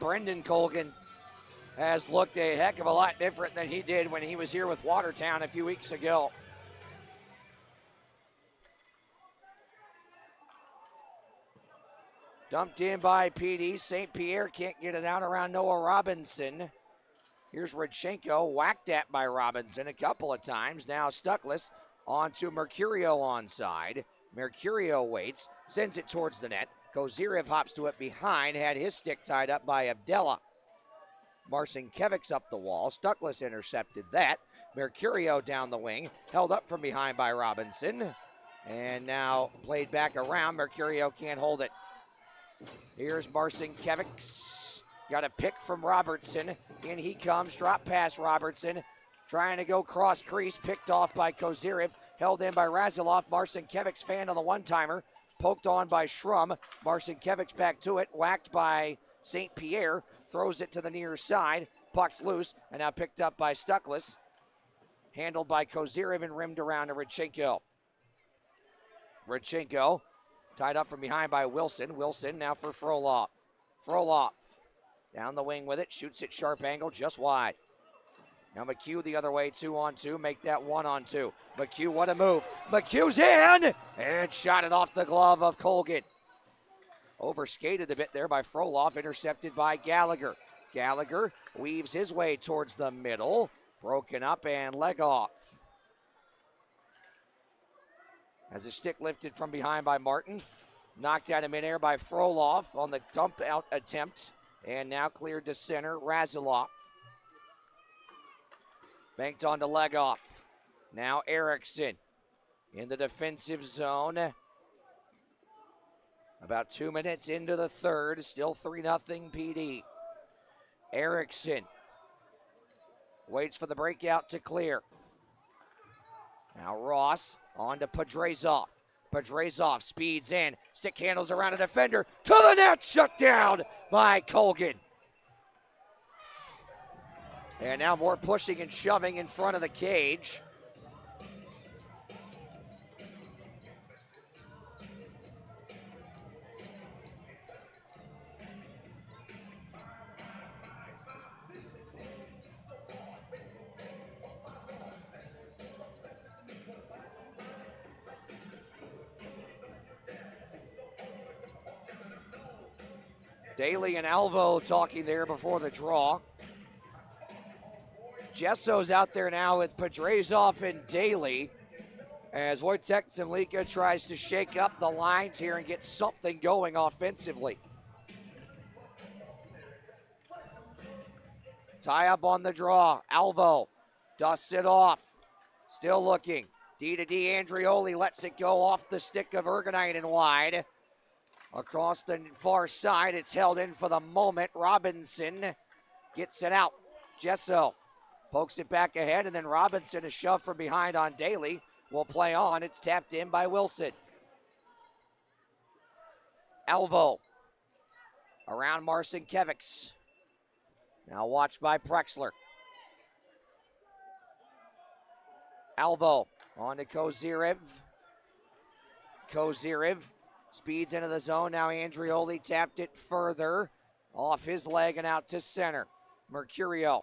Brendan Colgan has looked a heck of a lot different than he did when he was here with Watertown a few weeks ago. Dumped in by PD. St. Pierre can't get it out around Noah Robinson. Here's Rodchenko, whacked at by Robinson a couple of times. Now Stuckless onto Mercurio onside. Mercurio waits, sends it towards the net. Kozirev hops to it behind, had his stick tied up by Abdella. Marcinkiewicz up the wall. Stuckless intercepted that. Mercurio down the wing, held up from behind by Robinson. And now played back around. Mercurio can't hold it. Here's Marcinkiewicz. Got a pick from Robertson. In he comes, drop pass Robertson. Trying to go cross crease, picked off by Kozirev. Held in by Razilov. Marcinkiewicz fan on the one-timer. Poked on by Schrum. Marcinkiewicz back to it. Whacked by St. Pierre. Throws it to the near side. Puck's loose and now picked up by Stuckless. Handled by Kozirev and rimmed around to Rodchenko. Rodchenko tied up from behind by Wilson. Wilson now for Frolov. Frolov down the wing with it. Shoots it sharp angle just wide. Now McHugh the other way, 2-on-2, make that 1-on-2. McHugh, what a move. McHugh's in! And shot it off the glove of Colgan. Overskated a bit there by Frolov, intercepted by Gallagher. Gallagher weaves his way towards the middle. Broken up and leg off. As a stick lifted from behind by Martin. Knocked out of midair by Frolov on the dump out attempt. And now cleared to center, Razilov. Banked onto leg off. Now Erickson in the defensive zone. About 2 minutes into the third, still 3-0 PD. Erickson waits for the breakout to clear. Now Ross on to Podrazov. Podrazov speeds in, stick handles around a defender, to the net, shut down by Colgan. And now more pushing and shoving in front of the cage. Daly and Alvo talking there before the draw. Jesso's out there now with Podrazov and Daly as Wojtek Zemlika tries to shake up the lines here and get something going offensively. Tie up on the draw. Alvo dusts it off. Still looking. D to D. Andrioli lets it go off the stick of Ergonainen wide. Across the far side, it's held in for the moment. Robinson gets it out. Jesso pokes it back ahead, and then Robinson, a shove from behind on Daly, will play on. It's tapped in by Wilson. Alvo around Marcinkiewicz. Now watched by Prexler. Alvo on to Kozyrev. Kozyrev speeds into the zone. Now Andrioli tapped it further. Off his leg and out to center. Mercurio.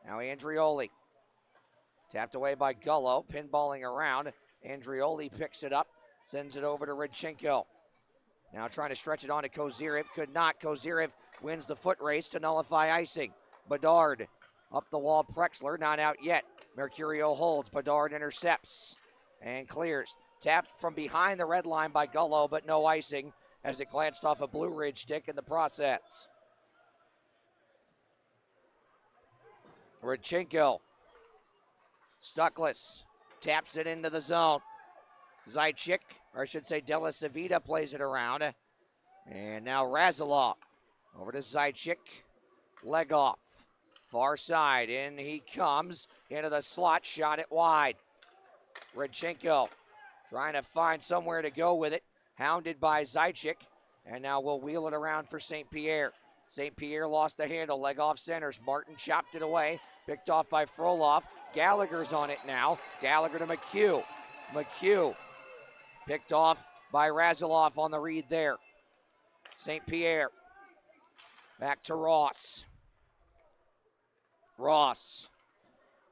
Now Andrioli. Tapped away by Gullo. Pinballing around. Andrioli picks it up. Sends it over to Radchenko. Now trying to stretch it on to Kozyrev. Could not. Kozyrev wins the foot race to nullify icing. Bedard up the wall. Prexler not out yet. Mercurio holds. Bedard intercepts and clears. Tapped from behind the red line by Gullo, but no icing as it glanced off a Blue Ridge stick in the process. Radchenko. Stuckless taps it into the zone. Zaitchik, or I should say Della Savita, plays it around. And now Razilov over to Zaitchik. Leg off. Far side. In he comes into the slot. Shot it wide. Radchenko trying to find somewhere to go with it. Hounded by Zaitchik. And now we'll wheel it around for St. Pierre. St. Pierre lost the handle. Leg off centers. Martin chopped it away. Picked off by Frolov. Gallagher's on it now. Gallagher to McHugh. McHugh picked off by Razilov on the read there. St. Pierre. Back to Ross. Ross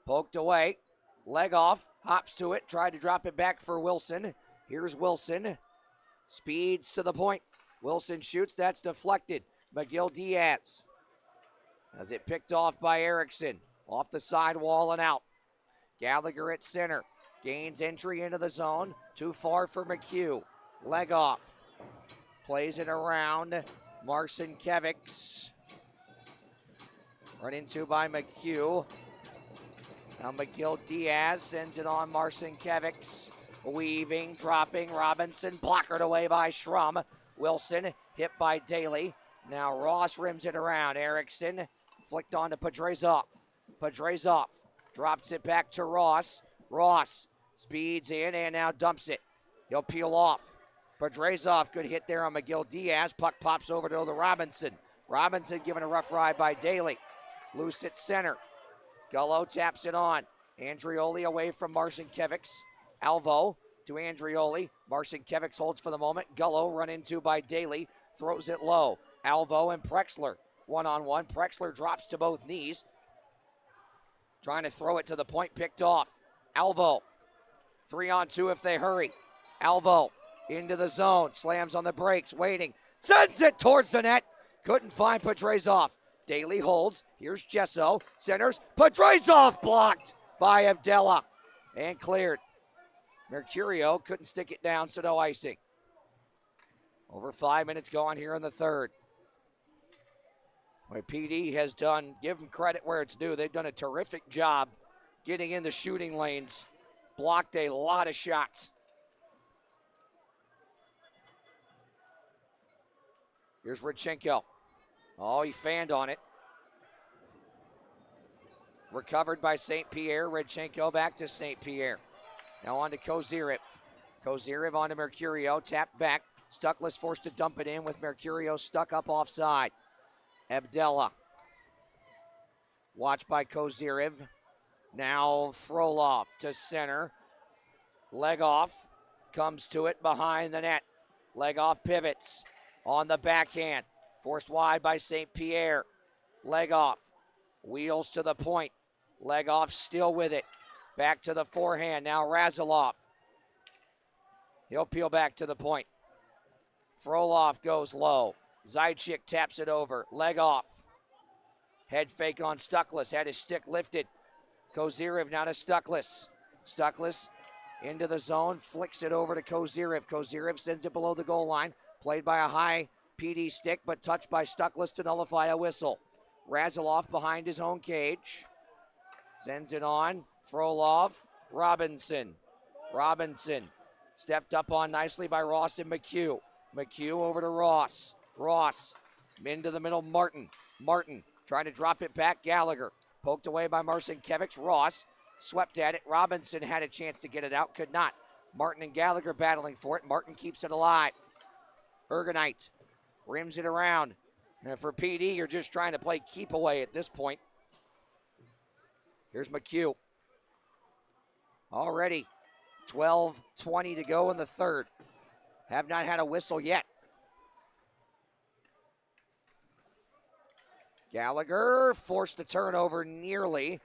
poked away. Leg off. Hops to it. Tried to drop it back for Wilson. Here's Wilson. Speeds to the point. Wilson shoots. That's deflected. McGill Diaz has it picked off by Erickson. Off the side wall and out. Gallagher at center. Gains entry into the zone. Too far for McHugh. Leg off. Plays it around. Marcinkiewicz. Run into by McHugh. Now McGill Diaz sends it on Marcinkiewicz. Weaving, dropping. Robinson blockered away by Schrum. Wilson hit by Daly. Now Ross rims it around. Erickson flicked on to Podrazov. Podrazov drops it back to Ross. Ross speeds in and now dumps it. He'll peel off. Podrazov, good hit there on McGill Diaz. Puck pops over to the Robinson. Robinson given a rough ride by Daly. Loose at center. Gullo taps it on. Andrioli away from Marcinkiewicz. Alvo to Andrioli. Marcinkiewicz holds for the moment. Gullo run into by Daly. Throws it low. Alvo and Prexler one-on-one. Prexler drops to both knees. Trying to throw it to the point. Picked off. Alvo. 3-on-2 if they hurry. Alvo into the zone, slams on the brakes, waiting, sends it towards the net. Couldn't find Pedrazov. Daly holds. Here's Gesso. Centers. Pedrazov blocked by Abdella and cleared. Mercurio couldn't stick it down, so no icing. Over 5 minutes gone here in the third. Well, PD has done, give them credit where it's due. They've done a terrific job getting in the shooting lanes. Blocked a lot of shots. Here's Rodchenko. Oh, he fanned on it. Recovered by St. Pierre. Rodchenko back to St. Pierre. Now on to Kozyrev. Kozyrev on to Mercurio. Tapped back. Stuckless forced to dump it in with Mercurio stuck up offside. Abdella. Watched by Kozyrev. Now Frolov to center. Leg off. Comes to it behind the net. Leg off pivots. On the backhand. Forced wide by St. Pierre. Leg off. Wheels to the point. Leg off still with it. Back to the forehand. Now Razilov. He'll peel back to the point. Frolov goes low. Zaitchik taps it over. Leg off. Head fake on Stuckless. Had his stick lifted. Kozyrev now to Stuckless. Stuckless into the zone. Flicks it over to Kozyrev. Kozyrev sends it below the goal line. Played by a high PD stick, but touched by Stuckless to nullify a whistle. Razilov behind his own cage. Sends it on. Frolov. Robinson. Robinson stepped up on nicely by Ross and McHugh. McHugh over to Ross. Ross into the middle. Martin. Martin trying to drop it back. Gallagher poked away by Marcinkiewicz. Ross swept at it. Robinson had a chance to get it out. Could not. Martin and Gallagher battling for it. Martin keeps it alive. Ergonite rims it around. And for PD, you're just trying to play keep away at this point. Here's McHugh. Already 12:20 to go in the third. Have not had a whistle yet. Gallagher forced the turnover nearly.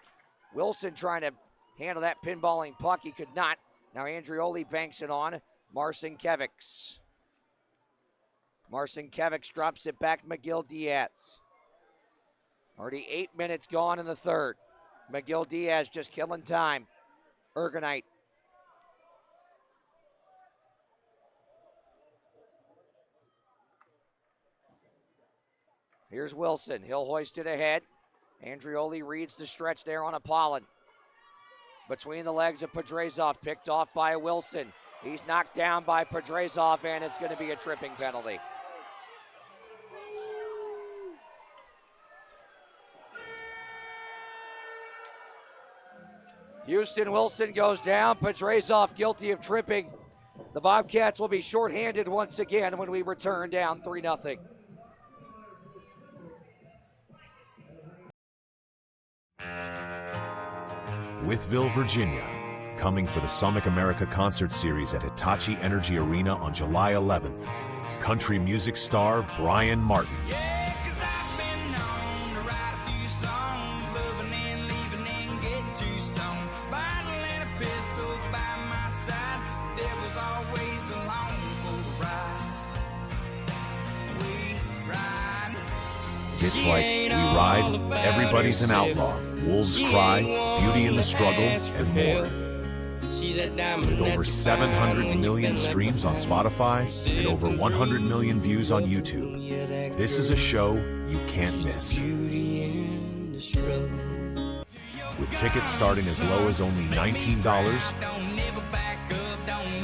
Wilson trying to handle that pinballing puck. He could not. Now Andrioli banks it on Marcinkiewicz. Marcinkiewicz drops it back. McGill Diaz. Already 8 minutes gone in the third. McGill Diaz just killing time. Ergonite. Here's Wilson. He'll hoist it ahead. Andrioli reads the stretch there on Apollon. Between the legs of Pedrazov. Picked off by Wilson. He's knocked down by Pedrazov, and it's going to be a tripping penalty. Houston Wilson goes down. Pedrazov guilty of tripping. The Bobcats will be shorthanded once again when we return down 3-0. Withville, Virginia, coming for the Sonic America concert series at Hitachi Energy Arena on July 11th. Country music star Brian Martin. Hits like We Ride, Everybody's an Outlaw, Wolves Cry, Beauty in the Struggle, and more. With over 700 million streams on Spotify and over 100 million views on YouTube, this is a show you can't miss. With tickets starting as low as only $19,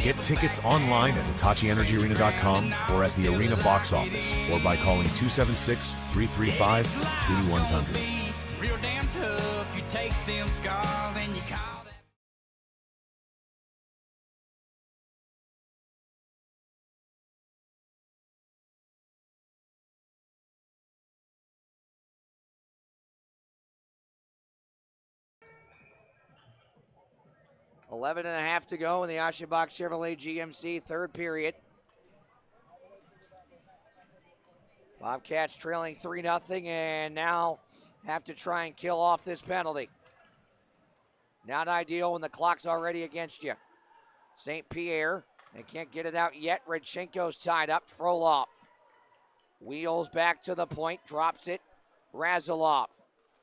get tickets online at HitachiEnergyArena.com or at the Arena box office or by calling 276-335-2100. Real damn tough, you take them scars and you call them. $11 and a half to go in the Aschenbach Chevrolet GMC third period. Bobcats trailing 3-0 and now have to try and kill off this penalty. Not ideal when the clock's already against you. St. Pierre They can't get it out yet. Redchenko's tied up. Frolov wheels back to the point, drops it. Razilov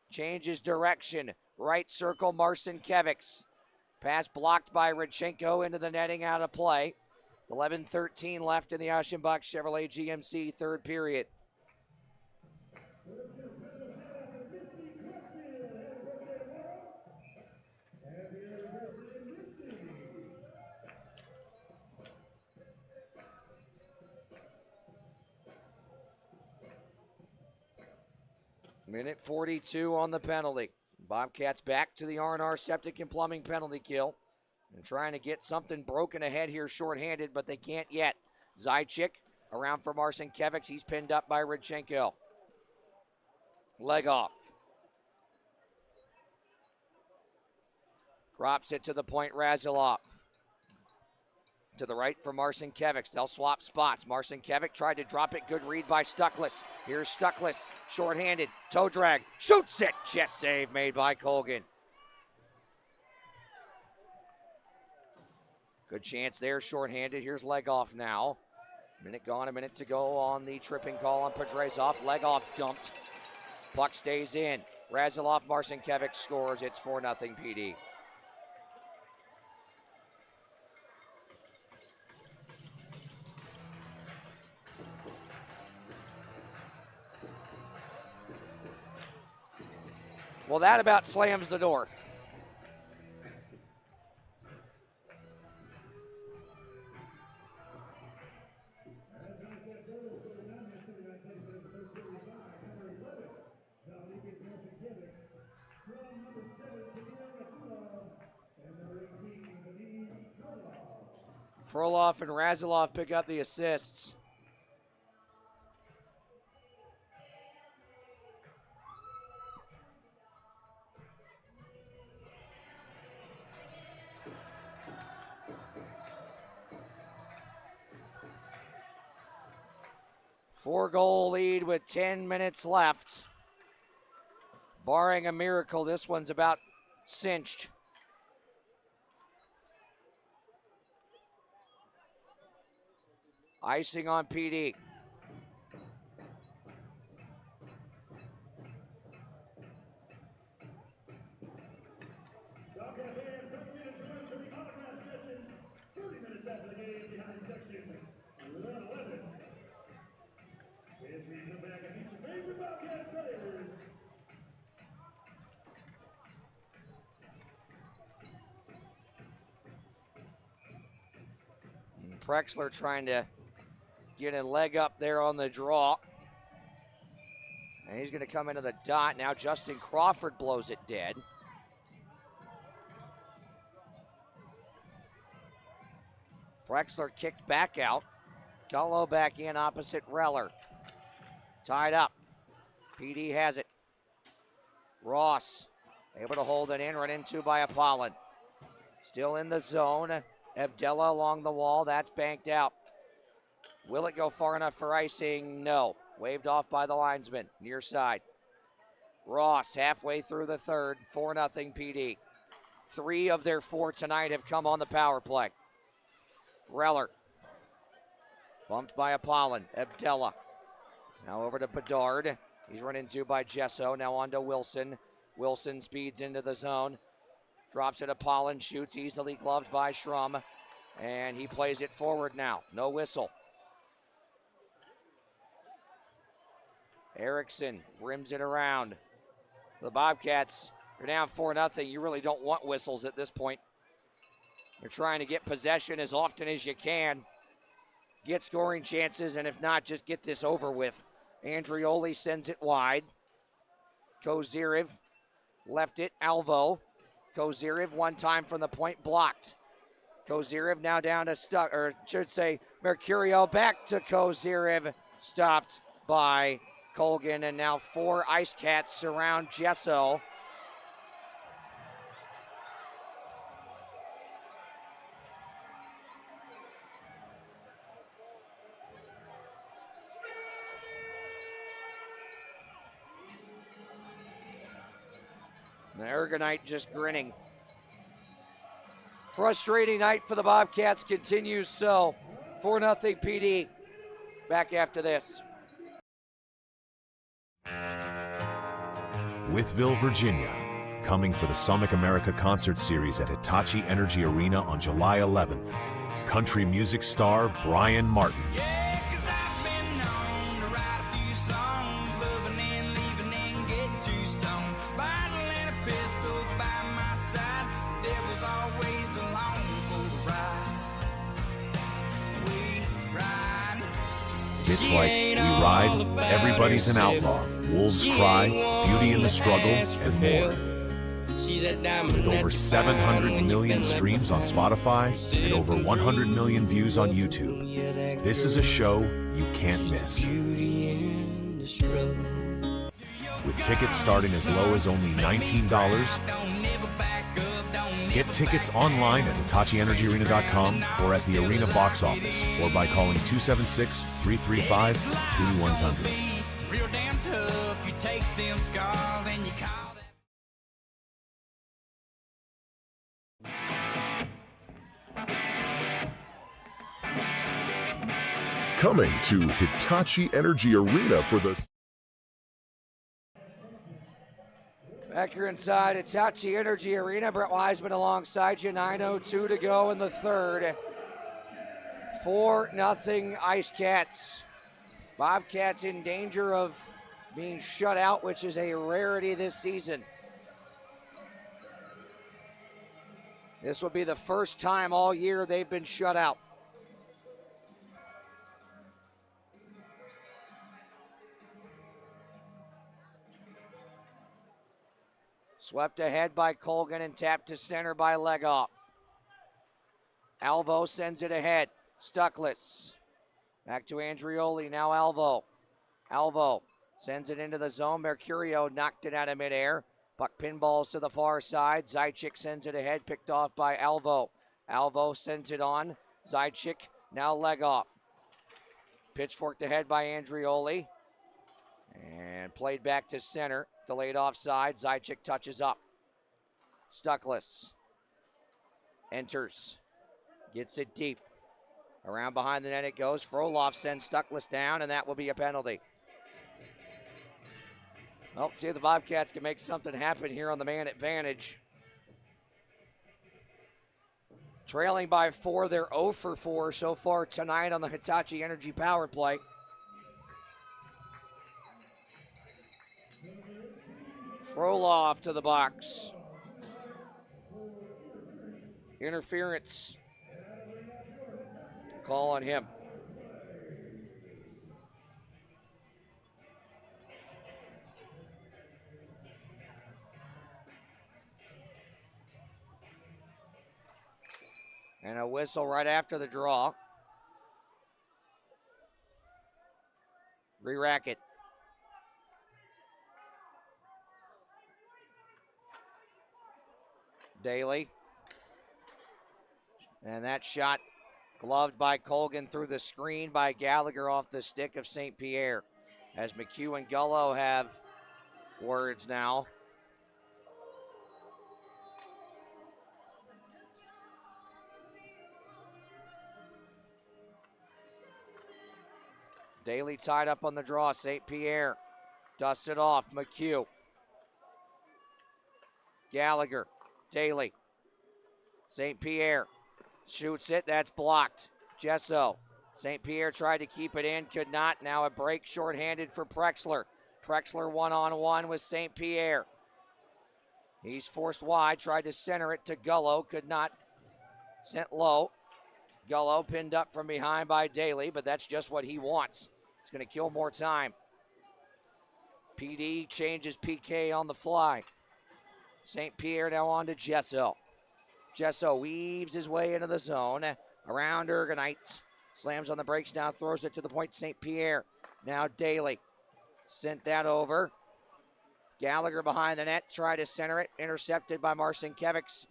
changes direction. Right circle, Marcinkiewicz. Pass blocked by Redchenko into the netting, out of play. 11:13 left in the Aschenbach Chevrolet GMC third period. Minute 42 on the penalty. Bobcats back to the R&R Septic and Plumbing penalty kill. And trying to get something broken ahead here shorthanded, but they can't yet. Zajic around for Marcinkiewicz. He's pinned up by Redchenko. Leg off. Drops it to the point, Razilov. To the right for Marcinkiewicz. They'll swap spots. Marcinkiewicz tried to drop it. Good read by Stuckless. Here's Stuckless. Shorthanded. Toe drag. Shoots it. Chest save made by Colgan. Good chance there. Shorthanded. Here's Legoff now. Minute gone. A minute to go on the tripping call on Podrazov. Legoff dumped. Puck stays in. Razilov, Marcinkiewicz scores. It's 4-0 PD. Well, that about slams the door. Frolov and Razilov pick up the assists. Four-goal lead with 10 minutes left. Barring a miracle, this one's about cinched. Icing on PD. Prexler trying to get a leg up there on the draw. And he's going to come into the dot. Now Justin Crawford blows it dead. Prexler kicked back out. Gullo back in opposite Reller. Tied up. PD has it. Ross able to hold it in, run into by Apollon. Still in the zone. Abdella along the wall. That's banked out. Will it go far enough for icing? No. Waved off by the linesman. Near side. Ross halfway through the third. 4-0 PD. 3 of their 4 tonight have come on the power play. Reller. Bumped by Apollon. Abdella. Now over to Bedard. He's run into by Gesso. Now on to Wilson. Wilson speeds into the zone. Drops it. Apollon shoots easily, gloved by Schrum. And he plays it forward now. No whistle. Erickson rims it around. The Bobcats are down 4-0. You really don't want whistles at this point. You're trying to get possession as often as you can. Get scoring chances, and if not, just get this over with. Andrioli sends it wide. Kozyrev left it. Alvo. Kozyrev one time from the point, blocked. Kozyrev now down to Mercurio back to Kozyrev, stopped by Colgan, and now 4 IceCats surround Gesso. The Ergonite just grinning. Frustrating night for the Bobcats continues so. 4-0 PD. Back after this. Withville, Virginia, coming for the Sonic America Concert Series at Hitachi Energy Arena on July 11th. Country music star Brian Martin. Hits like We Ride, Everybody's an Outlaw, Wolves Cry, Beauty in the Struggle, and more. With over 700 million streams on Spotify and over 100 million views on YouTube, this is a show you can't miss. With tickets starting as low as only $19, get tickets online at HitachiEnergyArena.com or at the Arena box office or by calling 276-335-2100. Real damn tough, you take them scars and you call them. Coming to Hitachi Energy Arena for the... Back here inside Hitachi Energy Arena. Brett Wiseman alongside you. 9:02 to go in the third. 4-0 IceCats. Bobcats in danger of being shut out, which is a rarity this season. This will be the first time all year they've been shut out. Swept ahead by Colgan and tapped to center by Legoff. Alvo sends it ahead. Stuckless. Back to Andrioli, now Alvo. Alvo sends it into the zone. Mercurio knocked it out of midair. Puck pinballs to the far side. Zajic sends it ahead, picked off by Alvo. Alvo sends it on. Zajic, now Legoff. Pitchforked ahead by Andrioli. And played back to center. Delayed offside. Zajic touches up. Stuckless. Enters. Gets it deep. Around behind the net it goes. Frolov sends Stuckless down, and that will be a penalty. Well, see if the Bobcats can make something happen here on the man advantage. Trailing by 4, they're 0 for 4 so far tonight on the Hitachi Energy power play. Frolov to the box. Interference. Call on him. And a whistle right after the draw. Re-rack it. Daly. And that shot gloved by Colgan through the screen by Gallagher off the stick of St. Pierre. As McHugh and Gullo have words now. Daly tied up on the draw. St. Pierre dusts it off. McHugh. Gallagher. Daly. St. Pierre shoots it. That's blocked. Gesso. St. Pierre tried to keep it in. Could not. Now a break shorthanded for Prexler. Prexler one-on-one with St. Pierre. He's forced wide. Tried to center it to Gullo. Could not. Sent low. Gullo pinned up from behind by Daly, but that's just what he wants. He's going to kill more time. PD changes PK on the fly. St. Pierre now on to Gesso. Gesso weaves his way into the zone. Around Ergonite. Slams on the brakes now, throws it to the point. St. Pierre. Now Daly. Sent that over. Gallagher behind the net. Tried to center it. Intercepted by Marcinkiewicz.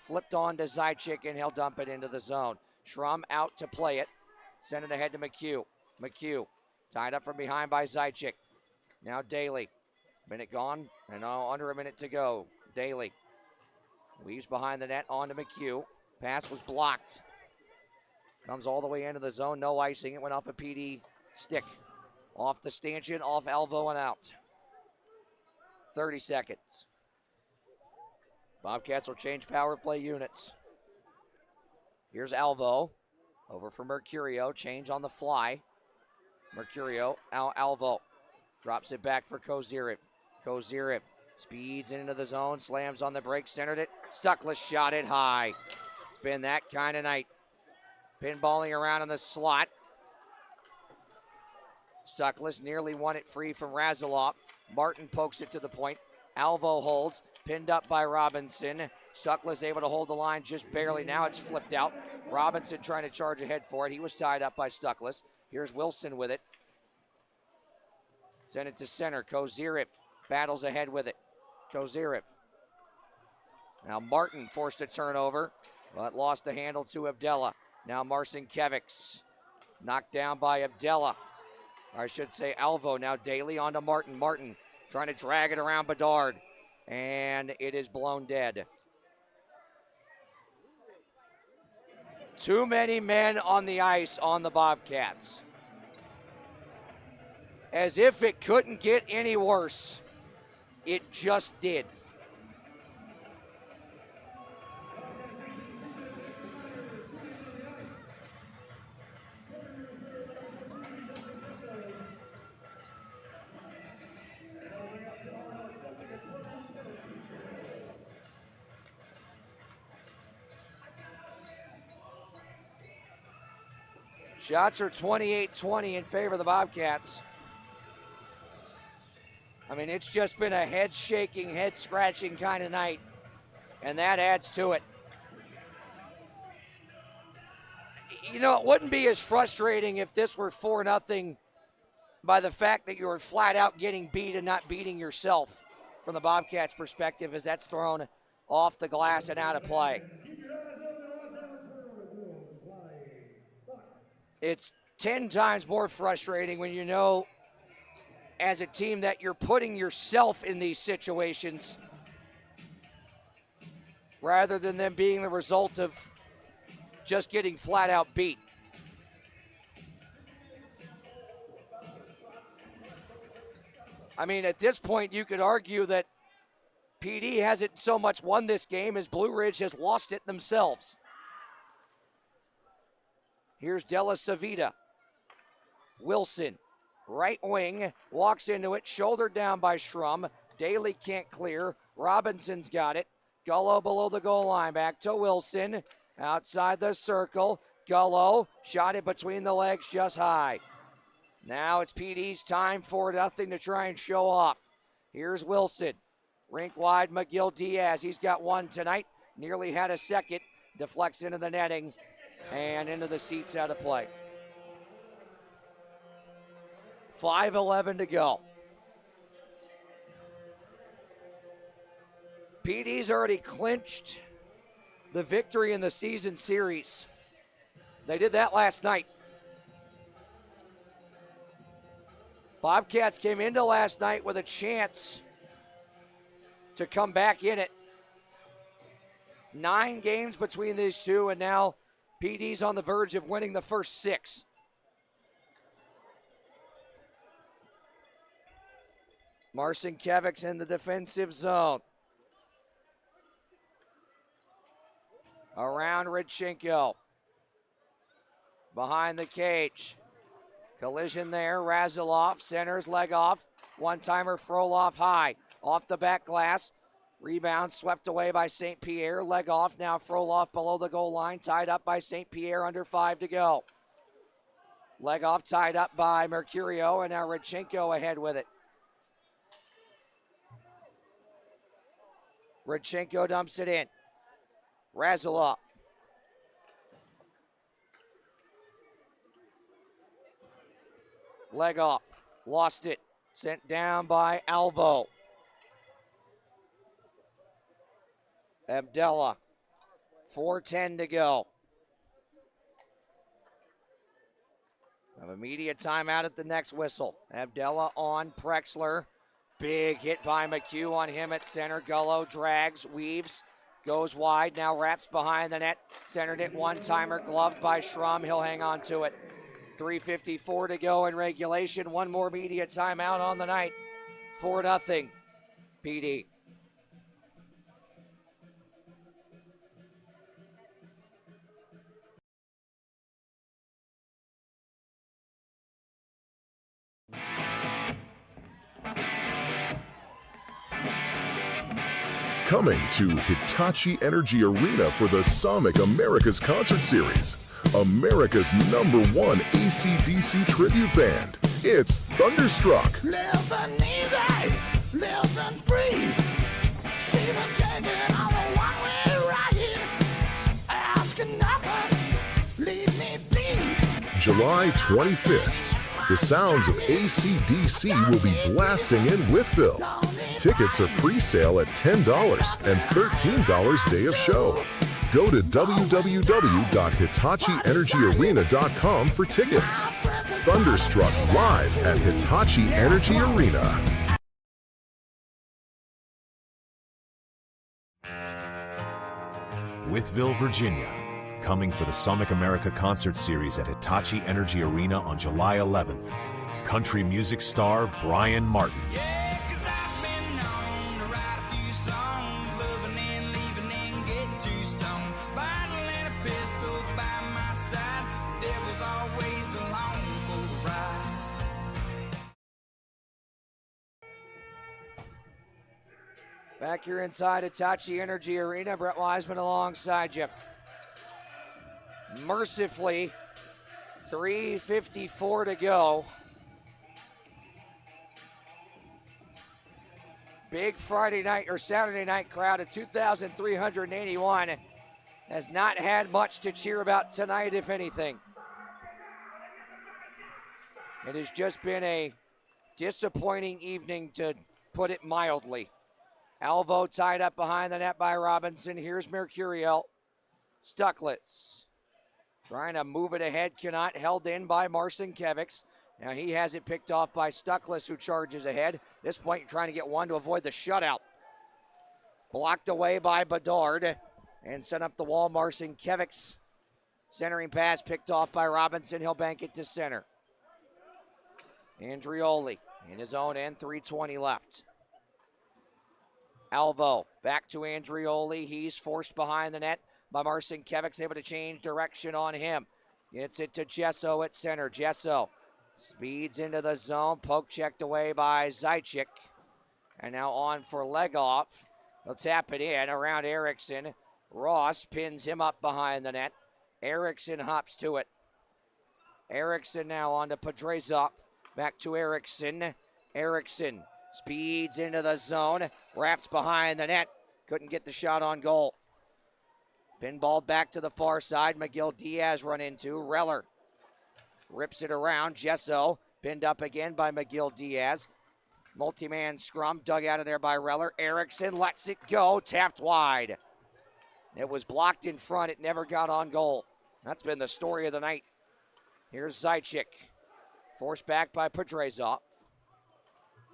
Flipped on to Zajic, and he'll dump it into the zone. Schrum out to play it. Send it ahead to McHugh. McHugh tied up from behind by Zajic. Now Daly. Minute gone, and under a minute to go. Daly weaves behind the net on to McHugh. Pass was blocked. Comes all the way into the zone, no icing. It went off a PD stick. Off the stanchion, off Alvo and out. 30 seconds. Bobcats will change power play units. Here's Alvo. Over for Mercurio. Change on the fly. Mercurio, Alvo. Drops it back for Kozirev. Kozirev speeds into the zone, slams on the break, centered it. Stuckless shot it high. It's been that kind of night. Pinballing around in the slot. Stuckless nearly won it free from Razilov. Martin pokes it to the point. Alvo holds, pinned up by Robinson. Stuckless able to hold the line just barely. Now it's flipped out. Robinson trying to charge ahead for it. He was tied up by Stuckless. Here's Wilson with it. Send it to center. Kozirev battles ahead with it. Kozirev. Now Martin forced a turnover, but lost the handle to Abdella. Now Marcinkiewicz knocked down by Abdella. Or I should say Alvo. Now Daly onto Martin. Martin trying to drag it around Bedard. And it is blown dead. Too many men on the ice on the Bobcats. As if it couldn't get any worse. It just did. Shots are 28-20 in favor of the Bobcats. I mean, it's just been a head-shaking, head-scratching kind of night, and that adds to it. You know, it wouldn't be as frustrating if this were 4-0 by the fact that you were flat out getting beat and not beating yourself from the Bobcats' perspective, as that's thrown off the glass and out of play. It's 10 times more frustrating when you know as a team that you're putting yourself in these situations rather than them being the result of just getting flat out beat. I mean, at this point, you could argue that PD hasn't so much won this game as Blue Ridge has lost it themselves. Here's Della Savita. Wilson, right wing, walks into it, shouldered down by Schrum. Daly can't clear. Robinson's got it. Gullo below the goal line, back to Wilson. Outside the circle, Gullo shot it between the legs just high. Now it's PD's time for nothing to try and show off. Here's Wilson. Rink wide, McGill Diaz. He's got one tonight. Nearly had a second. Deflects into the netting and into the seats out of play. 5:11 to go. PD's already clinched the victory in the season series. They did that last night. Bobcats came into last night with a chance to come back in it. 9 games between these two, and now PD's on the verge of winning the first 6. Marcinkiewicz in the defensive zone. Around Radchenko. Behind the cage. Collision there. Razilov centers, leg off. One-timer Frolov high. Off the back glass. Rebound swept away by St. Pierre. Leg off. Now Frolov below the goal line. Tied up by St. Pierre. Under 5 to go. Leg off tied up by Mercurio. And now Radchenko ahead with it. Radchenko dumps it in. Razilov. Leg off. Lost it. Sent down by Alvo. Abdella. 4:10 to go. Have a media timeout at the next whistle. Abdella on Prexler. Big hit by McHugh on him at center. Gullo drags, weaves, Goes wide, now wraps behind the net. Centered it, one-timer, gloved by Schrum. He'll hang on to it. 3:54 to go in regulation. One more media timeout on the night. 4-0, PD. Coming to Hitachi Energy Arena for the Sonic America's Concert Series, America's #1 AC/DC tribute band. It's Thunderstruck. Living easy, living free. See them taking on a one-way ride. Asking nothing, leave me be. July 25th. The sounds of AC/DC will be blasting in Wytheville. Tickets are pre-sale at $10 and $13 day of show. Go to www.hitachienergyarena.com for tickets. Thunderstruck live at Hitachi Energy Arena. Wytheville, Virginia. Coming for the Sonic America Concert Series at Hitachi Energy Arena on July 11th. Country music star Brian Martin. Back here inside Hitachi Energy Arena, Brett Wiseman alongside you. Mercifully, 3:54 to go. Big Friday night or Saturday night crowd of 2,381 has not had much to cheer about tonight, if anything. It has just been a disappointing evening, to put it mildly. Alvo tied up behind the net by Robinson. Here's Mercurial. Stucklitz trying to move it ahead, cannot. Held in by Marcinkiewicz. Now he has it picked off by Stucklitz, who charges ahead. At this point, trying to get one to avoid the shutout. Blocked away by Bedard and sent up the wall. Marcinkiewicz. Centering pass picked off by Robinson. He'll bank it to center. Andrioli in his own end, 3:20 left. Alvo back to Andrioli. He's forced behind the net by Marcinkiewicz, able to change direction on him. Gets it to Jesso at center. Jesso speeds into the zone. Poke checked away by Zajic. And now on for Legoff. He'll tap it in around Erickson. Ross pins him up behind the net. Erickson hops to it. Erickson now on to Podrazov. Back to Erickson. Erickson speeds into the zone. Wraps behind the net. Couldn't get the shot on goal. Pinball back to the far side. McGill Diaz run into. Reller rips it around. Jesso pinned up again by McGill Diaz. Multi-man scrum dug out of there by Reller. Erickson lets it go. Tapped wide. It was blocked in front. It never got on goal. That's been the story of the night. Here's Zajic. Forced back by Podrazov.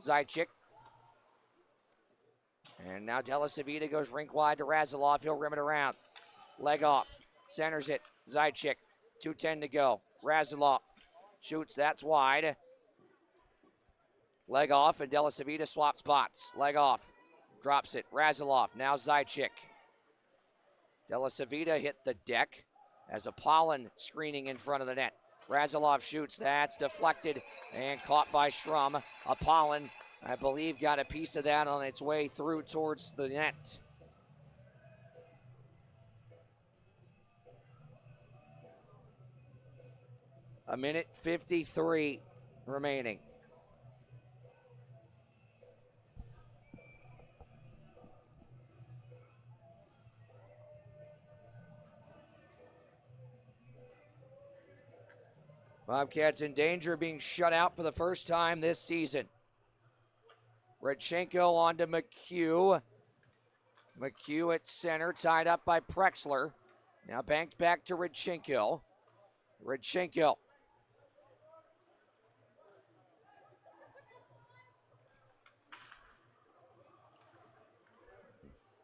Zajic. And now Delasavita goes rink wide to Razilov. He'll rim it around. Leg off. Centers it. Zajic. 2:10 to go. Razilov shoots. That's wide. Leg off, and Delasavita swaps spots. Leg off. Drops it. Razilov. Now Zajic. Delasavita hit the deck as Apollon screening in front of the net. Razilov shoots. That's deflected and caught by Schrum. Apollon, I believe, got a piece of that on its way through towards the net. A minute 53 remaining. Bobcats in danger of being shut out for the first time this season. Redchenko on to McHugh. McHugh at center, tied up by Prexler. Now banked back to Redchenko. Redchenko.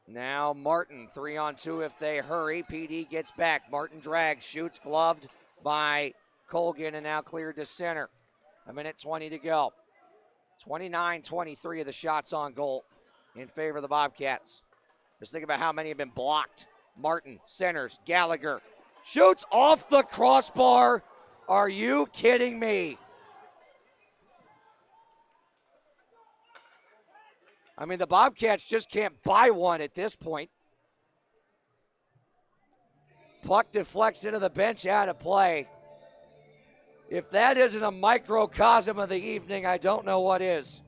Now Martin, 3-on-2 if they hurry. PD gets back. Martin drags, shoots, gloved by Colgan, and now cleared to center. 1:20 to go. 29-23 of the shots on goal in favor of the Bobcats. Just think about how many have been blocked. Martin centers, Gallagher shoots off the crossbar. Are you kidding me? I mean, the Bobcats just can't buy one at this point. Puck deflects into the bench, out of play. If that isn't a microcosm of the evening, I don't know what is.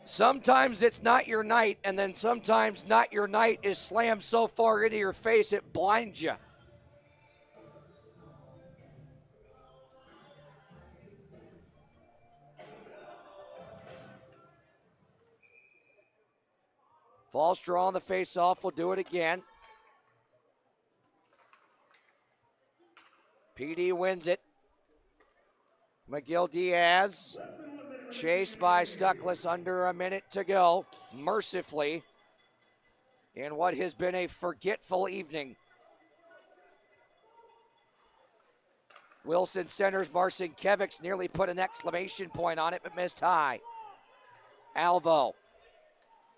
Sometimes it's not your night, and then sometimes not your night is slammed so far into your face it blinds you. Fallstraw on the face-off will do it again. PD wins it. McGill Diaz chased by Stuckless, under a minute to go, mercifully, in what has been a forgetful evening. Wilson centers, Marcinkiewicz nearly put an exclamation point on it, but missed high. Alvo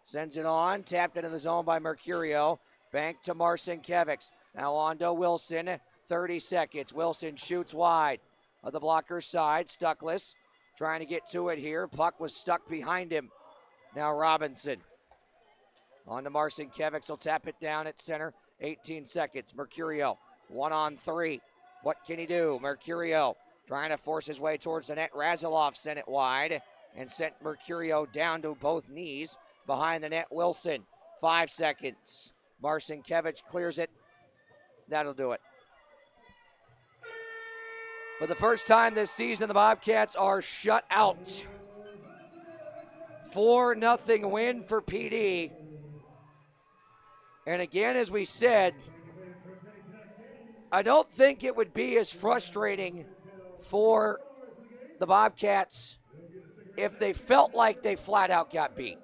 sends it on, tapped into the zone by Mercurio. Bank to Marcinkiewicz. Now on to Wilson, 30 seconds. Wilson shoots wide of the blocker's side. Stuckless trying to get to it here. Puck was stuck behind him. Now Robinson. On to Marcinkiewicz. He'll tap it down at center. 18 seconds. Mercurio, 1-on-3. What can he do? Mercurio trying to force his way towards the net. Razilov sent it wide and sent Mercurio down to both knees. Behind the net, Wilson. 5 seconds. Marcinkiewicz clears it. That'll do it. For the first time this season, the Bobcats are shut out. 4-0 win for PD. And again, as we said, I don't think it would be as frustrating for the Bobcats if they felt like they flat out got beat.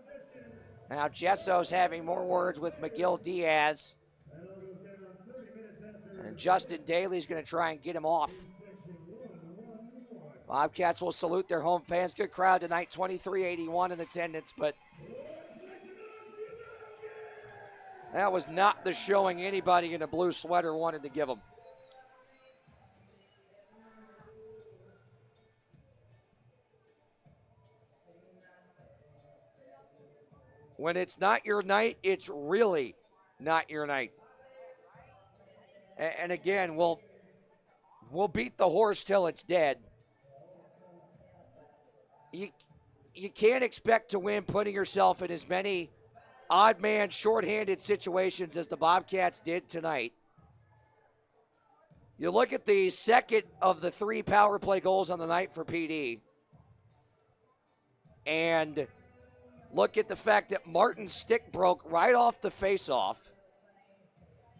Now Jesso's having more words with McGill Diaz. And Justin Daly's going to try and get him off. Bobcats will salute their home fans. Good crowd tonight, 2381 in attendance, but that was not the showing anybody in a blue sweater wanted to give them. When it's not your night, it's really not your night. And again, we'll beat the horse till it's dead. You can't expect to win putting yourself in as many odd man, shorthanded situations as the Bobcats did tonight. You look at the second of the 3 power play goals on the night for PD, and look at the fact that Martin's stick broke right off the faceoff.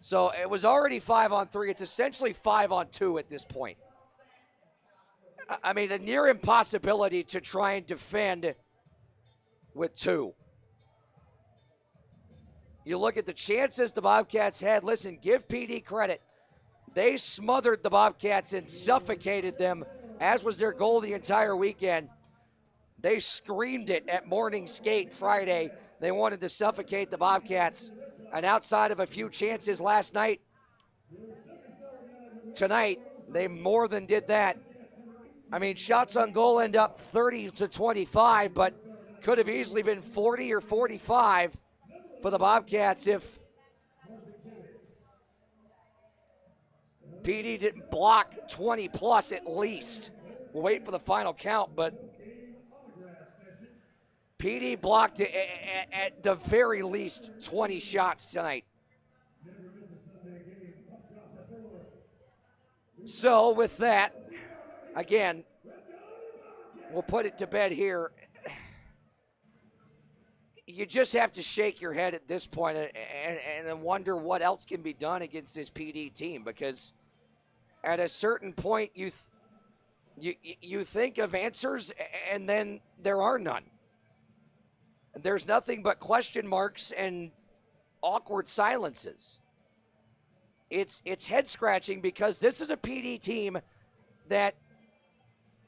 So it was already 5-on-3. It's essentially 5-on-2 at this point. I mean, a near impossibility to try and defend with 2. You look at the chances the Bobcats had. Listen, give PD credit. They smothered the Bobcats and suffocated them, as was their goal the entire weekend. They screamed it at morning skate Friday. They wanted to suffocate the Bobcats. And outside of a few chances last night, tonight, they more than did that. I mean, shots on goal end up 30-25, but could have easily been 40 or 45 for the Bobcats if PD didn't block 20 plus at least. We'll wait for the final count, but PD blocked at the very least 20 shots tonight. So with that, again, we'll put it to bed here. You just have to shake your head at this point and wonder what else can be done against this PD team, because at a certain point you think of answers and then there are none. there's nothing but question marks and awkward silences. It's head-scratching because this is a PD team that,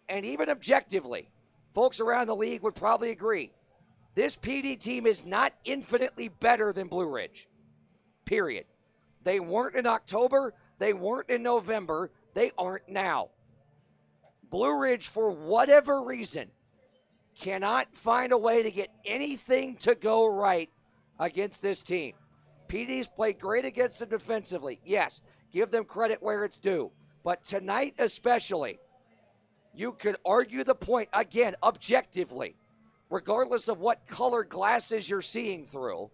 and even objectively, folks around the league would probably agree, this PD team is not infinitely better than Blue Ridge, period. They weren't in October, they weren't in November, they aren't now. Blue Ridge, for whatever reason, cannot find a way to get anything to go right against this team. PD's played great against them defensively. Yes, give them credit where it's due. But tonight especially, you could argue the point, again, objectively, regardless of what color glasses you're seeing through,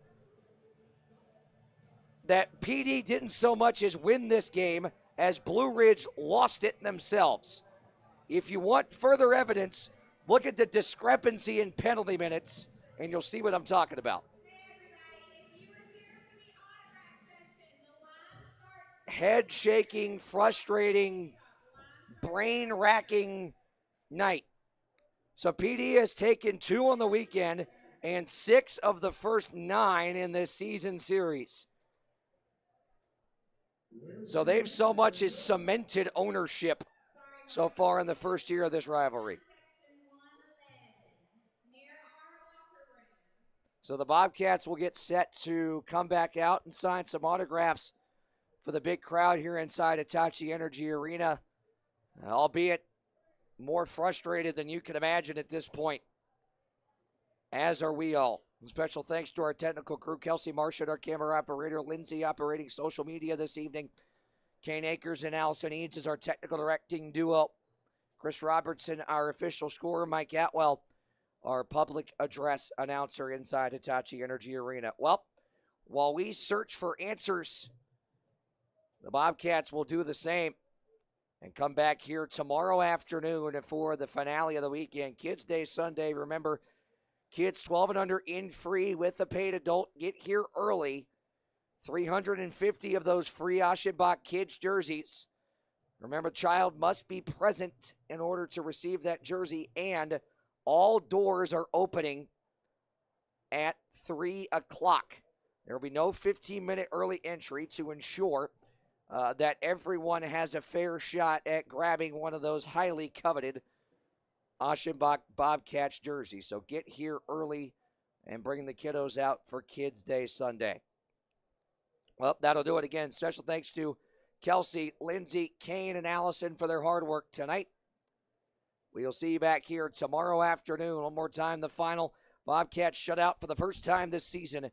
that PD didn't so much as win this game as Blue Ridge lost it themselves. If you want further evidence, look at the discrepancy in penalty minutes, and you'll see what I'm talking about. Head-shaking, frustrating, brain-racking night. So PD has taken 2 on the weekend and 6 of the first 9 in this season series. So they've so much as cemented ownership so far in the first year of this rivalry. So the Bobcats will get set to come back out and sign some autographs for the big crowd here inside Hitachi Energy Arena, albeit more frustrated than you can imagine at this point, as are we all. Special thanks to our technical crew, Kelsey Marshall, our camera operator, Lindsay operating social media this evening. Kane Akers and Allison Eads is our technical directing duo. Chris Robertson, our official scorer. Mike Atwell, our public address announcer inside Hitachi Energy Arena. Well, while we search for answers, the Bobcats will do the same and come back here tomorrow afternoon for the finale of the weekend. Kids Day Sunday. Remember, kids 12 and under in free with a paid adult. Get here early. 350 of those free Aschenbach kids jerseys. Remember, child must be present in order to receive that jersey, and all doors are opening at 3 o'clock. There will be no 15-minute early entry to ensure that everyone has a fair shot at grabbing one of those highly coveted Aschenbach Bobcats jerseys. So get here early and bring the kiddos out for Kids Day Sunday. Well, that'll do it again. Special thanks to Kelsey, Lindsay, Kane, and Allison for their hard work tonight. We'll see you back here tomorrow afternoon. One more time, the final. Bobcats shut out for the first time this season,